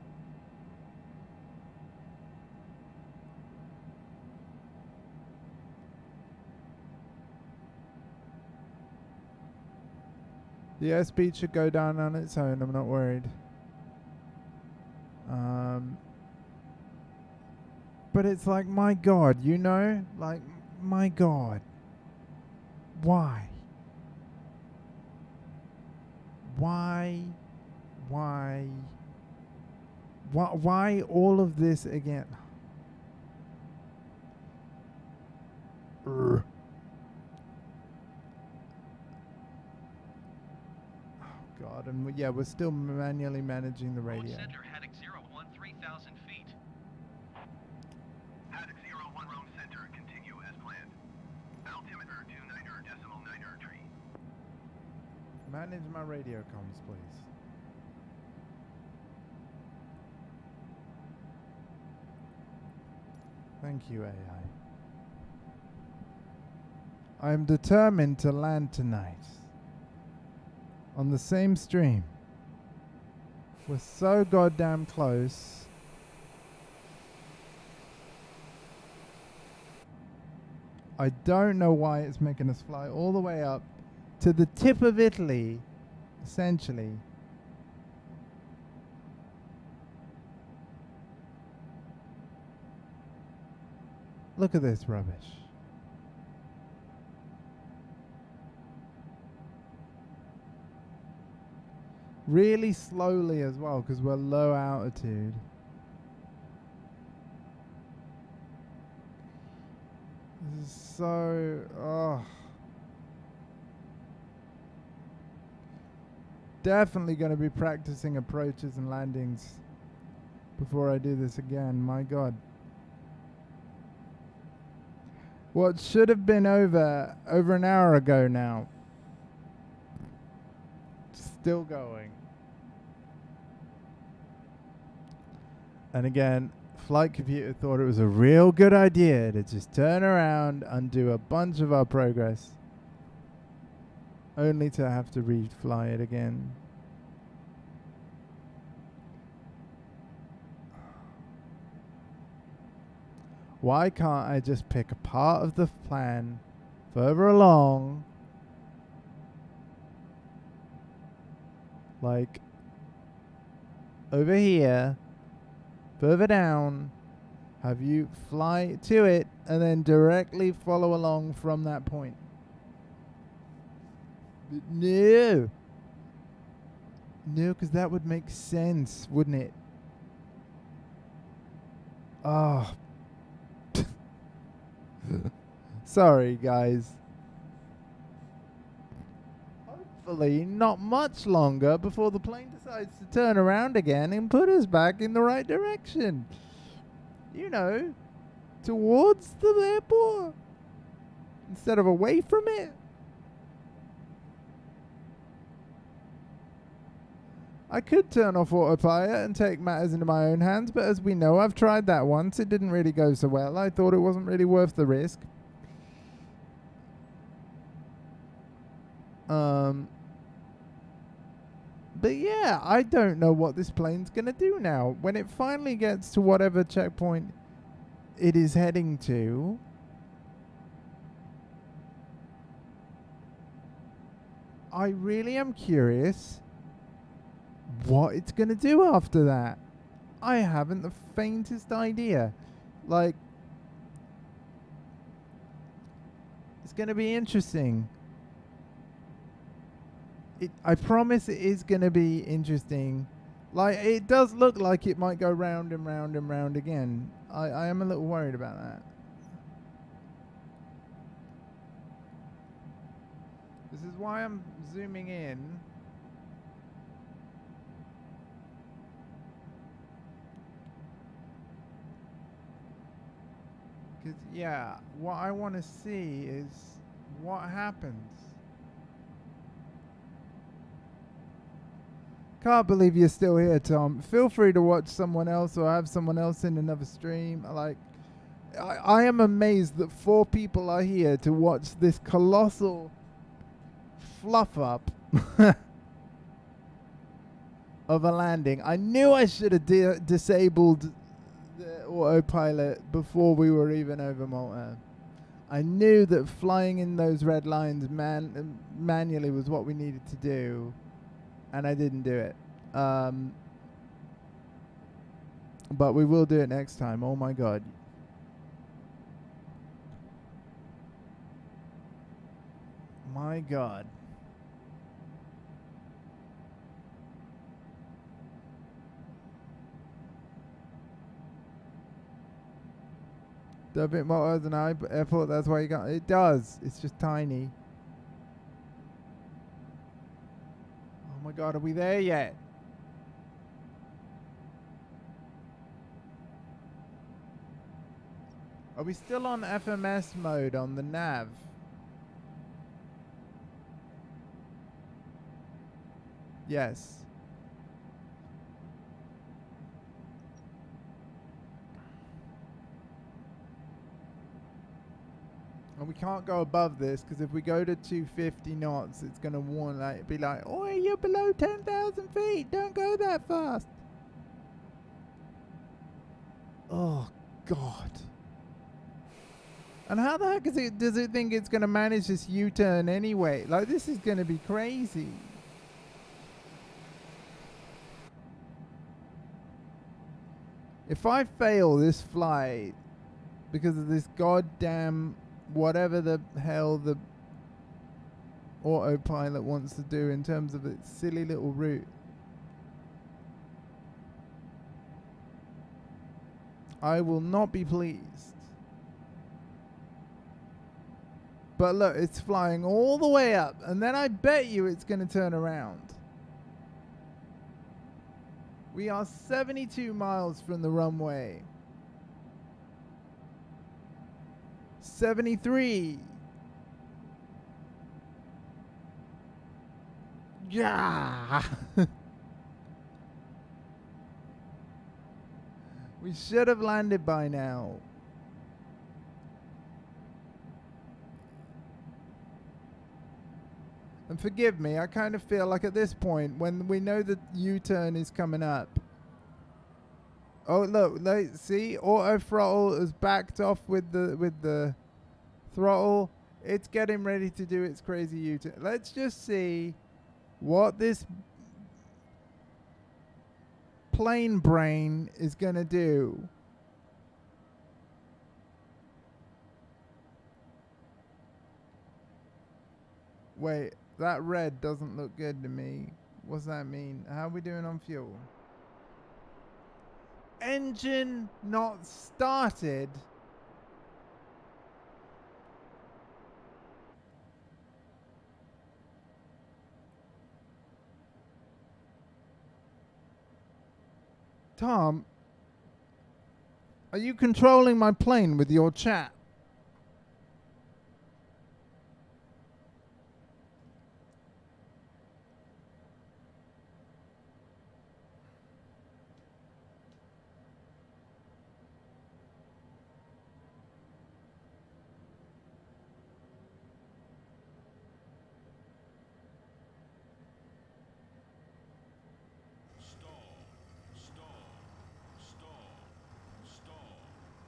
The airspeed should go down on its own, I'm not worried. But it's like, my God, you know? Like, my God. Why? Why all of this again? Oh God, and yeah, we're still manually managing the radio. Center, Haddock 01, 3,000 feet. Haddock 01 Rome Center, continue as planned. Altimeter 29.9 tree. Manage my radio comms, please. Thank you, AI. I am determined to land tonight on the same stream. We're so goddamn close. I don't know why it's making us fly all the way up to the tip of Italy, essentially. Look at this rubbish. Really slowly as well, because we're low altitude. This is so... oh. definitely going to be practicing approaches and landings before I do this again. My God. What should have been over an hour ago now. Still going. And again, Flight Computer thought it was a real good idea to just turn around, undo a bunch of our progress, only to have to refly it again. Why can't I just pick a part of the plan further along, like over here, further down, have you fly to it, and then directly follow along from that point? But no. No, because that would make sense, wouldn't it? Oh. Sorry, guys. Hopefully not much longer before the plane decides to turn around again and put us back in the right direction. You know, towards the airport instead of away from it. I could turn off autopilot and take matters into my own hands, but as we know, I've tried that once. It didn't really go so well. I thought it wasn't really worth the risk. But yeah, I don't know what this plane's going to do now. When it finally gets to whatever checkpoint it is heading to, I really am curious what it's going to do after that. I haven't the faintest idea. Like, it's going to be interesting. I promise it is going to be interesting. Like, it does look like it might go round and round and round again. I am a little worried about that. This is why I'm zooming in. Because, yeah, what I want to see is what happens. Can't believe you're still here, Tom. Feel free to watch someone else or have someone else in another stream. Like, I am amazed that 4 people are here to watch this colossal fluff up of a landing. I knew I should have disabled the autopilot before we were even over Malta. I knew that flying in those red lines manually was what we needed to do. And I didn't do it. But we will do it next time. Oh my God. My God. Does a bit more than airport, that's why you got it. Does. It's just tiny. Oh my God, are we there yet? Are we still on FMS mode on the nav? Yes. And we can't go above this, because if we go to 250 knots, it's going to warn, like, be like, oh, you're below 10,000 feet. Don't go that fast. Oh, God. And how the heck does it think it's going to manage this U-turn anyway? Like, this is going to be crazy. If I fail this flight because of this goddamn whatever the hell the autopilot wants to do in terms of its silly little route, I will not be pleased. But look, it's flying all the way up, and then I bet you it's going to turn around. We are 72 miles from the runway. 73. Yeah. We should have landed by now. And forgive me, I kind of feel like at this point, when we know the U-turn is coming up. Oh look, see, auto throttle is backed off with the throttle. It's getting ready to do its crazy U-turn. Let's just see what this plane brain is gonna do. Wait, that red doesn't look good to me. What's that mean? How are we doing on fuel? Engine not started. Tom, are you controlling my plane with your chat?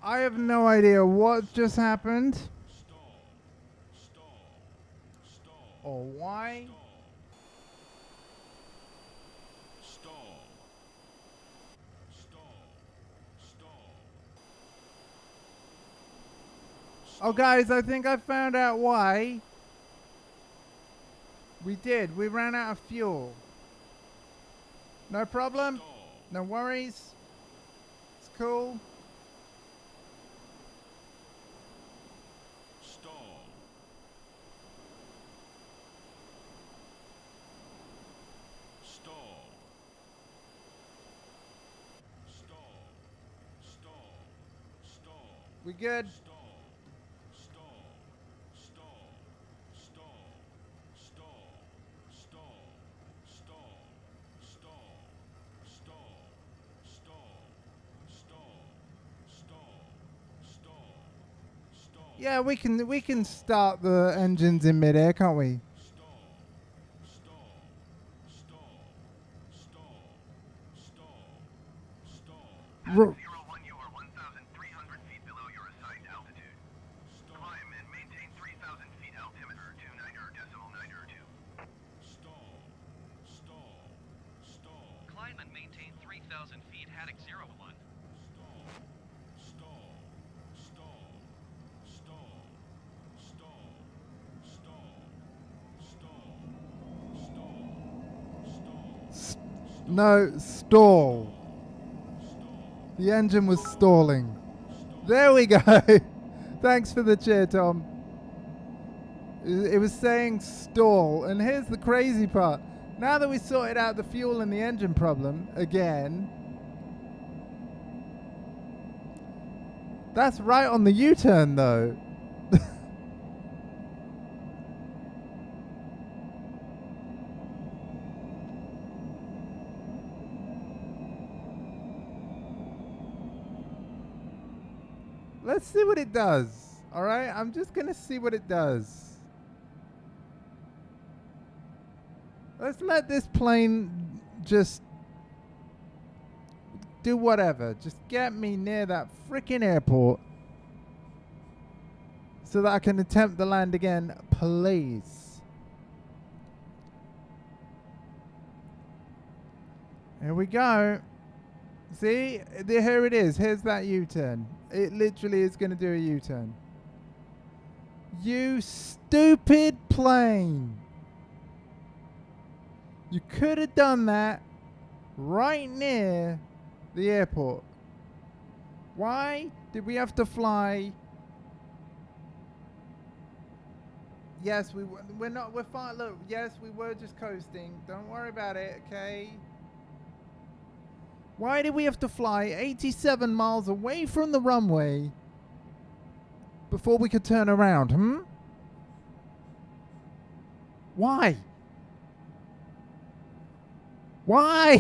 I have no idea what just happened. Or why. Oh guys, I think I found out why. We did. We ran out of fuel. No problem. No worries. It's cool. We good? Yeah, we can start the engines in midair, can't we? R 01, you are 1,300 feet below your assigned altitude. Climb and maintain 3,000 feet altimeter 29.902. Climb and maintain 3,000 feet, Haddock 01. No, stall. The engine was stalling. There we go. Thanks for the cheer, Tom. It was saying stall. And here's the crazy part. Now that we sorted out the fuel and the engine problem again, that's right on the U-turn though. Let's see what it does. All right, I'm just gonna see what it does. Let's let this plane just do whatever. Just get me near that freaking airport so that I can attempt the land again, please. Here we go. See, here it is. Here's that U-turn. It literally is going to do a U-turn. You stupid plane. You could have done that right near the airport. Why did we have to fly? Yes, we're not, we're fine. Look, yes, we were just coasting. Don't worry about it, okay? Why did we have to fly 87 miles away from the runway before we could turn around, Why? Why?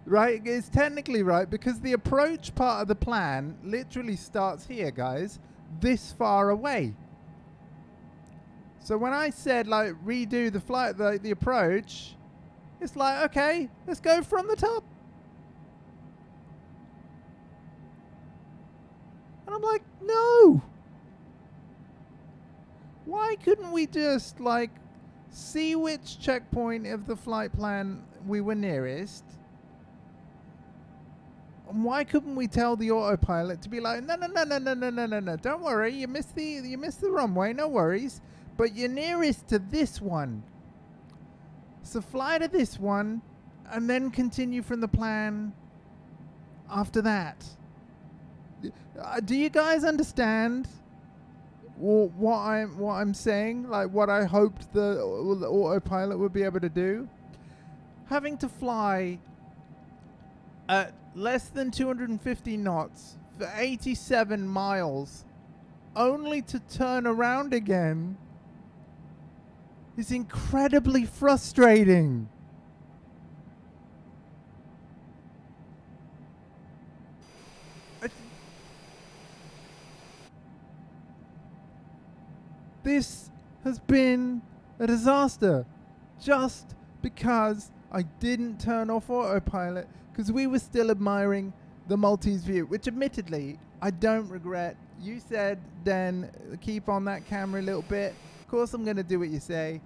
Right, it's technically right because the approach part of the plan literally starts here, guys, this far away. So when I said like redo the flight, the approach, it's like, okay, let's go from the top. And I'm like, no. Why couldn't we just like see which checkpoint of the flight plan we were nearest? And why couldn't we tell the autopilot to be like, no, don't worry, you missed the runway, no worries, but you're nearest to this one. So fly to this one and then continue from the plan after that. Do you guys understand what I'm saying? Like what I hoped the autopilot would be able to do? Having to fly at less than 250 knots for 87 miles only to turn around again is incredibly frustrating. This has been a disaster just because I didn't turn off autopilot because we were still admiring the Maltese view, which admittedly I don't regret. You said, Dan, keep on that camera a little bit. Of course I'm going to do what you say.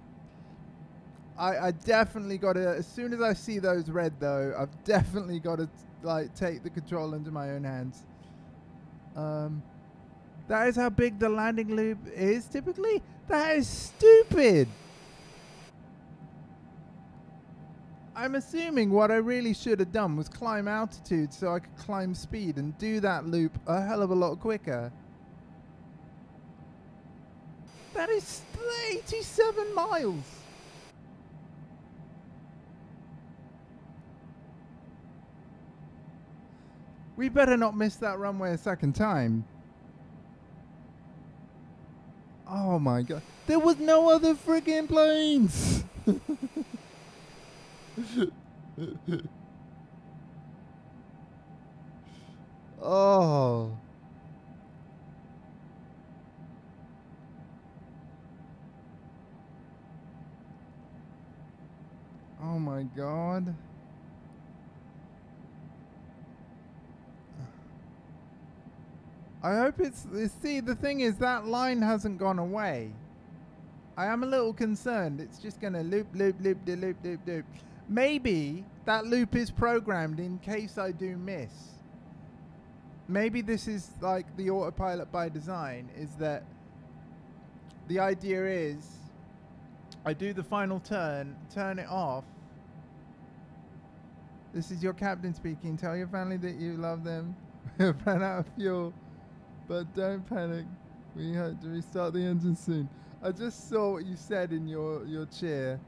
I definitely got to, as soon as I see those red though, I've definitely got to like take the control into my own hands. That is how big the landing loop is typically? That is stupid! I'm assuming what I really should have done was climb altitude so I could climb speed and do that loop a hell of a lot quicker. That is 87 miles! We better not miss that runway a second time. Oh my god. There was no other freaking planes! Oh. Oh my god. I hope it's see, the thing is that line hasn't gone away. I am a little concerned. It's just going to loop. Maybe that loop is programmed in case I do miss. Maybe this is like the autopilot by design, is that the idea is I do the final turn it off. This is your captain speaking. Tell your family that you love them. We have run out of fuel. But don't panic. We have to restart the engine soon. I just saw what you said in your chair.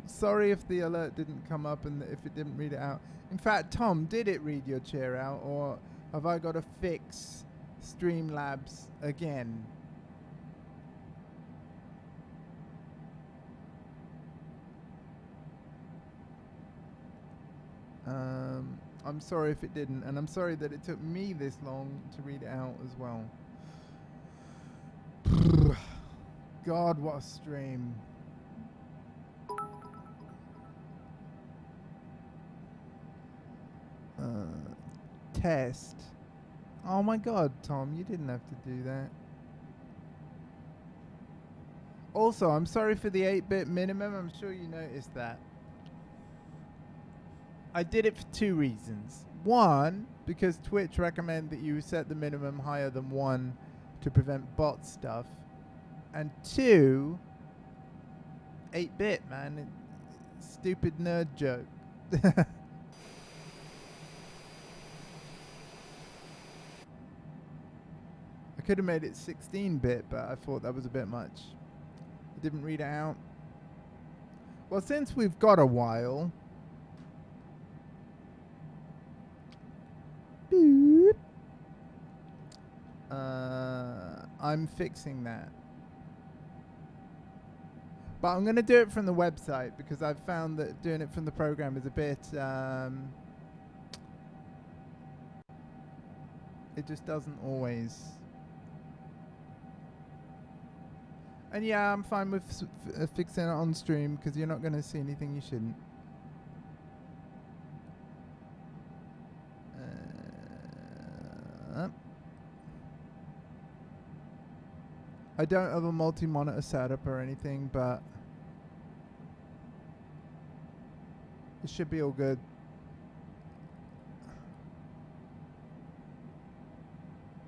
Sorry if the alert didn't come up and if it didn't read it out. In fact, Tom, did it read your chair out, or have I got to fix Streamlabs again? I'm sorry if it didn't, and I'm sorry that it took me this long to read it out as well. God, what a stream. Test. Oh my god, Tom, you didn't have to do that. Also, I'm sorry for the 8-bit minimum. I'm sure you noticed that. I did it for 2 reasons. One, because Twitch recommend that you set the minimum higher than 1 to prevent bot stuff. And 2, 8-bit, man. Stupid nerd joke. I could have made it 16-bit, but I thought that was a bit much. I didn't read it out. Well, since we've got a while, boop, I'm fixing that. But I'm going to do it from the website because I've found that doing it from the program is a bit, it just doesn't always. And yeah, I'm fine with fixing it on stream because you're not going to see anything you shouldn't. I don't have a multi-monitor setup or anything, but it should be all good.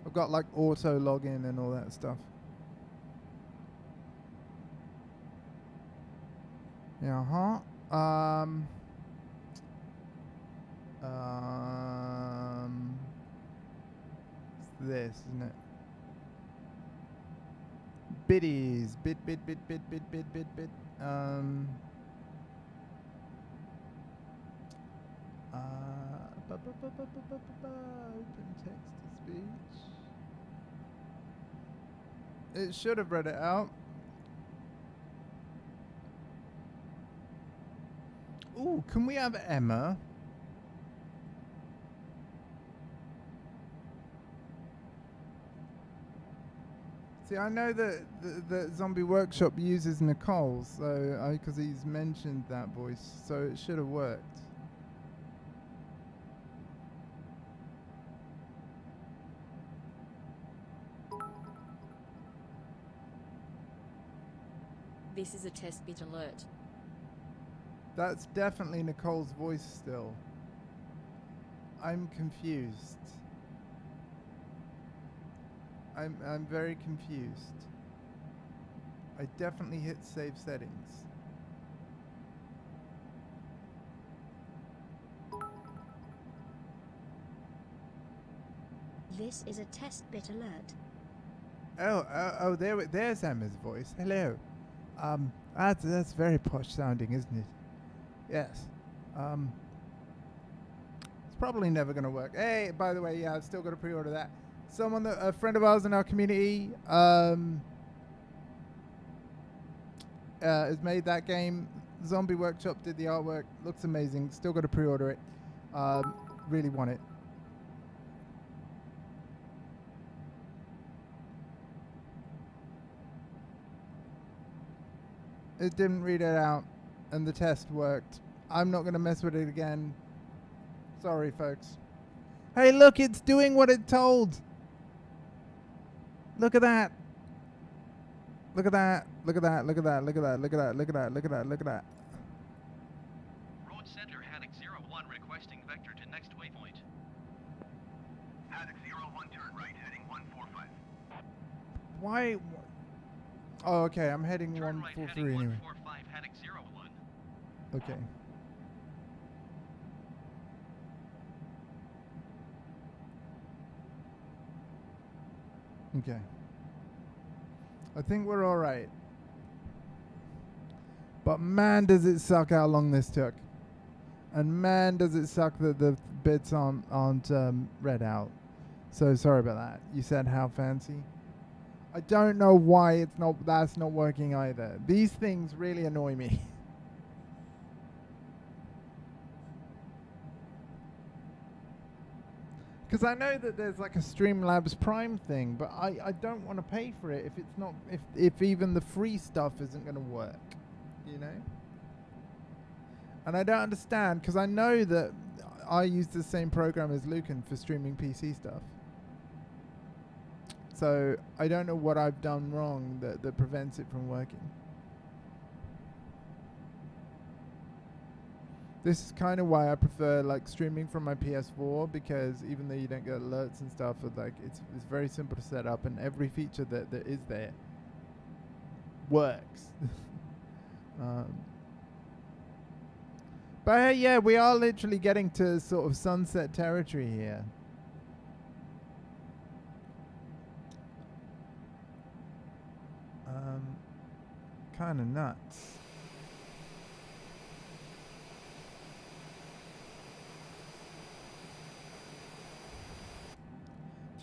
I've got like auto login and all that stuff. Yeah, it's this, isn't it? Biddies, bit. Open text to speech. It should have read it out. Ooh, can we have Emma? See, I know that the Zombie Workshop uses Nicole's, so because he's mentioned that voice, so it should have worked. This is a test bit alert. That's definitely Nicole's voice still. I'm confused. I'm very confused. I definitely hit save settings. This is a test bit alert. Oh, there's Emma's voice. Hello. That's very posh sounding, isn't it? Yes. It's probably never going to work. Hey, by the way, yeah, I've still got to pre-order that. A friend of ours in our community, has made that game. Zombie Workshop did the artwork. Looks amazing. Still got to pre-order it. Really want it. It didn't read it out, and the test worked. I'm not going to mess with it again. Sorry, folks. Hey, look, it's doing what it told. Look at that. Look at that. Look at that. Look at that. Look at that. Look at that. Look at that. Look at that. Look at that. Road Center, Haddock 01 requesting vector to next waypoint. Haddock 01, turn right, heading 145. Why? Oh, okay. I'm heading Turn right, 143 heading anyway. 145, Haddock 01. Okay. Okay. I think we're all right. But man, does it suck how long this took. And man, does it suck that the bits aren't read out. So sorry about that. You said how fancy? I don't know why that's not working either. These things really annoy me. Because I know that there's like a Streamlabs Prime thing, but I don't want to pay for it if it's not if even the free stuff isn't going to work, you know. And I don't understand because I know that I use the same program as Lucan for streaming PC stuff. So I don't know what I've done wrong that prevents it from working. This is kind of why I prefer like streaming from my PS4, because even though you don't get alerts and stuff, it's very simple to set up, and every feature that is there works. But hey, yeah, we are literally getting to sort of sunset territory here. Kind of nuts.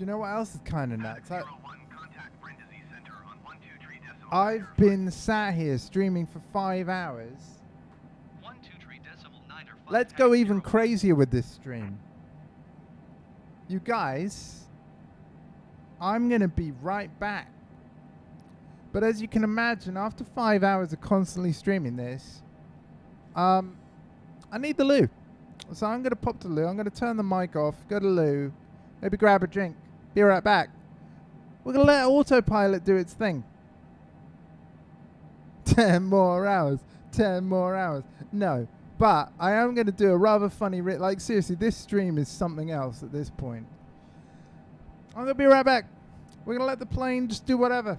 you know what else is kind of nuts? 01, contact Brindisi Center on 123.9. I've been sat here streaming for 5 hours. 123.9 or 5 Let's go even 01. crazier with this stream. You guys, I'm going to be right back. But as you can imagine, after 5 hours of constantly streaming this, I need the loo. So I'm going to pop to the loo. I'm going to turn the mic off, go to the loo, maybe grab a drink, be right back. We're going to let autopilot do its thing. 10 more hours. 10 more hours. No. But I am going to do a rather funny... like, seriously, this stream is something else at this point. I'm going to be right back. We're going to let the plane just do whatever.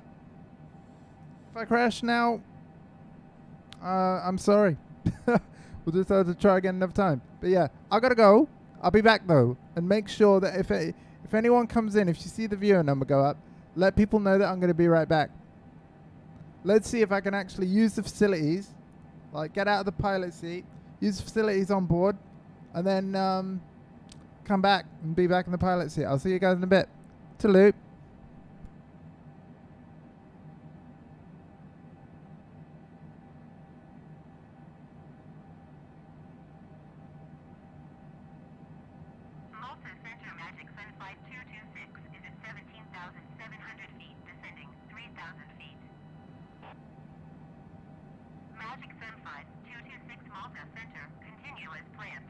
If I crash now, I'm sorry. We'll just have to try again another time. But yeah, I got to go. I'll be back, though. And make sure that if anyone comes in, if you see the viewer number go up, let people know that I'm going to be right back. Let's see if I can actually use the facilities. Like, get out of the pilot seat, use the facilities on board, and then come back and be back in the pilot seat. I'll see you guys in a bit. Toodaloo. Malta Center Magic Sun Flight 226 is at 17,700 feet, descending 3,000 feet. Magic Sun Flight 226 Malta Center, continue as planned.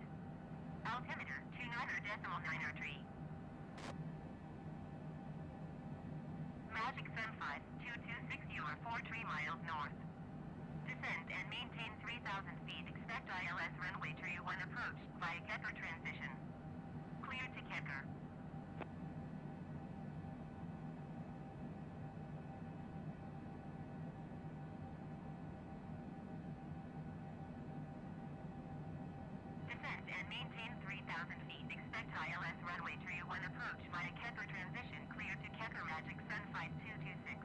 Altimeter 29.903. Magic Sun Flight 226, you are 43 miles north. Descend and maintain 3,000 feet. Expect ILS runway 31 approach via Kepler transition. Clear to Kepler. Descend and maintain 3,000 feet. Expect ILS runway 31 approach via Kepler transition. Clear to Kepler. Magic Sun Flight 226.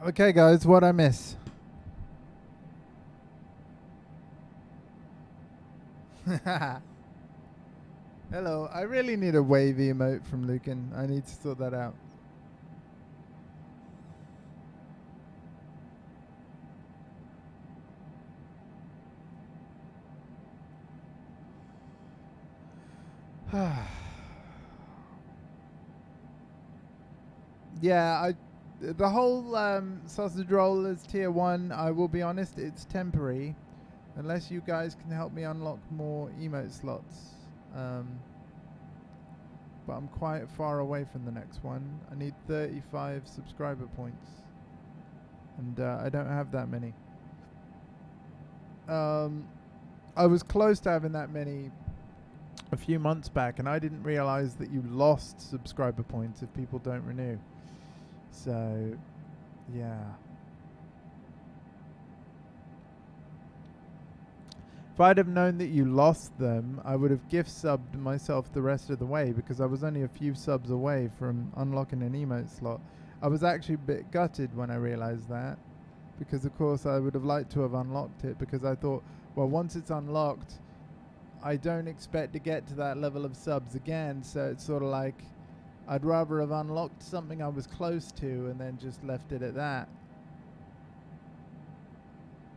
Okay, guys, what I miss? Hello. I really need a wave emote from Lucan. I need to sort that out. Yeah, the whole sausage roll is tier 1. I will be honest, it's temporary. Unless you guys can help me unlock more emote slots. But I'm quite far away from the next one. I need 35 subscriber points. And I don't have that many. I was close to having that many a few months back, and I didn't realize that you lost subscriber points if people don't renew. So, yeah. If I'd have known that you lost them, I would have gift subbed myself the rest of the way, because I was only a few subs away from unlocking an emote slot. I was actually a bit gutted when I realized that, because of course I would have liked to have unlocked it, because I thought, well, once it's unlocked, I don't expect to get to that level of subs again, so it's sort of like I'd rather have unlocked something I was close to and then just left it at that.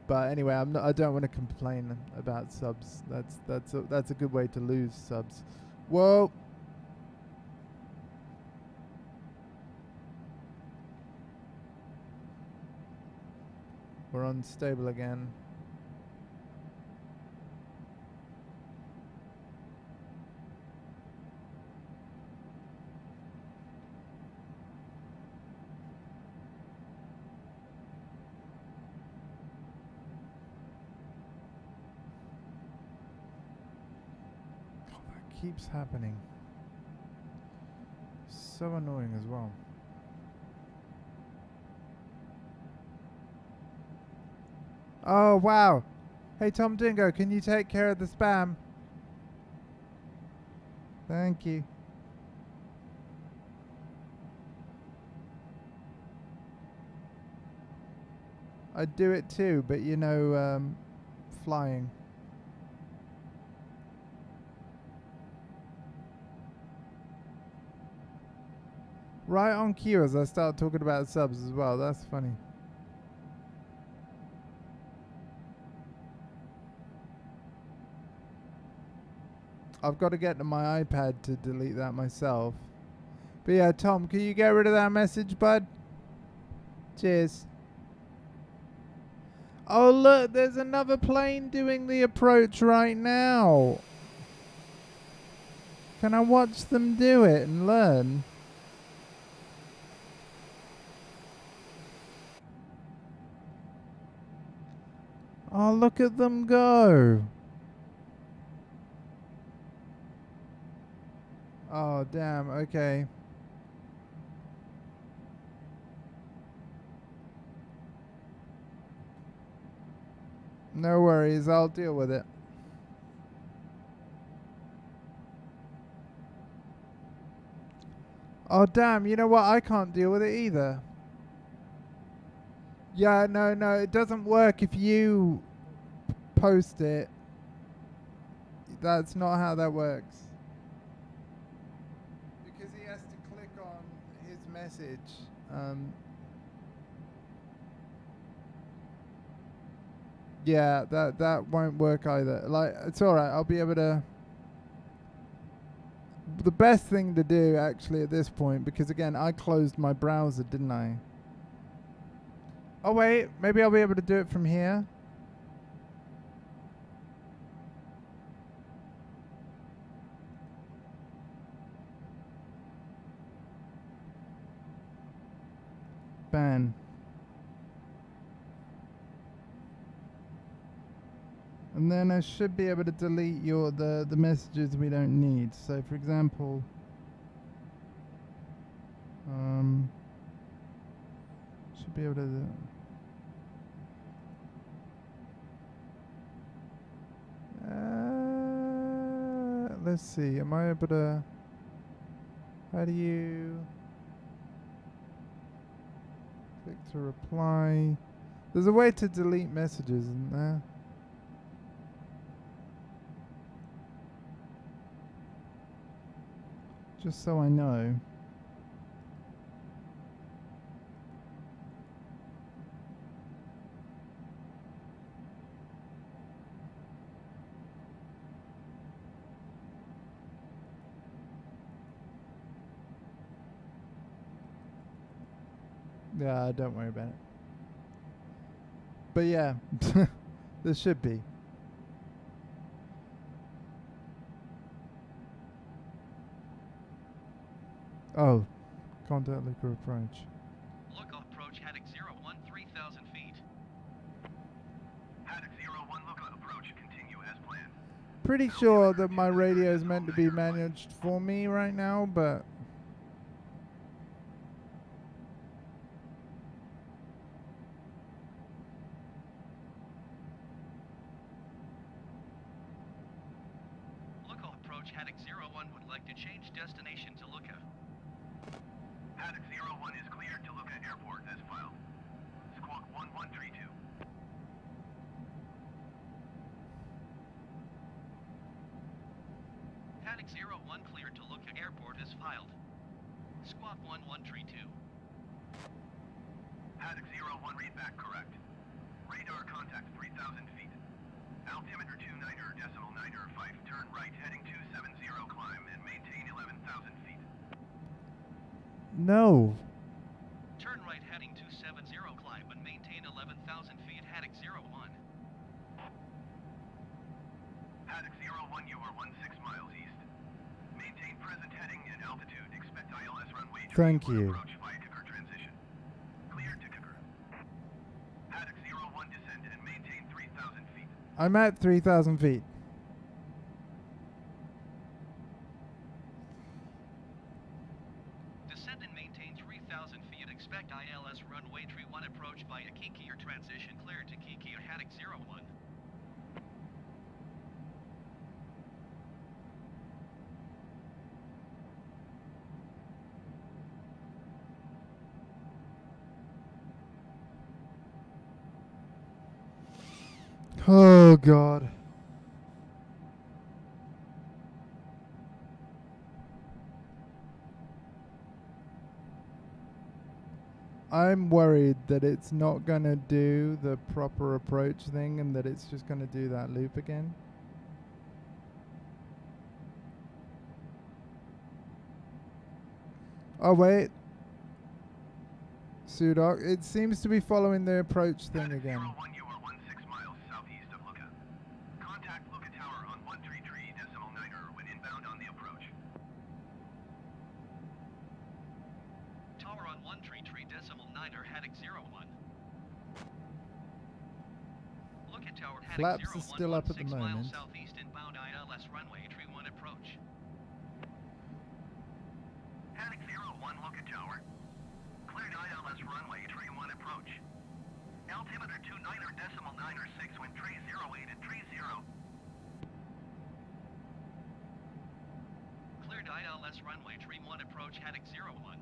But anyway, I don't want to complain about subs. That's a good way to lose subs. Whoa. We're unstable again. Keeps happening. So annoying as well. Oh wow. Hey Tom Dingo, can you take care of the spam? Thank you. I'd do it too, but you know, flying. Right on cue as I start talking about subs as well. That's funny. I've got to get to my iPad to delete that myself. But yeah, Tom, can you get rid of that message, bud? Cheers. Oh, look, there's another plane doing the approach right now. Can I watch them do it and learn? Oh, look at them go. Oh, damn. Okay. No worries. I'll deal with it. Oh, damn. You know what? I can't deal with it either. Yeah, no. It doesn't work if you post it. That's not how that works. Because he has to click on his message. Yeah, that won't work either. Like, it's alright. I'll be able to... The best thing to do, actually, at this point, because, again, I closed my browser, didn't I? Oh, wait. Maybe I'll be able to do it from here. Ban. And then I should be able to delete the messages we don't need. So, for example, should be able to... let's see, am I able to... How do you... Click To reply. There's a way to delete messages, isn't there? Just so I know. Yeah, don't worry about it. But yeah, there should be. Oh, contact Luca approach. Look approach Haddock 01 3000 feet. Haddock 01 Lookout approach. Continue as planned. Pretty sure that my radio is meant to be managed for me right now, but Look approach Haddock 01 would like to change destination to Luca. Haddock 01 is cleared to Luca Airport as filed. Squawk 1132. Haddock 01 cleared to Luca Airport as filed. Squawk 1132. Haddock 01 read back correct. Radar contact 3000 feet. Altimeter 29.95. Turn right heading 270 climb and maintain 11,000 feet. no. Turn right heading 270 climb and maintain 11,000 feet Haddock 01. Haddock 01, you are 16 miles east. Maintain present heading and altitude. Expect ILS runway Thank 21 you. approach via Kicker transition. Cleared to Kicker. Haddock 01 descend and maintain 3,000 feet. I'm at 3,000 feet. Descend and maintain 3,000 feet. Expect ILS runway 31 approach via Kiki or transition cleared to Kiki or Haddock 01. Oh, God. I'm worried that it's not going to do the proper approach thing and that it's just going to do that loop again. Oh, wait. Sudoc, it seems to be following the approach thing Haddock again. 01, you are 16 miles southeast of Luca. Contact Luca Tower on 133.9 when inbound on the approach. Tower on 133.9 or Haddock 01. Look at Tower Haddock Flaps 01 is still up at the 16 miles moment. southeast inbound ILS runway 31 approach. Haddock 01, Luca Tower. Cleared ILS runway 31 approach. Altimeter 29.96 when 308 at 30. Cleared ILS runway 31 approach Haddock 01.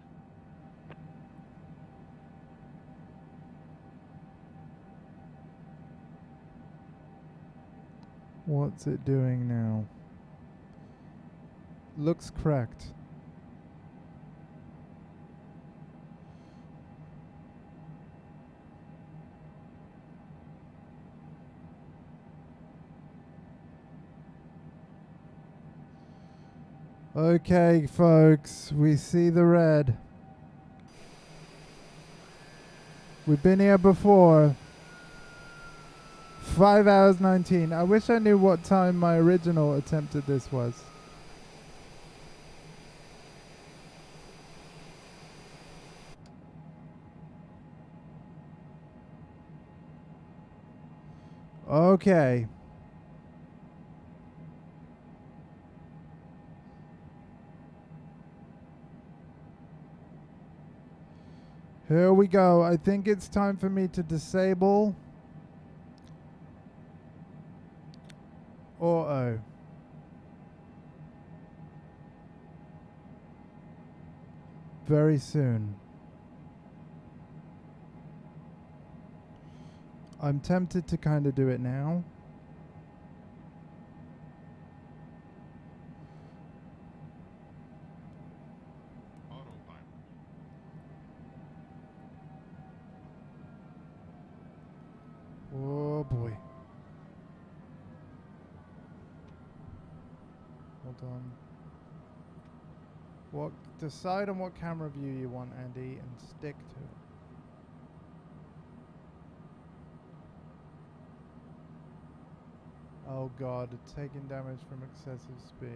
What's it doing now? Looks correct. Okay, folks, we see the red. We've been here before. 5 hours 19. I wish I knew what time my original attempt at this was. Okay. Here we go. I think it's time for me to disable auto. Very soon. I'm tempted to kind of do it now. Autopilot. Oh boy. Hold on. Decide on what camera view you want, Andy, and stick to it. Oh god, taking damage from excessive speed.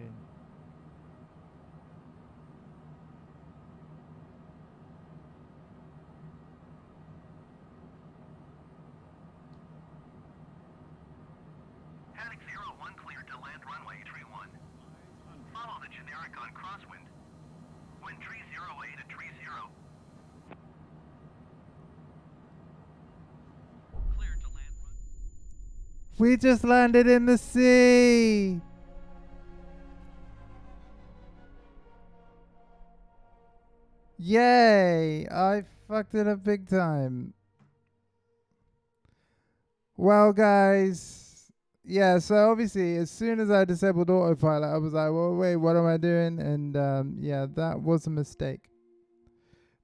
Heading 01 cleared to land runway tree 1. Follow the generic on crosswind. Wind tree 08 at tree 0. Cleared to land run. We just landed in the sea! Yay! I fucked it up big time. Well, guys, yeah, so obviously as soon as I disabled autopilot, I was like, well, wait, what am I doing? And yeah, that was a mistake.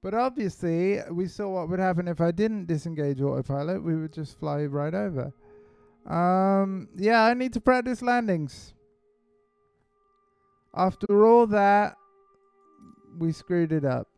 But obviously, we saw what would happen if I didn't disengage autopilot. We would just fly right over. Yeah, I need to practice landings. After all that, we screwed it up.